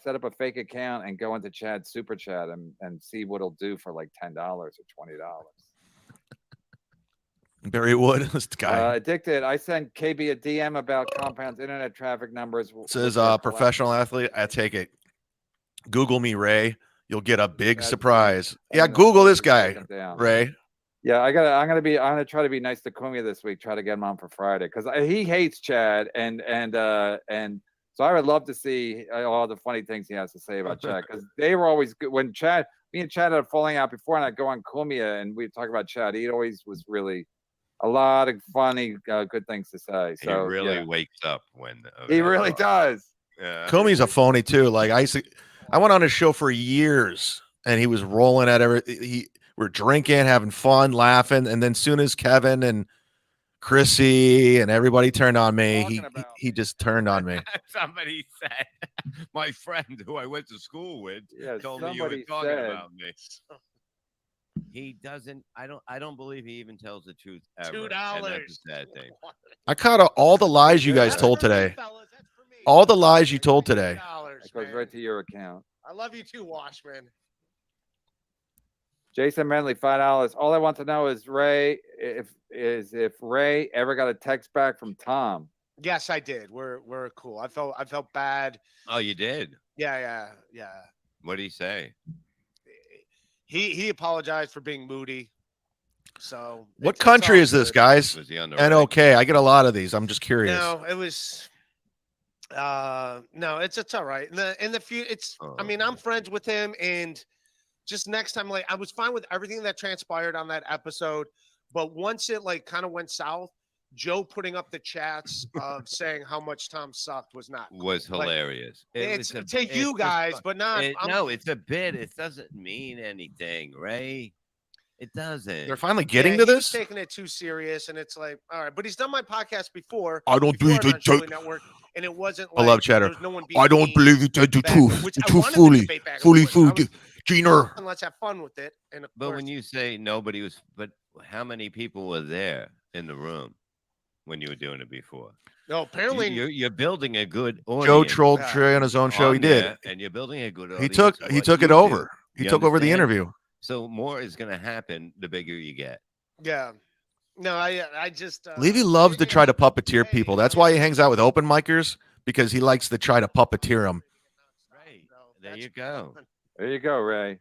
set up a fake account and go into Chad's super chat and see what it'll do for like $10 or $20.
Barry Wood, this guy
Addicted. I sent KB a DM about Compound's internet traffic numbers.
says professional athlete. I take it. Google me, Ray. You'll get a big surprise. Yeah, Google this guy, Ray.
Yeah, I'm gonna try to be nice to Kumia this week. Try to get him on for Friday because he hates Chad, and so I would love to see all the funny things he has to say about Chad because they were always good when me and Chad had a falling out before, and I'd go on Kumia and we'd talk about Chad. He always was really a lot of funny, good things to say. So
he really wakes up when
he really does.
Yeah.
Comey's a phony too. Like I went on his show for years, and he was rolling at we're drinking, having fun, laughing, and then soon as Kevin and Chrissy and everybody turned on me, he just turned on me.
Somebody said, my friend who I went to school with told me you were
somebody
talking
said-
about me. He doesn't. I don't believe he even tells the truth ever.
$2.
And that's a sad thing.
I caught all the lies you guys
That's
told
for me,
today.
fellas. That's for me.
All the lies you told today.
$2,
It goes
man.
right to your account.
I love you too, Washman.
Jason Menley, $5. All I want to know is Ray, if Ray ever got a text back from Tom.
Yes, I did. We're cool. I felt bad.
Oh, you did?
Yeah.
What did he say?
He apologized for being moody. So
What
it's
country
all
is this,
good.
guys?
Was he on the
And
right?
okay, I get a lot of these. I'm just curious.
No, it was. No, it's all right. In the few, it's. I mean, I'm friends with him, and just next time, like I was fine with everything that transpired on that episode, but once it like kind of went south, Joe putting up the chats of saying how much Tom sucked was not
Was
like,
hilarious.
it's to you guys, but not.
No, it's a bit. It doesn't mean anything, Ray. It doesn't.
They're finally getting
yeah,
to
he was
this.
taking it too serious, and it's like, all right. But he's done my podcast before.
I don't
before
believe
on Julie
they.
Network, and it wasn't.
I
Like,
love Cheddar.
there was no one being
I don't
mean
believe it. The
back,
truth.
which
The
I
truth
wanted to
fully.
debate back and
Fully
forth. I
food.
was-
Gina.
And let's have fun with it. And of
But
course,
when you say nobody was, but how many people were there in the room when you were doing it before?
no, apparently,
You're building a good audience.
Joe trolled
Yeah.
Trey on his own show. He
on
did.
there, and you're building a good
He
audience.
took
of
he
what
took
you
it
do.
over. He
You
took over the
understand?
interview.
So more is going to happen the bigger you get.
yeah. No, I just
Levy loves to try to puppeteer people. That's why he hangs out with open micers, because he likes to try to puppeteer them.
Right. There you go.
There you go, Ray.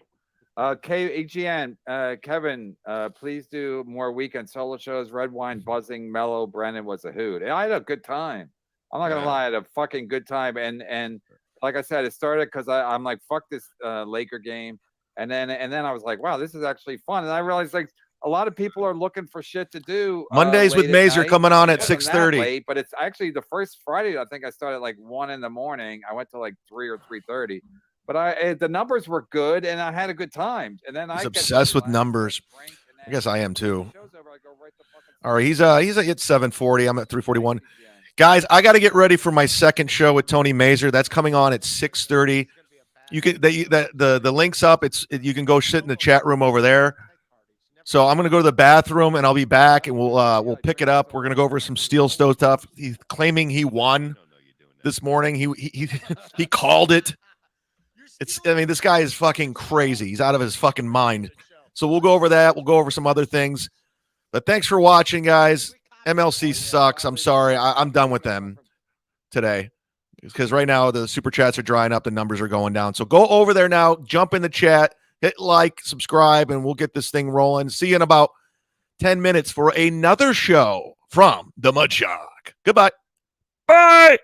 KEGN, Kevin, please do more weekend solo shows. Red Wine, Buzzing, Mellow, Brennan was a hoot. I had a good time. I'm not gonna
Yeah.
lie, I had a fucking good time. And like I said, it started because I'm like, fuck this Laker game. And then I was like, wow, this is actually fun. And I realized like a lot of people are looking for shit to do.
Mondays with
late at
Mazer
night.
coming on
It
at
wasn't that
6:30.
late, but it's actually the first Friday. I think I started at like 1 in the morning. I went to like 3 or 3:30. But the numbers were good, and I had a good time. And then
He's
I get
obsessed with
relaxed,
numbers.
drink, and
I
then
guess I am too.
the show's over, I go right to fucking
All right, he's at 740. I'm at 341. Guys, I got to get ready for my second show with Tony Mazer. That's coming on at 6:30. You can the link's up. You can go sit in the chat room over there. So I'm gonna go to the bathroom and I'll be back and we'll pick it up. We're gonna go over some Steel Stove stuff. He's claiming he won this morning. He called it. I mean, this guy is fucking crazy. He's out of his fucking mind. So we'll go over that. We'll go over some other things. But thanks for watching, guys. MLC sucks. I'm sorry. I'm done with them today. Because right now the super chats are drying up, the numbers are going down. So go over there now, jump in the chat, hit like, subscribe, and we'll get this thing rolling. See you in about 10 minutes for another show from the MUDSHARK. Goodbye. Bye.